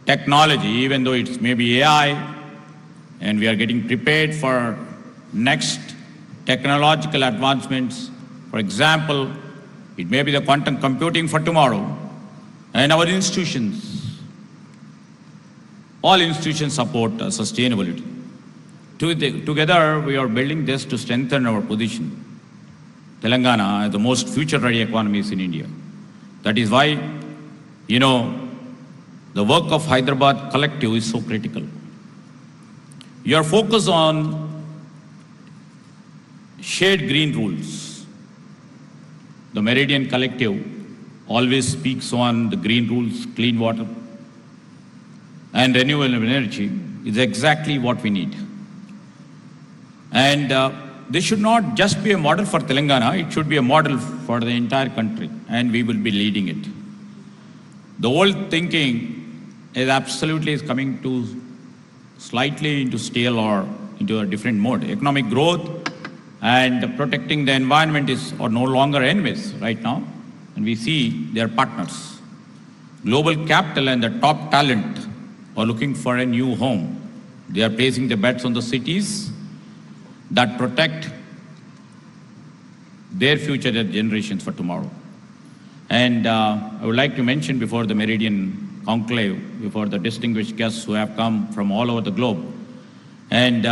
[SPEAKER 15] technology, even though it's maybe AI, and we are getting prepared for next technological advancements. For example, it may be the quantum computing for tomorrow, and our institutions, all institutions support sustainability. Together, we are building this to strengthen our position. Telangana is the most future-ready economies in India. That is why, you know, the work of Hyderabad Collective is so critical. Your focus on shared green rules. The Meridian Collective always speaks on the green rules, clean water, and renewable energy is exactly what we need. And this should not just be a model for Telangana, it should be a model for the entire country, and we will be leading it. The old thinking is absolutely coming to slightly into stale or into a different mode. Economic growth and protecting the environment are no longer enemies right now, and we see they are partners. Global capital and the top talent are looking for a new home. They are placing their bets on the cities that protect their future generations for tomorrow. And I would like to mention before the Meridian Conclave, before the distinguished guests who have come from all over the globe, and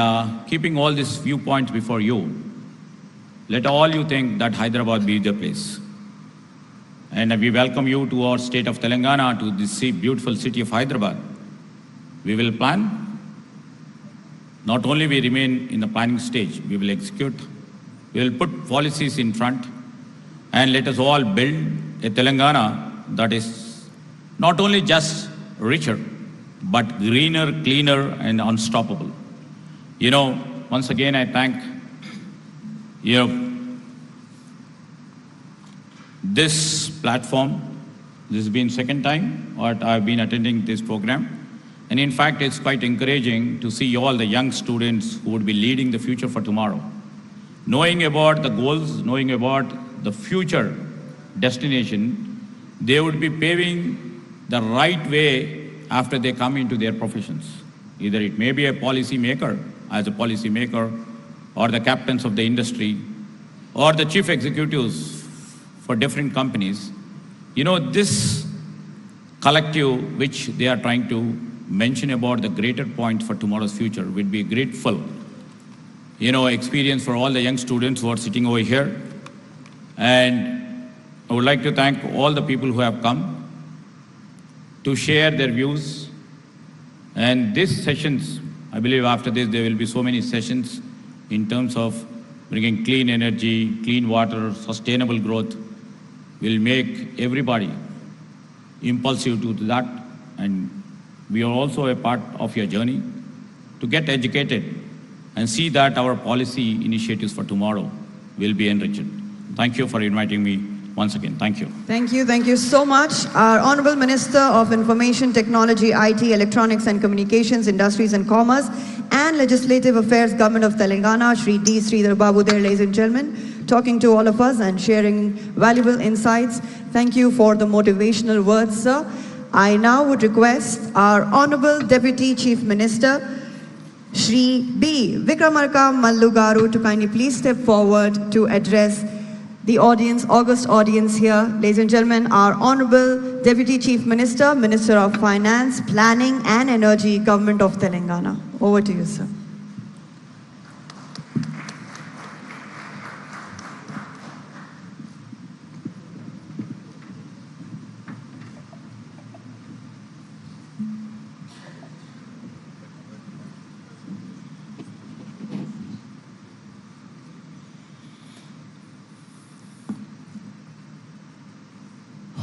[SPEAKER 15] keeping all these viewpoints before you, let all you think that Hyderabad be the place. And we welcome you to our state of Telangana, to this beautiful city of Hyderabad. We will plan. Not only we remain in the planning stage, we will execute. We will put policies in front, and let us all build a Telangana that is not only just richer, but greener, cleaner, and unstoppable. You know, once again, I thank this platform. This has been second time I've been attending this program. And in fact, it's quite encouraging to see all the young students who would be leading the future for tomorrow. Knowing about the goals, knowing about the future destination, they would be paving the right way after they come into their professions. Either it may be a policy maker, as a policy maker, or the captains of the industry, or the chief executives for different companies. You know, this collective which they are trying to mention about the greater points for tomorrow's future would be grateful, experience for all the young students who are sitting over here. And I would like to thank all the people who have come to share their views. And these sessions, I believe after this there will be so many sessions in terms of bringing clean energy, clean water, sustainable growth, will make everybody impulsive to that. And we are also a part of your journey to get educated and see that our policy initiatives for tomorrow will be enriched. Thank you for inviting me once again. Thank you.
[SPEAKER 14] Thank you so much. Our Honorable Minister of Information Technology, IT, Electronics and Communications, Industries and Commerce and Legislative Affairs, Government of Telangana, Shri D. Sridhar Babu there, ladies and gentlemen, talking to all of us and sharing valuable insights. Thank you for the motivational words, sir. I now would request our Honorable Deputy Chief Minister, Shri B. Vikramarka Mallu Garu, to kindly please step forward to address the audience, august audience here. Ladies and gentlemen, our Honorable Deputy Chief Minister, Minister of Finance, Planning and Energy, Government of Telangana. Over to you, sir.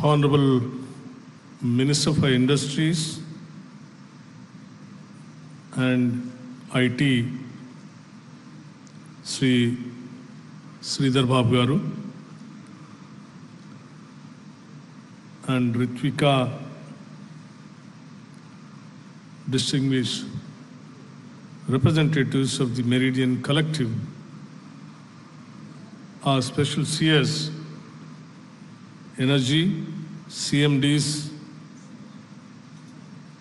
[SPEAKER 16] Honorable Minister for Industries and IT, Sri Sridhar Babu Garu, and Ritvika, distinguished representatives of the Meridian Collective, our special CS, Energy, CMDs,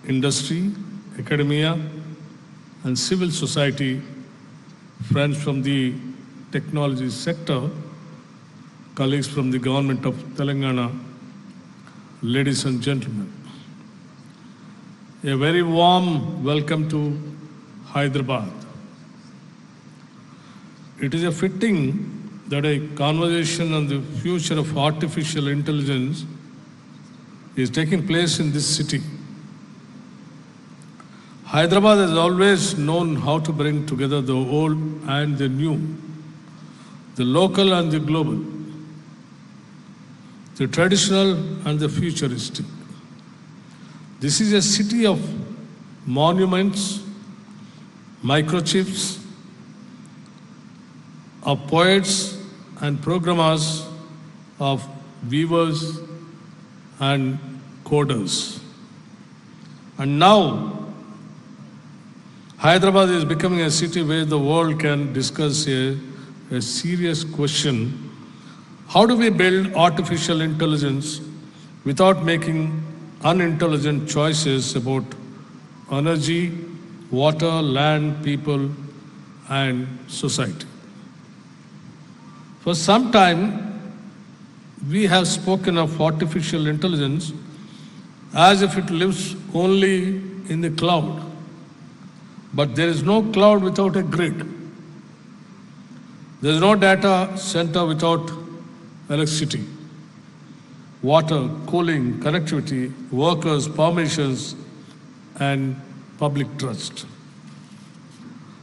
[SPEAKER 16] industry, academia, and civil society, friends from the technology sector, colleagues from the government of Telangana, ladies and gentlemen. A very warm welcome to Hyderabad. It is a fitting that a conversation on the future of artificial intelligence is taking place in this city. Hyderabad has always known how to bring together the old and the new, the local and the global, the traditional and the futuristic. This is a city of monuments, microchips, of poets and programmers, of weavers and coders. And now, Hyderabad is becoming a city where the world can discuss a serious question: how do we build artificial intelligence without making unintelligent choices about energy, water, land, people, and society? For some time, we have spoken of artificial intelligence as if it lives only in the cloud. But there is no cloud without a grid. There is no data center without electricity, water, cooling, connectivity, workers, permissions, and public trust.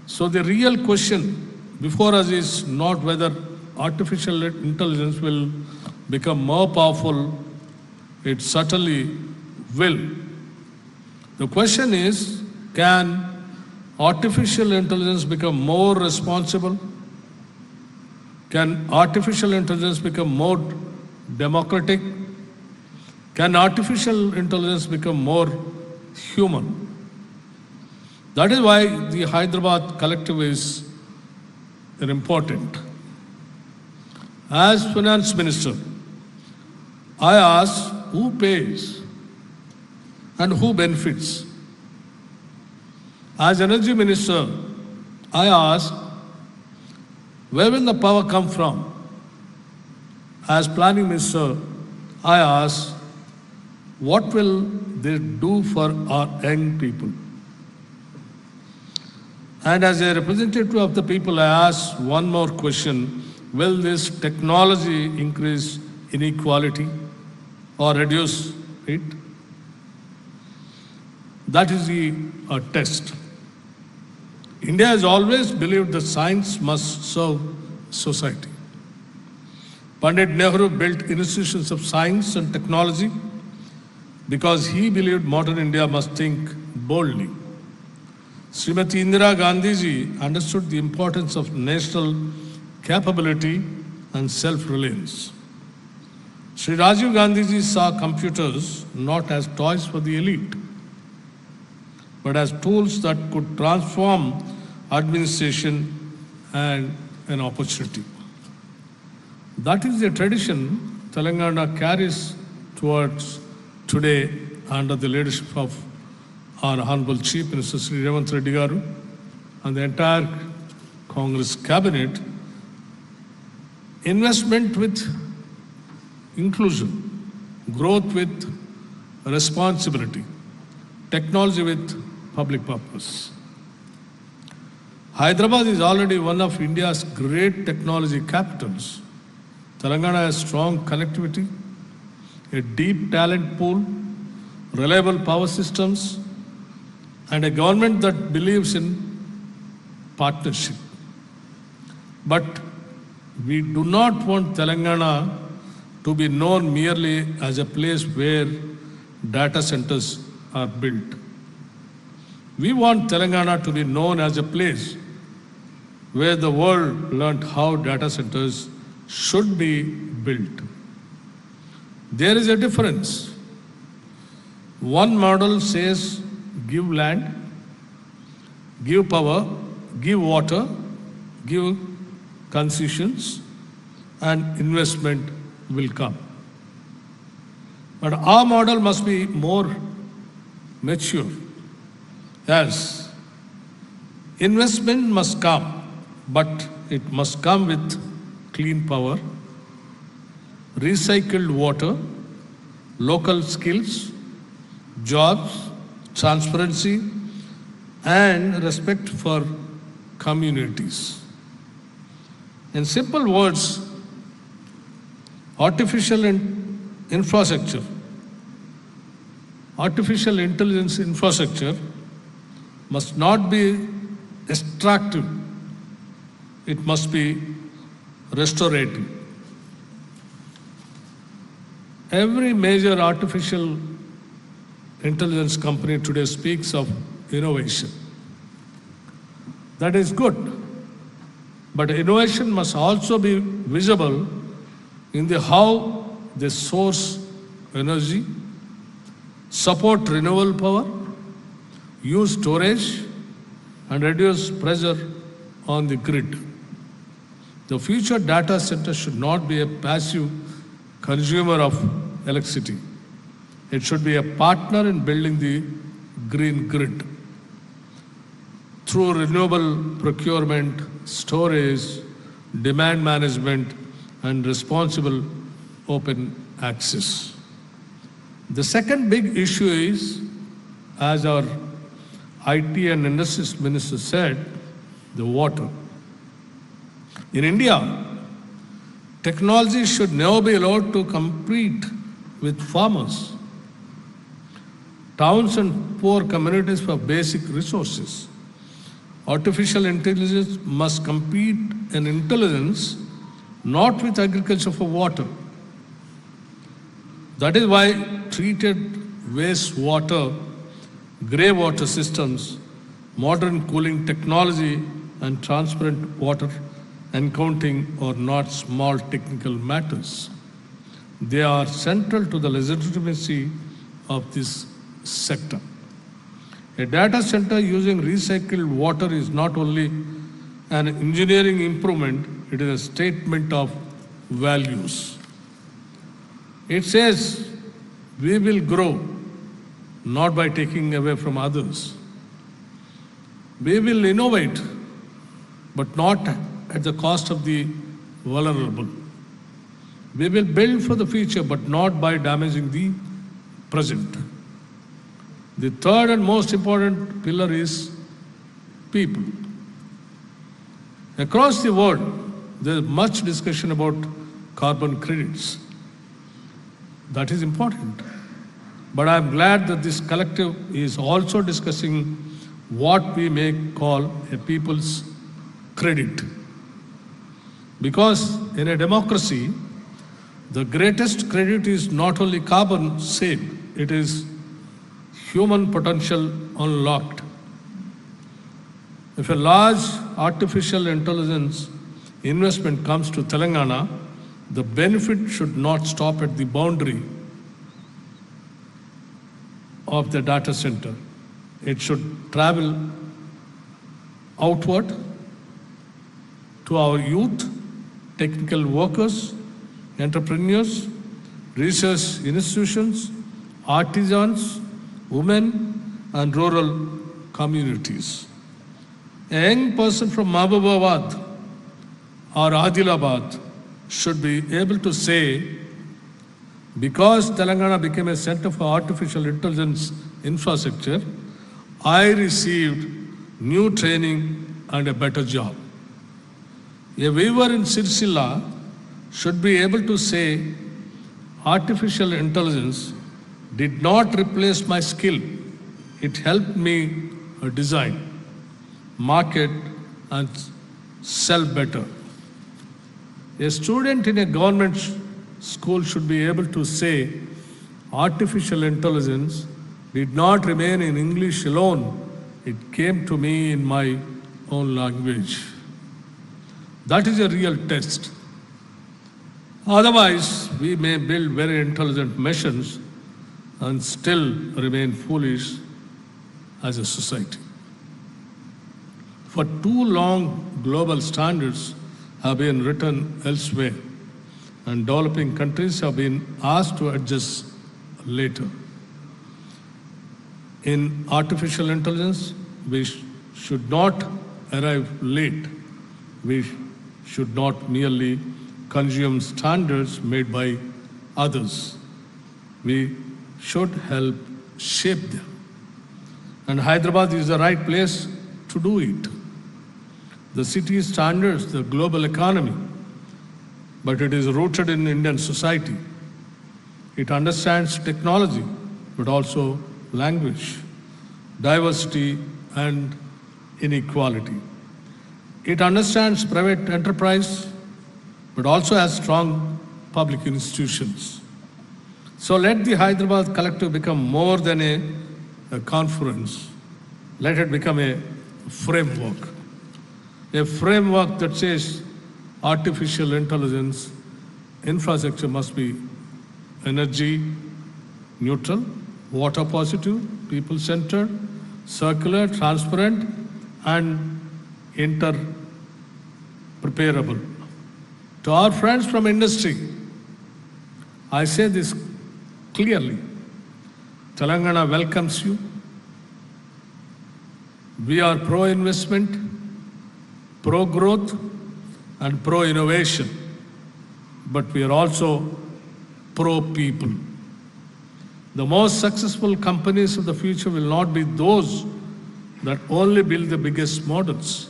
[SPEAKER 16] So the real question before us is not whether artificial intelligence will become more powerful. It certainly will. The question is, can artificial intelligence become more responsible? Can artificial intelligence become more democratic? Can artificial intelligence become more human? That is why the Hyderabad Collective is important. As Finance Minister, I ask who pays and who benefits. As Energy Minister, I asked, where will the power come from? As Planning Minister, I asked, what will they do for our young people? And as a representative of the people, I ask one more question. Will this technology increase inequality or reduce it? That is the test. India has always believed that science must serve society. Pandit Nehru built institutions of science and technology because he believed modern India must think boldly. Srimati Indira Gandhiji understood the importance of national capability and self-reliance. Sri Rajiv Gandhiji saw computers not as toys for the elite, but as tools that could transform administration and an opportunity. That is the tradition Telangana carries towards today under the leadership of our Honorable Chief Minister Sri Revanth Reddy Garu and the entire Congress cabinet. Investment with inclusion, growth with responsibility, technology with public purpose. Hyderabad is already one of India's great technology capitals. Telangana has strong connectivity, a deep talent pool, reliable power systems, and a government that believes in partnership. But we do not want Telangana to be known merely as a place where data centers are built. We want Telangana to be known as a place where the world learned how data centers should be built. There is a difference. One model says give land, give power, give water, give concessions, and investment will come. But our model must be more mature. Yes, investment must come, but it must come with clean power, recycled water, local skills, jobs, transparency, and respect for communities. In simple words, artificial infrastructure, artificial intelligence infrastructure must not be extractive, it must be restorative. Every major artificial intelligence company today speaks of innovation. That is good, but innovation must also be visible in the how they source energy, support renewable power, use storage, and reduce pressure on the grid. The future data center should not be a passive consumer of electricity. It should be a partner in building the green grid through renewable procurement, storage, demand management, and responsible open access. The second big issue is, as our IT and Industries Minister said, the water. In India, technology should never be allowed to compete with farmers, towns and poor communities for basic resources. Artificial intelligence must compete in intelligence, not with agriculture for water. That is why treated wastewater, grey water systems, modern cooling technology, and transparent water accounting are not small technical matters. They are central to the legitimacy of this sector. A data center using recycled water is not only an engineering improvement, it is a statement of values. It says we will grow not by taking away from others. We will innovate, but not at the cost of the vulnerable. We will build for the future, but not by damaging the present. The third and most important pillar is people. Across the world, there is much discussion about carbon credits. That is important. But I am glad that this collective is also discussing what we may call a people's credit. Because in a democracy, the greatest credit is not only carbon saved, it is human potential unlocked. If a large artificial intelligence investment comes to Telangana, the benefit should not stop at the boundary of the data center. It should travel outward to our youth, technical workers, entrepreneurs, research institutions, artisans, women, and rural communities. A young person from Mahbubabad or Adilabad should be able to say, because Telangana became a center for artificial intelligence infrastructure, I received new training and a better job. A weaver in Sirsilla should be able to say, artificial intelligence did not replace my skill. It helped me design, market, and sell better. A student in a government school should be able to say, artificial intelligence did not remain in English alone. It came to me in my own language. That is a real test. Otherwise, we may build very intelligent machines and still remain foolish as a society. For too long, global standards have been written elsewhere, and developing countries have been asked to adjust later. In artificial intelligence, we should not arrive late. We should not merely consume standards made by others. We should help shape them. And Hyderabad is the right place to do it. The city standards the global economy, but it is rooted in Indian society. It understands technology, but also language, diversity, and inequality. It understands private enterprise, but also has strong public institutions. So let the Hyderabad Collective become more than a conference. Let it become a framework that says artificial intelligence infrastructure must be energy neutral, water positive, people centered, circular, transparent, and interpreparable. To our friends from industry, I say this clearly. Telangana welcomes you. We are pro-investment, pro-growth, and pro-innovation, but we are also pro-people. The most successful companies of the future will not be those that only build the biggest models.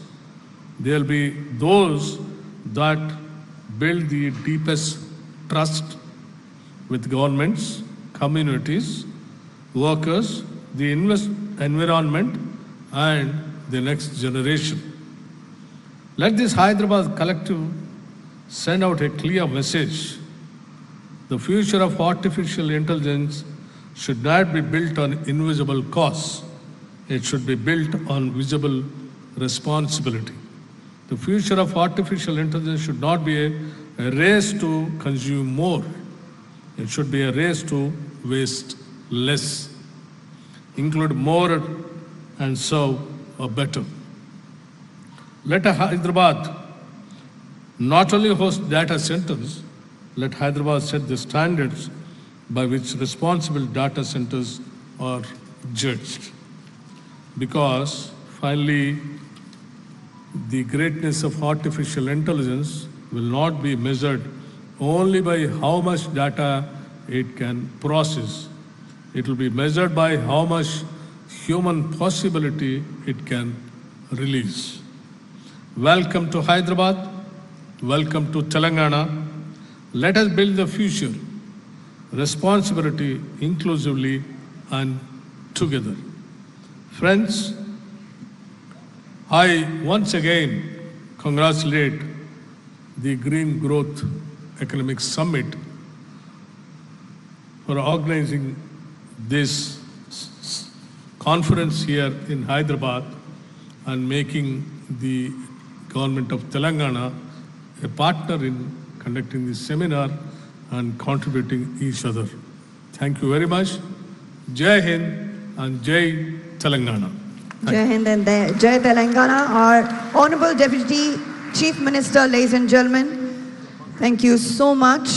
[SPEAKER 16] They'll be those that build the deepest trust with governments, communities, workers, the environment, and the next generation. Let this Hyderabad Collective send out a clear message. The future of artificial intelligence should not be built on invisible costs. It should be built on visible responsibility. The future of artificial intelligence should not be a race to consume more. It should be a race to waste less, include more, and serve better. Let Hyderabad not only host data centers, let Hyderabad set the standards by which responsible data centers are judged. Because finally, the greatness of artificial intelligence will not be measured only by how much data it can process. It will be measured by how much human possibility it can release. Welcome to Hyderabad. Welcome to Telangana. Let us build the future, responsibility, inclusively, and together. Friends, I once again congratulate the Green Growth Economic Summit for organizing this conference here in Hyderabad and making the government of Telangana a partner in conducting this seminar and contributing each other. Thank you very much. Jai Hind and Jai Telangana.
[SPEAKER 14] Jai Hind and Jai Telangana. Our Honorable Deputy Chief Minister, ladies and gentlemen, thank you so much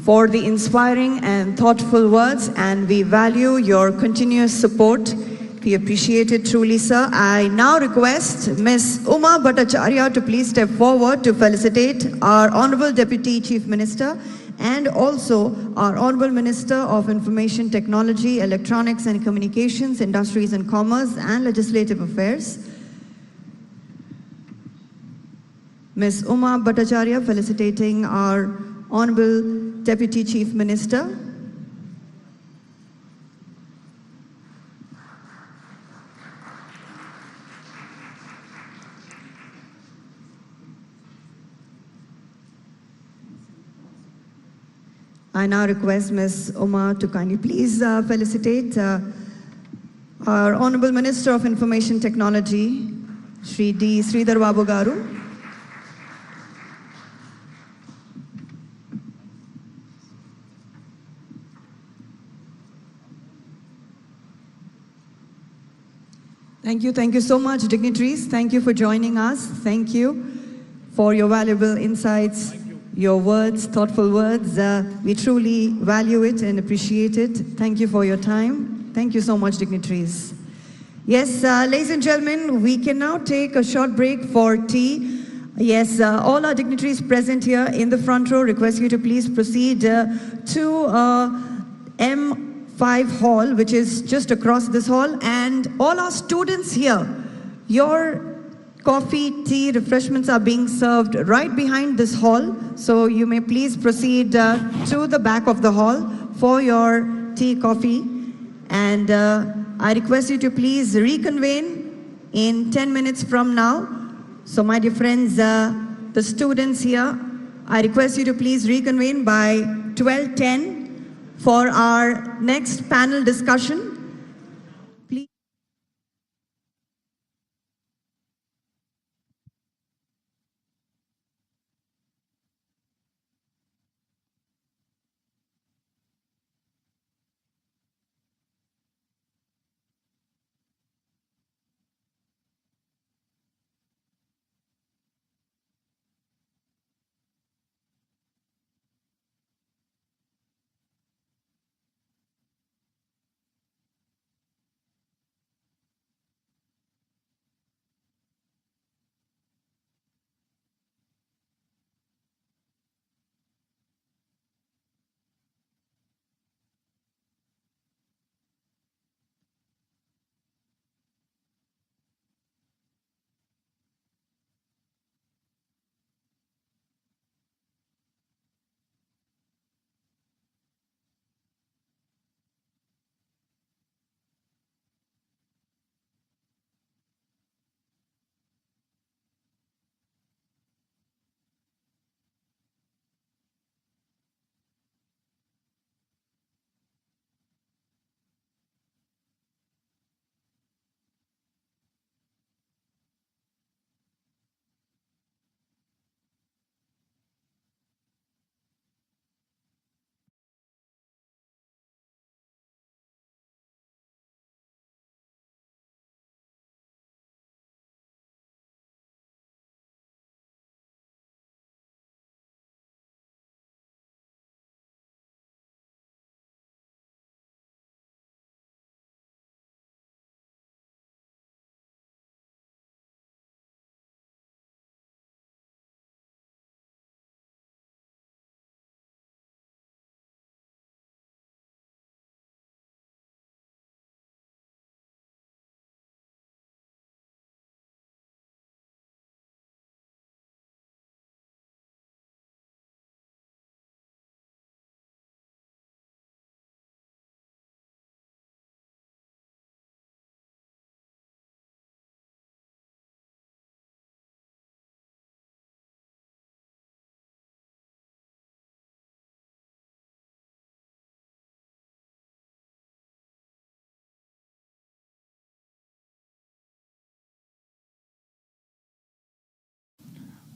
[SPEAKER 14] for the inspiring and thoughtful words, and we value your continuous support. We appreciate it truly, sir. I now request Ms. Uma Bhattacharya to please step forward to felicitate our Honorable Deputy Chief Minister and also our Honorable Minister of Information Technology, Electronics and Communications, Industries and Commerce and Legislative Affairs. Ms. Uma Bhattacharya felicitating our Honorable Deputy Chief Minister. I now request Ms. Uma to kindly please felicitate our Honorable Minister of Information Technology, Shri D. Sridhar Babu Garu. Thank you so much, dignitaries. Thank you for joining us. Thank you for your valuable insights, your words, thoughtful words. We truly value it and appreciate it. Thank you for your time. Thank you so much, dignitaries. Yes, ladies and gentlemen, we can now take a short break for tea. Yes, all our dignitaries present here in the front row request you to please proceed to M5 hall, which is just across this hall, and all our students here, your coffee, tea, refreshments are being served right behind this hall, so you may please proceed to the back of the hall for your tea, coffee, and I request you to please reconvene in 10 minutes from now. So my dear friends, the students here, I request you to please reconvene by 12:10 for our next panel discussion. Please.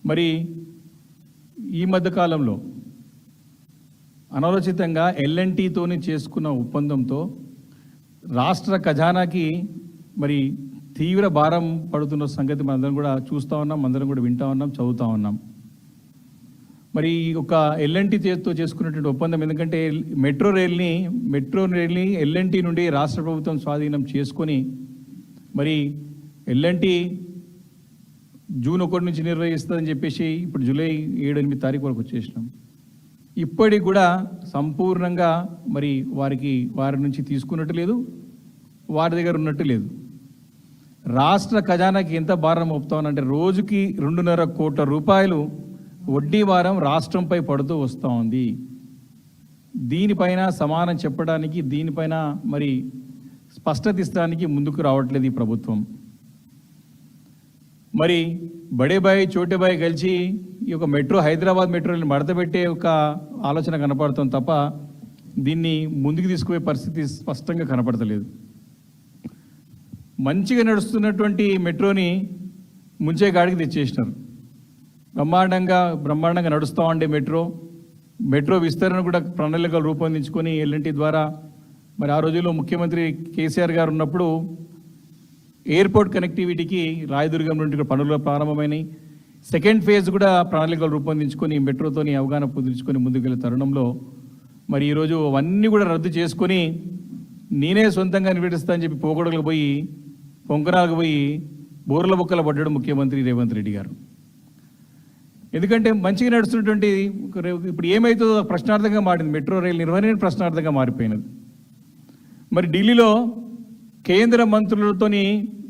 [SPEAKER 17] మరి ఈ మధ్యకాలంలో అనాలోచితంగా ఎల్ఎన్టీతోని చేసుకున్న ఒప్పందంతో రాష్ట్ర ఖజానాకి మరి తీవ్ర భారం పడుతున్న సంగతి మనందరం కూడా చూస్తూ ఉన్నాం, అందరం కూడా వింటూ ఉన్నాం, చదువుతూ ఉన్నాం. మరి ఒక ఎల్ఎన్టీతో చేసుకున్నటువంటి ఒప్పందం, ఎందుకంటే మెట్రో రైల్ని ఎల్ఎన్టీ నుండి రాష్ట్ర ప్రభుత్వం స్వాధీనం చేసుకొని మరి ఎల్ఎన్టీ జూన్ 1 నుంచి నిర్వహిస్తుందని చెప్పేసి ఇప్పుడు జూలై 7-8 తారీఖు వరకు వచ్చేసినాం. ఇప్పటికి కూడా సంపూర్ణంగా మరి వారి నుంచి తీసుకున్నట్టు లేదు, వారి దగ్గర ఉన్నట్టు లేదు. రాష్ట్ర ఖజానాకి ఎంత భారం మోపుతామనంటే రోజుకి 2.5 కోట్ల రూపాయలు వడ్డీ భారం రాష్ట్రంపై పడుతూ వస్తూ ఉంది. దీనిపైన సమానం చెప్పడానికి, దీనిపైన మరి స్పష్టత ఇస్తానికి ముందుకు రావట్లేదు ఈ ప్రభుత్వం. మరి బడే బాయ్ చోటే బాయ్ కలిసి ఈ యొక్క హైదరాబాద్ మెట్రోని మడతపెట్టే ఒక ఆలోచన కనపడుతుంది తప్ప దీన్ని ముందుకు తీసుకుపోయే పరిస్థితి స్పష్టంగా కనపడతలేదు. మంచిగా నడుస్తున్నటువంటి మెట్రోని ముంచే గాడికి తెచ్చేసినారు. బ్రహ్మాండంగా నడుస్తూ ఉండే మెట్రో విస్తరణ కూడా ప్రణాళికలు రూపొందించుకొని ఎల్ఎన్టీ ద్వారా మరి ఆ రోజుల్లో ముఖ్యమంత్రి కేసీఆర్ గారు ఉన్నప్పుడు ఎయిర్పోర్ట్ కనెక్టివిటీకి రాయదుర్గం నుండి పనులు ప్రారంభమైనాయి. సెకండ్ ఫేజ్ కూడా ప్రణాళికలు రూపొందించుకొని మెట్రోతోని అవగాహన పొందించుకొని ముందుకెళ్ళే తరుణంలో మరి ఈరోజు అవన్నీ కూడా రద్దు చేసుకొని నేనే సొంతంగా నిర్వహిస్తా అని చెప్పి పోగొడలకు పోయి పొంకనాలకు పోయి బోర్ల బొక్కల పడ్డాడు ముఖ్యమంత్రి రేవంత్ రెడ్డి గారు. ఎందుకంటే మంచిగా నడుస్తున్నటువంటి ఇప్పుడు ఏమవుతుందో ప్రశ్నార్థంగా మారింది. మెట్రో రైలు నిర్వహణ ప్రశ్నార్థంగా మారిపోయినది. మరి ఢిల్లీలో కేంద్ర మంత్రులతోని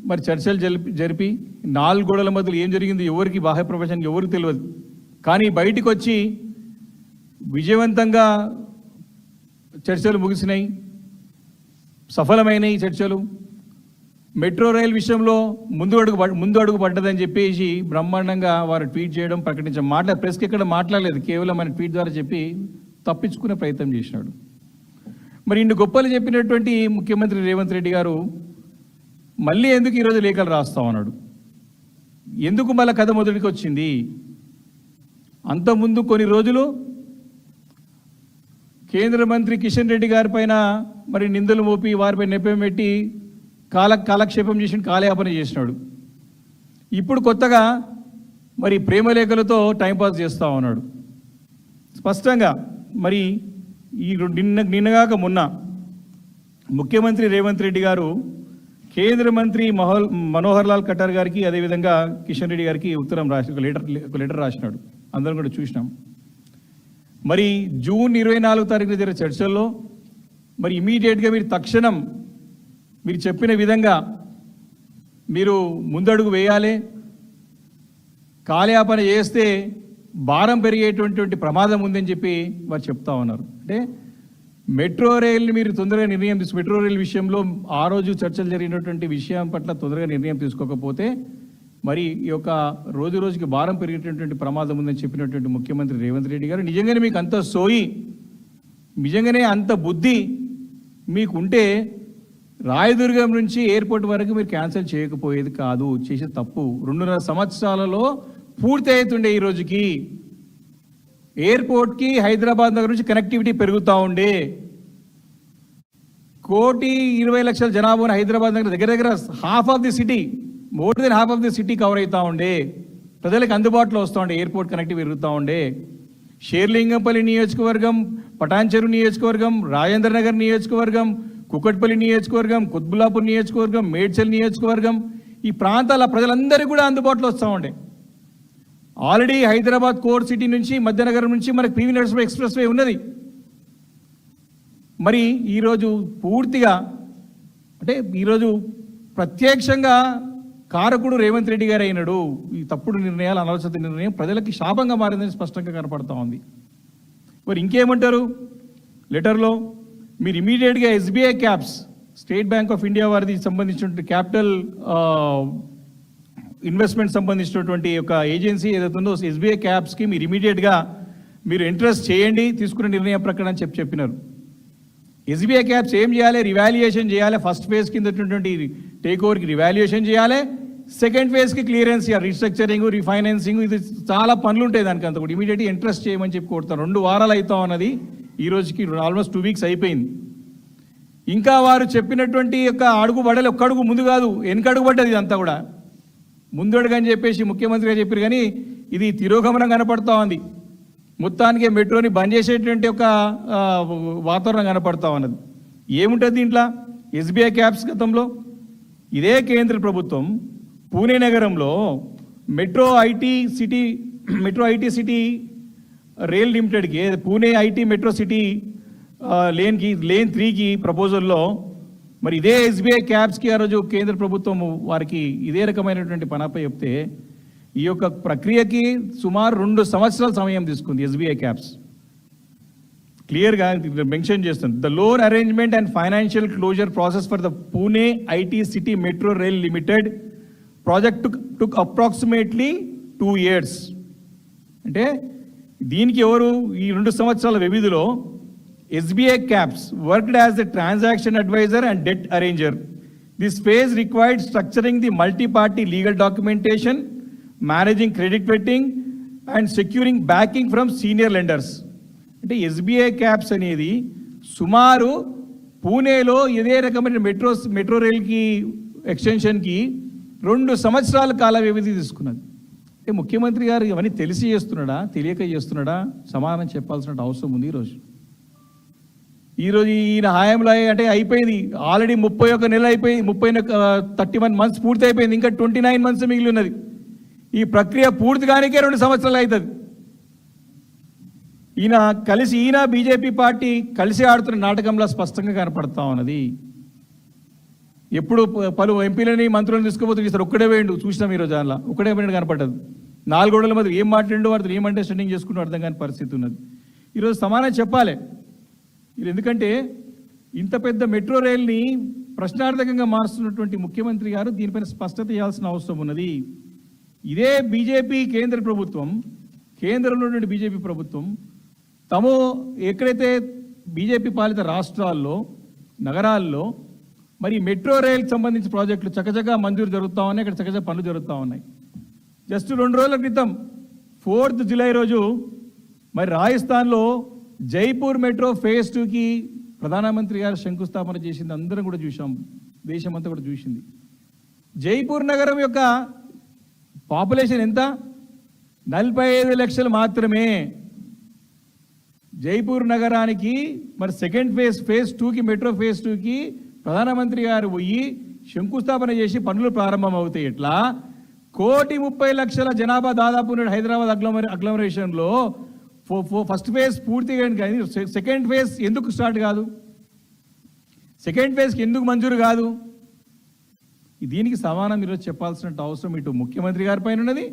[SPEAKER 17] మరి చర్చలు జరిపి 4 గోడల మధ్యలో ఏం జరిగింది ఎవరికి, బాహ్య ప్రపంచానికి ఎవరికి తెలియదు. కానీ బయటికి వచ్చి విజయవంతంగా చర్చలు ముగిసినాయి, సఫలమైనవి చర్చలు. మెట్రో రైల్ విషయంలో ముందు అడుగు పడ్డదని చెప్పేసి బ్రహ్మాండంగా వారు ట్వీట్ చేయడం, ప్రకటించడం, ప్రెస్కి ఎక్కడ మాట్లాడలేదు, కేవలం ఆయన ట్వీట్ ద్వారా చెప్పి తప్పించుకునే ప్రయత్నం చేసినాడు. మరి ఇన్ని గొప్పలు చెప్పినటువంటి ముఖ్యమంత్రి రేవంత్ రెడ్డి గారు మళ్ళీ ఎందుకు ఈరోజు లేఖలు రాస్తా ఉన్నాడు? ఎందుకు మళ్ళీ కథ మొదటికి వచ్చింది? అంతకుముందు కొన్ని రోజులు కేంద్ర మంత్రి కిషన్ రెడ్డి గారి పైన మరి నిందలు మోపి వారిపై నెపం పెట్టి కాలక్షేపం చేసి కాలయాపన చేసినాడు. ఇప్పుడు కొత్తగా మరి ప్రేమలేఖలతో టైంపాస్ చేస్తూ ఉన్నాడు. స్పష్టంగా మరి ఈ నిన్నగాక మొన్న ముఖ్యమంత్రి రేవంత్ రెడ్డి గారు కేంద్ర మంత్రి మనోహర్ లాల్ ఖట్టర్ గారికి, అదేవిధంగా కిషన్ రెడ్డి గారికి ఉత్తరం రాసి ఒక లెటర్ రాసినాడు. అందరం కూడా చూసినాం. మరి జూన్ 24 తారీఖున జరిగిన చర్చల్లో మరి ఇమీడియట్గా మీరు తక్షణం మీరు చెప్పిన విధంగా మీరు ముందడుగు వేయాలి, కాలయాపన చేస్తే భారం పెరిగేటువంటి ప్రమాదం ఉందని చెప్పి వారు చెప్తా ఉన్నారు. అంటే మెట్రో రైల్ని మీరు తొందరగా నిర్ణయం మెట్రో రైల్ విషయంలో ఆ రోజు చర్చలు జరిగినటువంటి విషయం పట్ల తొందరగా నిర్ణయం తీసుకోకపోతే మరి ఈ యొక్క రోజుకి భారం పెరిగేటటువంటి ప్రమాదం ఉందని చెప్పినటువంటి ముఖ్యమంత్రి రేవంత్ రెడ్డి గారు నిజంగానే మీకు అంత సోయి, నిజంగానే అంత బుద్ధి మీకుంటే రాయదుర్గం నుంచి ఎయిర్పోర్ట్ వరకు మీరు క్యాన్సిల్ చేయకపోయేది కాదు, చేసే తప్పు. 2.5 సంవత్సరాలలో పూర్తి అవుతుండే. ఈ రోజుకి ఎయిర్పోర్ట్కి హైదరాబాద్ నగర్ నుంచి కనెక్టివిటీ పెరుగుతూ ఉండే. 1,20,00,000 జనాభా ఉన్న హైదరాబాద్ నగర్ దగ్గర half of the city, more than half of the city cover అవుతూ ఉండే. ప్రజలకు అందుబాటులో వస్తూ ఉండే, ఎయిర్పోర్ట్ కనెక్టివిటీ పెరుగుతూ ఉండే. షేర్లింగంపల్లి నియోజకవర్గం, పటాన్చెరు నియోజకవర్గం, రాజేంద్ర నగర్ నియోజకవర్గం, కుకట్పల్లి నియోజకవర్గం, కుత్బుల్లాపూర్ నియోజకవర్గం, మేడ్చల్ నియోజకవర్గం, ఈ ప్రాంతాల ప్రజలందరికీ కూడా అందుబాటులో వస్తూ ఉండే. ఆల్రెడీ హైదరాబాద్ కోర్ సిటీ నుంచి మధ్యనగరం నుంచి మనకు పివి నరసింహ ఎక్స్ప్రెస్ వే ఉన్నది. మరి ఈరోజు పూర్తిగా అంటే ఈరోజు ప్రత్యక్షంగా కారకుడు రేవంత్ రెడ్డి గారు అయినాడు. ఈ తప్పుడు నిర్ణయాలు, అనాలోచిత నిర్ణయం ప్రజలకి శాపంగా మారిందని స్పష్టంగా కనపడతా ఉంది. మరి ఇంకేమంటారు లెటర్లో? మీరు ఇమీడియట్గా SBI caps, state bank of India వారిది సంబంధించినటువంటి క్యాపిటల్ ఇన్వెస్ట్మెంట్ సంబంధించినటువంటి ఒక ఏజెన్సీ ఏదైతే ఉందో ఎస్బీఐ క్యాప్స్కి మీరు ఇమీడియట్గా మీరు ఇంట్రెస్ట్ చేయండి తీసుకున్న నిర్ణయం ప్రకారం అని చెప్పినారు. ఎస్బీఐ క్యాప్స్ ఏం చేయాలి? రివాల్యుయేషన్ చేయాలి. ఫస్ట్ ఫేజ్ కింద టేక్ ఓవర్కి రివాల్యుయేషన్ చేయాలి. సెకండ్ ఫేజ్కి క్లియరెన్స్ ఇవ్వాలి, రీస్ట్రక్చరింగ్, రీఫైనాన్సింగ్, ఇది చాలా పనులు ఉంటాయి దానికి అంత కూడా. ఇమీడియట్గా ఇంట్రెస్ట్ చేయమని చెప్పి కొడతాను. 2 వారాలు అవుతాం అన్నది, ఈ రోజుకి ఆల్మోస్ట్ 2 వీక్స్ అయిపోయింది. ఇంకా వారు చెప్పినటువంటి యొక్క అడుగు పడలే, ఒక్క అడుగు ముందు కాదు వెనకడుగు పడ్డది. ఇదంతా కూడా ముందడుగు అని చెప్పేసి ముఖ్యమంత్రిగా చెప్పారు, కానీ ఇది తిరోగమనం కనపడతా ఉంది. మొత్తానికి మెట్రోని బంద్ చేసేటువంటి ఒక వాతావరణం కనపడతా ఉన్నది. ఏముంటుంది దీంట్లో? ఎస్బీఐ క్యాబ్స్ గతంలో ఇదే కేంద్ర ప్రభుత్వం పూణే నగరంలో మెట్రో ఐటీ సిటీ రైల్ లిమిటెడ్కి, Pune IT metro city lane 3కి ప్రపోజల్లో మరి ఇదే ఎస్బీఐ క్యాబ్స్కి ఆ రోజు కేంద్ర ప్రభుత్వం వారికి ఇదే రకమైనటువంటి పనపై చెప్తే ఈ యొక్క ప్రక్రియకి సుమారు 2 సంవత్సరాల సమయం తీసుకుంది ఎస్బీఐ క్యాబ్స్. క్లియర్గా మెన్షన్ చేస్తుంది. The loan arrangement and financial closure process for the Pune IT city metro rail limited project took approximately 2 years. అంటే దీనికి ఎవరు ఈ 2 సంవత్సరాల వ్యవధిలో SBI CAPS worked as the transaction advisor and debt arranger. This phase required structuring the multi-party legal documentation, managing credit vetting, and securing backing from senior lenders. అంటే SBI CAPS అనేది సుమారు పూణేలో ఇదే రకమైన మెట్రో రైల్కి ఎక్స్టెన్షన్కి 2 సంవత్సరాల కాల వ్యవధి తీసుకున్నది. అంటే ముఖ్యమంత్రి గారు ఇవన్నీ తెలిసి చేస్తున్నాడా, తెలియక చేస్తున్నాడా, సమాధానం చెప్పాల్సిన అవసరం ఉంది. ఈరోజు ఈయన హాయంలో అంటే అయిపోయింది ఆల్రెడీ 31 నెలలు అయిపోయింది, 31 months పూర్తి అయిపోయింది, ఇంకా 29 months మిగిలి ఉన్నది. ఈ ప్రక్రియ పూర్తిగానికే 2 సంవత్సరాలు అవుతుంది. ఈయన బీజేపీ పార్టీ కలిసి ఆడుతున్న నాటకంలో స్పష్టంగా కనపడతా ఉన్నది. ఎప్పుడు పలు ఎంపీలని మంత్రులను తీసుకుపోతూ చూస్తారు, ఒక్కడే వేయండు చూసినాం ఈరోజు. అలా ఒక్కడే వేయండు కనపడ్డదు. 4 గోడల మధ్య ఏం మాట్లాడిండు, వారితో ఏం అండర్స్టాండింగ్ చేసుకుంటూ అర్థం కాని పరిస్థితి ఉన్నది. ఈరోజు సమాధానం చెప్పాలి. ఎందుకంటే ఇంత పెద్ద మెట్రో రైల్ని ప్రశ్నార్థకంగా మారుస్తున్నటువంటి ముఖ్యమంత్రి గారు దీనిపైన స్పష్టత ఇవ్వాల్సిన అవసరం ఉన్నది. ఇదే బీజేపీ కేంద్ర ప్రభుత్వం, కేంద్రంలో ఉన్నటువంటి బీజేపీ ప్రభుత్వం తాము ఎక్కడైతే బీజేపీ పాలిత రాష్ట్రాల్లో, నగరాల్లో మరి మెట్రో రైల్కి సంబంధించిన ప్రాజెక్టులు చకచకా మంజూరు జరుగుతూ ఉన్నాయి, ఇక్కడ చకచకా పనులు జరుగుతూ ఉన్నాయి. జస్ట్ 2 రోజుల క్రితం 4th July రోజు మరి రాజస్థాన్లో జైపూర్ మెట్రో phase 2కి ప్రధానమంత్రి గారు శంకుస్థాపన చేసింది అందరం కూడా చూసాం, దేశమంతా కూడా చూసింది. జైపూర్ నగరం యొక్క పాపులేషన్ ఎంత? 45 లక్షలు మాత్రమే. జైపూర్ నగరానికి మరి సెకండ్ phase 2కి మెట్రో phase 2కి ప్రధానమంత్రి గారు పోయి శంకుస్థాపన చేసి పనులు ప్రారంభం అవుతాయి. ఎట్లా 1,30,00,000 జనాభా దాదాపు హైదరాబాద్ అగ్లోమరేషన్లో ఫస్ట్ ఫేజ్ పూర్తిగా కానీ సెకండ్ ఫేజ్ ఎందుకు స్టార్ట్ కాదు? సెకండ్ ఫేజ్కి ఎందుకు మంజూరు కాదు? దీనికి సమానం ఈరోజు చెప్పాల్సిన అవసరం ఇటు ముఖ్యమంత్రి గారి పైన ఉన్నది,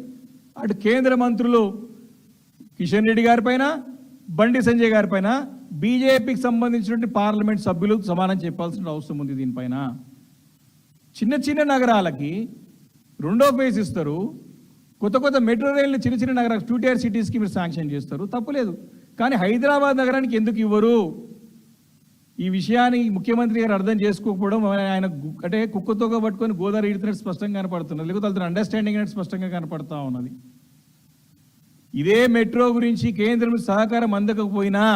[SPEAKER 17] అటు కేంద్ర మంత్రులు కిషన్ రెడ్డి గారి పైన, బండి సంజయ్ గారి పైన, బీజేపీకి సంబంధించినటువంటి పార్లమెంట్ సభ్యులు సమానం చెప్పాల్సిన అవసరం ఉంది. దీనిపైన చిన్న చిన్న నగరాలకి 2వ ఫేజ్ ఇస్తారు, కొత్త మెట్రో రైల్ని చిన్న నగరాలు 2 tier cities-కి మీరు శాంక్షన్ చేస్తారు, తప్పులేదు. కానీ హైదరాబాద్ నగరానికి ఎందుకు ఇవ్వరు? ఈ విషయాన్ని ముఖ్యమంత్రి గారు అర్థం చేసుకోకపోవడం, ఆయన అంటే కుక్కతో పట్టుకొని గోదావరి ఈడుతున్నట్టు స్పష్టంగా కనపడుతున్నది, లేకపోతే అతను అండర్స్టాండింగ్ అనేది స్పష్టంగా కనపడతా ఉన్నది. ఇదే మెట్రో గురించి కేంద్రం సహకారం అందకపోయినా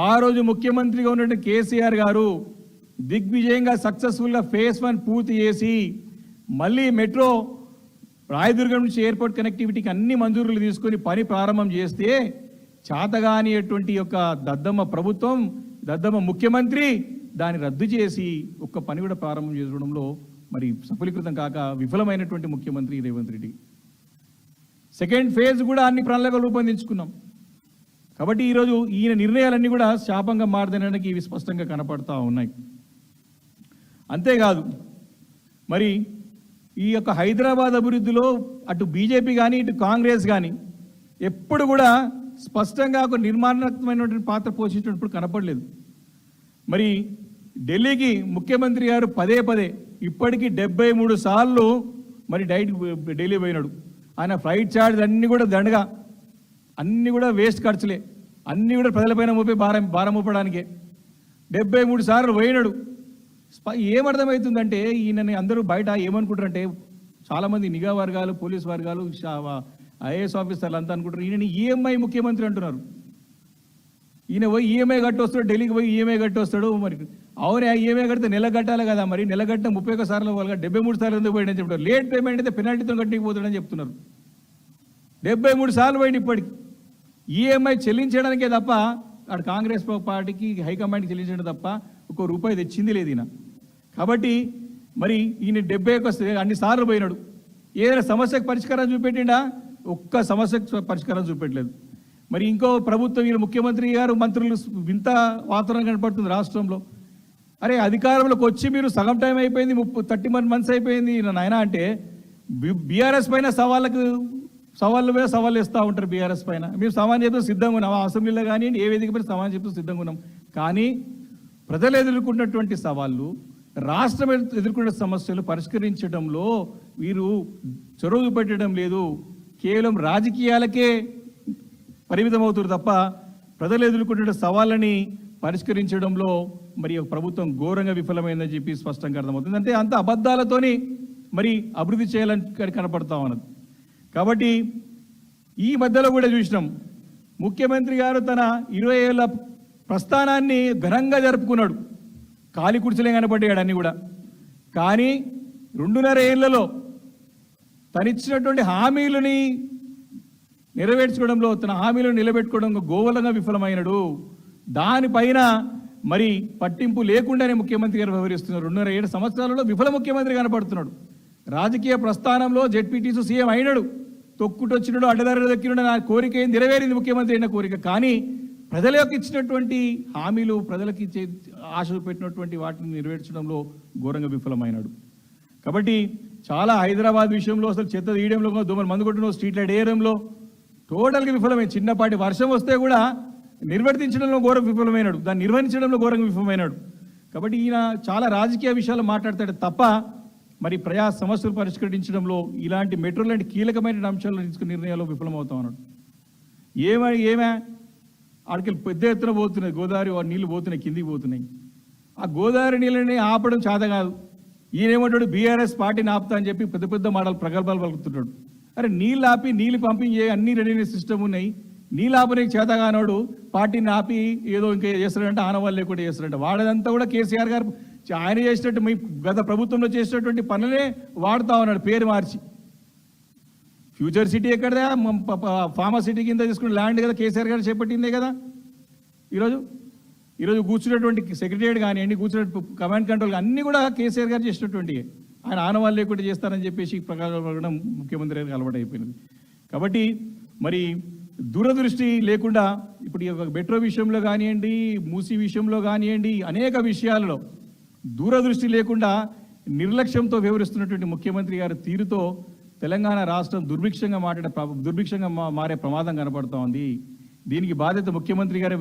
[SPEAKER 17] ఆ రోజు ముఖ్యమంత్రిగా ఉన్నటువంటి కేసీఆర్ గారు దిగ్విజయంగా సక్సెస్ఫుల్గా phase 1 పూర్తి చేసి మళ్ళీ మెట్రో రాయదుర్గం నుంచి ఎయిర్పోర్ట్ కనెక్టివిటీకి అన్ని మంజూరులు తీసుకొని పని ప్రారంభం చేస్తే చాతగానిటువంటి యొక్క దద్దమ్మ ప్రభుత్వం, దద్దమ్మ ముఖ్యమంత్రి దాన్ని రద్దు చేసి ఒక్క పని కూడా ప్రారంభం చేసుకోవడంలో మరి సఫలీకృతం కాక విఫలమైనటువంటి ముఖ్యమంత్రి రేవంత్ రెడ్డి. సెకండ్ ఫేజ్ కూడా అన్ని ప్రణాళికలు రూపొందించుకున్నాం. కాబట్టి ఈరోజు ఈయన నిర్ణయాలన్నీ కూడా శాపంగా మారదనడానికి ఇవి స్పష్టంగా కనపడతా ఉన్నాయి. అంతేకాదు మరి ఈ యొక్క హైదరాబాద్ అభివృద్ధిలో అటు బీజేపీ కానీ ఇటు కాంగ్రెస్ కానీ ఎప్పుడు కూడా స్పష్టంగా ఒక నిర్మాణాత్మకమైనటువంటి పాత్ర పోషించినప్పుడు కనపడలేదు. మరి ఢిల్లీకి ముఖ్యమంత్రి గారు పదే ఇప్పటికీ 73 సార్లు మరి ఢిల్లీ పోయినాడు. ఆయన ఫ్లైట్ ఛార్జ్ అన్నీ కూడా దండగా, అన్నీ కూడా వేస్ట్ ఖర్చులే, అన్నీ కూడా ప్రజలపైన మోపే భారం మోపడానికే 73 సార్లు పోయినాడు. ఏమర్థమవుతుందంటే ఈయనని అందరూ బయట ఏమనుకుంటారంటే చాలామంది నిఘా వర్గాలు, పోలీస్ వర్గాలు, ఐఏఎస్ ఆఫీసర్లు అంతా అనుకుంటారు ఈయనని ఈఎంఐ ముఖ్యమంత్రి అంటున్నారు. ఈయన పోయి ఈఎంఐ కట్టి వస్తాడు, ఢిల్లీకి పోయి ఈఎంఐ కట్టి వస్తాడు. మరి అవునే ఈఎంఐ కడితే నెల కట్టాలి కదా, మరి నెల కట్టిన 31 సార్లు వాళ్ళగా 73 సార్లు ఎందుకు పోయిందని చెప్తారు. లేట్ పేమెంట్ అయితే పెనాల్టీతో కట్టకపోతాడని చెప్తున్నారు. 73 సార్లు పోయింది ఇప్పటికి. ఈఎంఐ చెల్లించడానికే తప్ప అక్కడ కాంగ్రెస్ పార్టీకి హైకమాండ్కి చెల్లించడం తప్ప ₹1 తెచ్చింది లేదు ఈయన. కాబట్టి మరి ఈయన 71 అన్ని సార్లు పోయినాడు. ఏదైనా సమస్యకు పరిష్కారం చూపెట్టిండా? ఒక్క సమస్యకు పరిష్కారం చూపెట్టలేదు. మరి ఇంకో ప్రభుత్వం, ఈయన ముఖ్యమంత్రి గారు, మంత్రులు వింత వాతావరణం కనపడుతుంది రాష్ట్రంలో. అరే అధికారంలోకి వచ్చి మీరు సగం టైం అయిపోయింది, 31 months అయిపోయింది నాయన అంటే బీఆర్ఎస్ పైన సవాళ్ళు మీద సవాళ్ళు వేస్తూ ఉంటారు. బీఆర్ఎస్ పైన మేము సవాల్ చెప్తూ సిద్ధంగా ఉన్నాం, అసెంబ్లీలో కానీ ఏ వేదిక పైన సవాల్ చెప్తూ సిద్ధంగా ఉన్నాం. కానీ ప్రజలు ఎదుర్కొన్నటువంటి సవాళ్ళు, రాష్ట్రం ఎదుర్కొన్న సమస్యలు పరిష్కరించడంలో వీరు చొరవ చూపెట్టడం లేదు. కేవలం రాజకీయాలకే పరిమితం అవుతారు తప్ప ప్రజలు ఎదుర్కొన్న సవాళ్ళని పరిష్కరించడంలో మరి ప్రభుత్వం ఘోరంగా విఫలమైందని చెప్పి స్పష్టంగా అర్థమవుతుంది. అంటే అంత అబద్ధాలతోని మరి అభివృద్ధి చేయాలని కనపడతా ఉన్నది. కాబట్టి ఈ మధ్యలో కూడా చూసినాం, ముఖ్యమంత్రి గారు తన 20 ఏళ్ల ప్రస్థానాన్ని ఘనంగా జరుపుకున్నాడు. కాలి కుర్చీలే కనపడ్డాడు అన్నీ కూడా. కానీ 2.5 ఏళ్లలో తనిచ్చినటువంటి హామీలని నెరవేర్చుకోవడంలో, తన హామీలను నిలబెట్టుకోవడం గోవలంగా విఫలమైనడు. దానిపైన మరి పట్టింపు లేకుండానే ముఖ్యమంత్రి గారు వ్యవహరిస్తున్నారు. 2.5 సంవత్సరాలలో విఫల ముఖ్యమంత్రి కనపడుతున్నాడు. రాజకీయ ప్రస్థానంలో జెడ్పీటీసీ సీఎం అయినాడు, తొక్కుటొచ్చినాడు, అడ్డదారులు దక్కినాడు. నా కోరిక ఏం నెరవేరింది, ముఖ్యమంత్రి అయిన కోరిక. కానీ ప్రజలకు ఇచ్చినటువంటి హామీలు, ప్రజలకి ఆశ పెట్టినటువంటి వాటిని నెరవేర్చడంలో ఘోరంగా విఫలమైనాడు. కాబట్టి చాలా హైదరాబాద్ విషయంలో అసలు చెత్త తీయడంలో, దోమలు మందు కొట్టడంలో, స్ట్రీట్ లైట్ వేయడంలో టోటల్గా విఫలమైంది. చిన్నపాటి వర్షం వస్తే కూడా నిర్వర్తించడంలో ఘోరంగా విఫలమైనాడు, దాన్ని నిర్వహించడంలో ఘోరంగా విఫలమైనాడు. కాబట్టి ఈయన చాలా రాజకీయ విషయాలు మాట్లాడతాడు తప్ప మరి ప్రజా సమస్యలు పరిష్కరించడంలో, ఇలాంటి మెట్రో లాంటి కీలకమైన అంశాలను తీసుకునే నిర్ణయాలు విఫలమవుతా ఉన్నాడు. ఏమే ఆడికి పెద్ద ఎత్తున పోతున్నాయి, గోదావరి నీళ్లు పోతున్నాయి, కిందికి పోతున్నాయి. ఆ గోదావరి నీళ్ళని ఆపడం చేత కాదు. ఈయనేమంటాడు, బీఆర్ఎస్ పార్టీని ఆపుతా అని చెప్పి పెద్ద పెద్ద మాటలు ప్రగల్భాలు పలుకుతున్నాడు. అరే నీళ్ళు ఆపి, నీళ్ళు పంపింగ్ చేయ, అన్ని రెడీనెస్ సిస్టమ్ ఉన్నాయి. నీళ్ళు ఆపడానికి చేత కానోడు పార్టీని ఆపి ఏదో ఇంకా చేస్తాడంటే, ఆనవాళ్ళు లేకుండా చేస్తాడంటే, వాడదంతా కూడా కేసీఆర్ గారు ఆయన చేసినట్టు, మీ గత ప్రభుత్వంలో చేసినటువంటి పనులే వాడుతూ ఉన్నాడు, పేరు మార్చి. ఫ్యూచర్ సిటీ ఎక్కడదా, ఫార్మా సిటీ కింద తీసుకున్న ల్యాండ్ కదా, కేసీఆర్ గారు చేపట్టిందే కదా. ఈరోజు కూర్చున్నటువంటి సెక్రటరియట్ కానివ్వండి, కూర్చున్న కమాండ్ కంట్రోల్ అన్నీ కూడా కేసీఆర్ గారు చేసినటువంటి, ఆయన ఆనవాళ్ళు లేకుండా చేస్తారని చెప్పేసి ప్రకారం ముఖ్యమంత్రి గారికి అలవాటు అయిపోయింది. కాబట్టి మరి దూరదృష్టి లేకుండా ఇప్పుడు ఈ మెట్రో విషయంలో కానివ్వండి, మూసీ విషయంలో కానివ్వండి, అనేక విషయాలలో దూరదృష్టి లేకుండా నిర్లక్ష్యంతో వ్యవహరిస్తున్నటువంటి ముఖ్యమంత్రి గారి తీరుతో తెలంగాణ రాష్ట్రం దుర్భిక్షంగా మారే ప్రమాదం కనపడుతూ ఉంది. దీనికి బాధ్యత ముఖ్యమంత్రి గారు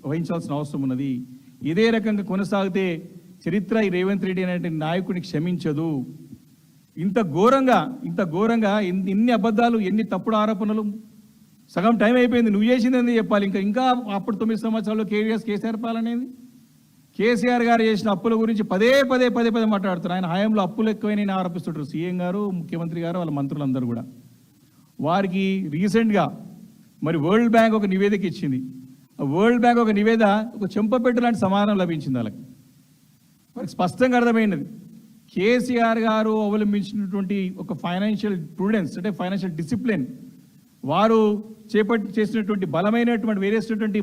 [SPEAKER 17] వహించాల్సిన అవసరం ఉన్నది. ఇదే రకంగా కొనసాగితే చరిత్ర ఈ రేవంత్ రెడ్డి అనే నాయకుడిని క్షమించదు. ఇంత ఘోరంగా ఇన్ని అబద్ధాలు, ఎన్ని తప్పుడు ఆరోపణలు. సగం టైం అయిపోయింది, నువ్వు చేసింది ఏంది చెప్పాలి. ఇంకా అప్పుడు 9 సంవత్సరాల్లో కేసీఆర్ పాలనేది. కేసీఆర్ గారు చేసిన అప్పుల గురించి పదే మాట్లాడుతున్నారు. ఆయన హయాంలో అప్పులు ఎక్కువైనా ఆరోపిస్తుంటారు సీఎం గారు, ముఖ్యమంత్రి గారు, వాళ్ళ మంత్రులందరూ కూడా. వారికి రీసెంట్గా మరి వరల్డ్ బ్యాంక్ ఒక నివేదిక ఇచ్చింది. ఆ వరల్డ్ బ్యాంక్ ఒక నివేదిక, ఒక చెంపపెట్టు లాంటి సమాధానం లభించింది వాళ్ళకి. వారికి స్పష్టంగా అర్థమైనది, కేసీఆర్ గారు అవలంబించినటువంటి ఒక ఫైనాన్షియల్ ప్రూడెన్స్, అంటే ఫైనాన్షియల్ డిసిప్లిన్, వారు చేసినటువంటి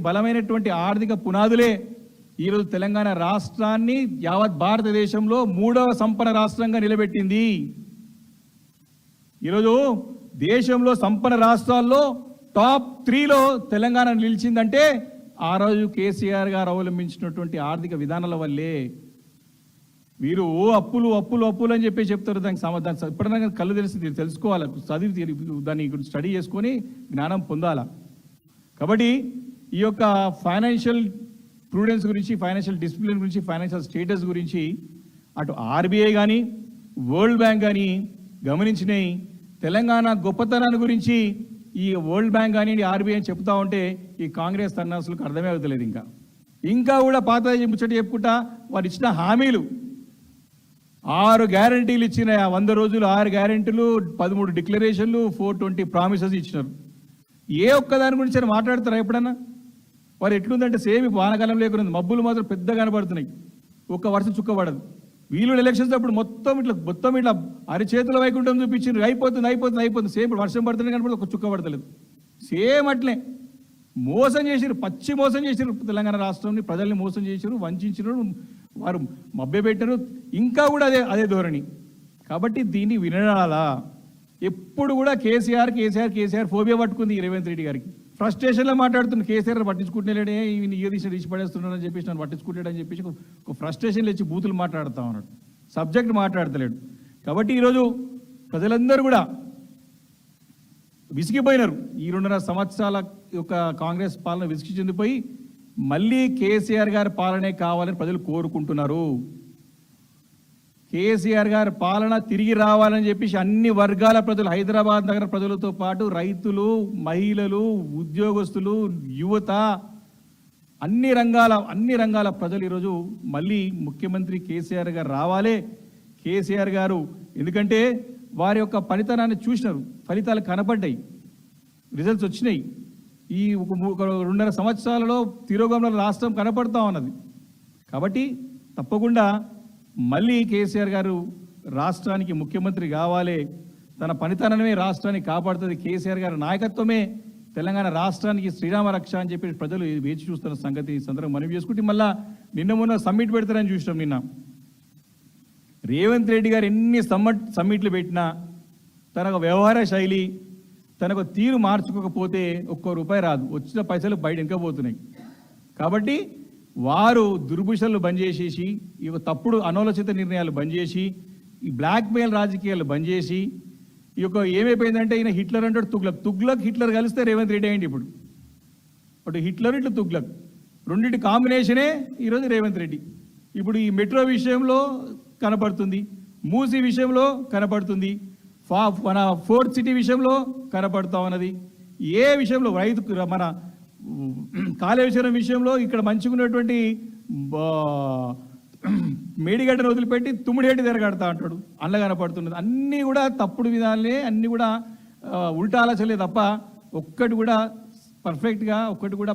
[SPEAKER 17] బలమైనటువంటి ఆర్థిక పునాదులే ఈరోజు తెలంగాణ రాష్ట్రాన్ని యావత్ భారతదేశంలో 3వ సంపన్న రాష్ట్రంగా నిలబెట్టింది. ఈరోజు దేశంలో సంపన్న రాష్ట్రాల్లో టాప్ 3లో తెలంగాణ నిలిచిందంటే ఆ రోజు కేసీఆర్ గారు అవలంబించినటువంటి ఆర్థిక విధానాల వల్లే. వీరు అప్పులు అని చెప్పి చెప్తారు. దానికి సమాధానం ఎప్పుడైనా కళ్ళు తెలిసి తెలుసుకోవాలి, చదివి దాన్ని స్టడీ చేసుకొని జ్ఞానం పొందాలా. కాబట్టి ఈ యొక్క ఫైనాన్షియల్ ప్రూడెన్స్ గురించి, ఫైనాన్షియల్ డిసిప్లిన్ గురించి, ఫైనాన్షియల్ స్టేటస్ గురించి అటు ఆర్బీఐ కానీ వరల్డ్ బ్యాంక్ కానీ గమనించినాయి. తెలంగాణ గొప్పతనాన్ని గురించి ఈ వరల్డ్ బ్యాంక్ కానీ ఆర్బీఐ అని చెప్తా ఉంటే ఈ కాంగ్రెస్ సన్నాసులకు అర్థమే అవుతలేదు. ఇంకా కూడా పాత ముచ్చట చెప్పుకుంటా వారు ఇచ్చిన హామీలు 6 గ్యారంటీలు ఇచ్చిన 100 రోజులు 6 గ్యారంటీలు 13 డిక్లరేషన్లు 420 ప్రామిసెస్ ఇచ్చినారు. ఏ ఒక్క దాని గురించి అని మాట్లాడతారా ఎప్పుడన్నా? వారు ఎట్లుందంటే సేమ్ వానకాలం లేకుండా మబ్బులు మాత్రం పెద్దగా కనబడుతున్నాయి, ఒక్క వర్షం చుక్కబడదు. వీళ్ళు ఎలక్షన్స్ అప్పుడు మొత్తం ఇట్లా అరిచేతుల వైకుంఠం చూపించారు, అయిపోతుంది సేమ్ వర్షం పడుతుంది కనబడి ఒక చుక్క పడతలేదు. సేమ్ అట్లే మోసం చేసారు, పచ్చి మోసం చేసారు. తెలంగాణ రాష్ట్రాన్ని ప్రజల్ని మోసం చేశారు, వంచారు, వారు మభ్యపెట్టారు. ఇంకా కూడా అదే ధోరణి. కాబట్టి దీన్ని వినాలా? ఎప్పుడు కూడా కేసీఆర్ ఫోబియా పట్టుకుంది రేవంత్ రెడ్డి గారికి. ఫ్రస్ట్రేషన్లో మాట్లాడుతుంది, కేసీఆర్ పట్టించుకుంటలేడే, ఈయన తీసి పడేస్తున్నాడని చెప్పేసి నన్ను పట్టించుకుంటాడని చెప్పేసి ఒక ఫ్రస్ట్రేషన్లు ఇచ్చి బూతులు మాట్లాడుతూ ఉన్నాడు, సబ్జెక్ట్ మాట్లాడతలేడు. కాబట్టి ఈరోజు ప్రజలందరూ కూడా విసిగిపోయినారు. ఈ 2.5 సంవత్సరాల యొక్క కాంగ్రెస్ పాలన విసిగి చెందిపోయి మళ్ళీ కేసీఆర్ గారి పాలనే కావాలని ప్రజలు కోరుకుంటున్నారు. కేసీఆర్ గారి పాలన తిరిగి రావాలని చెప్పేసి అన్ని వర్గాల ప్రజలు, హైదరాబాద్ నగర ప్రజలతో పాటు రైతులు, మహిళలు, ఉద్యోగస్తులు, యువత, అన్ని రంగాల ప్రజలు ఈరోజు మళ్ళీ ముఖ్యమంత్రి కేసీఆర్ గారు రావాలే. కేసీఆర్ గారు ఎందుకంటే వారి యొక్క పనితనాన్ని చూసినారు, ఫలితాలు కనపడ్డాయి, రిజల్ట్స్ వచ్చినాయి. ఈ 2.5 సంవత్సరాలలో తిరోగమన రాష్ట్రం కనపడతా ఉన్నది. కాబట్టి తప్పకుండా మళ్ళీ కేసీఆర్ గారు రాష్ట్రానికి ముఖ్యమంత్రి కావాలి. తన పనితనమే రాష్ట్రాన్ని కాపాడుతుంది. కేసీఆర్ గారి నాయకత్వమే తెలంగాణ రాష్ట్రానికి శ్రీరామ రక్ష అని చెప్పి ప్రజలు వేచి చూస్తున్న సంగతి ఈ సందర్భంగా మనవి చేసుకుంటే, మళ్ళా మొన్న సమ్మిట్ పెడతారని చూసినాం. నిన్న రేవంత్ రెడ్డి గారు ఎన్ని సమ్మిట్లు పెట్టినా తన వ్యవహార శైలి, తనకు తీరు మార్చుకోకపోతే ₹1 రాదు, వచ్చిన పైసలు బయట ఇంకపోతున్నాయి. కాబట్టి వారు దుర్భుషలు బంద్ చేసేసి, ఈ తప్పుడు అనాలోచిత నిర్ణయాలు బంద్ చేసి, ఈ బ్లాక్మెయిల్ రాజకీయాలు బంద్ చేసి, ఈ యొక్క ఏమైపోయిందంటే ఈయన హిట్లర్ అంటాడు, తుగ్లక్ హిట్లర్ కలిస్తే రేవంత్ రెడ్డి అయ్యింది. ఇప్పుడు అటు హిట్లర్ ఇటు తుగ్లక్ రెండింటి కాంబినేషనే ఈరోజు రేవంత్ రెడ్డి. ఇప్పుడు ఈ మెట్రో విషయంలో కనపడుతుంది, మూసీ విషయంలో కనపడుతుంది, మన 4th సిటీ విషయంలో కనపడుతూ ఉన్నది. ఏ విషయంలో మన కాళేశ్వరం విషయంలో ఇక్కడ మంచిగా ఉన్నటువంటి మేడిగడ్డను వదిలిపెట్టి తుమ్మిడిగడ్డ తిరగడతా అంటాడు, అందులో కనపడుతున్నది. అన్నీ కూడా తప్పుడు విధాలే, అన్నీ కూడా ఉల్టా ఆలోచనలే తప్ప ఒక్కటి కూడా పర్ఫెక్ట్గా ఒక్కటి కూడా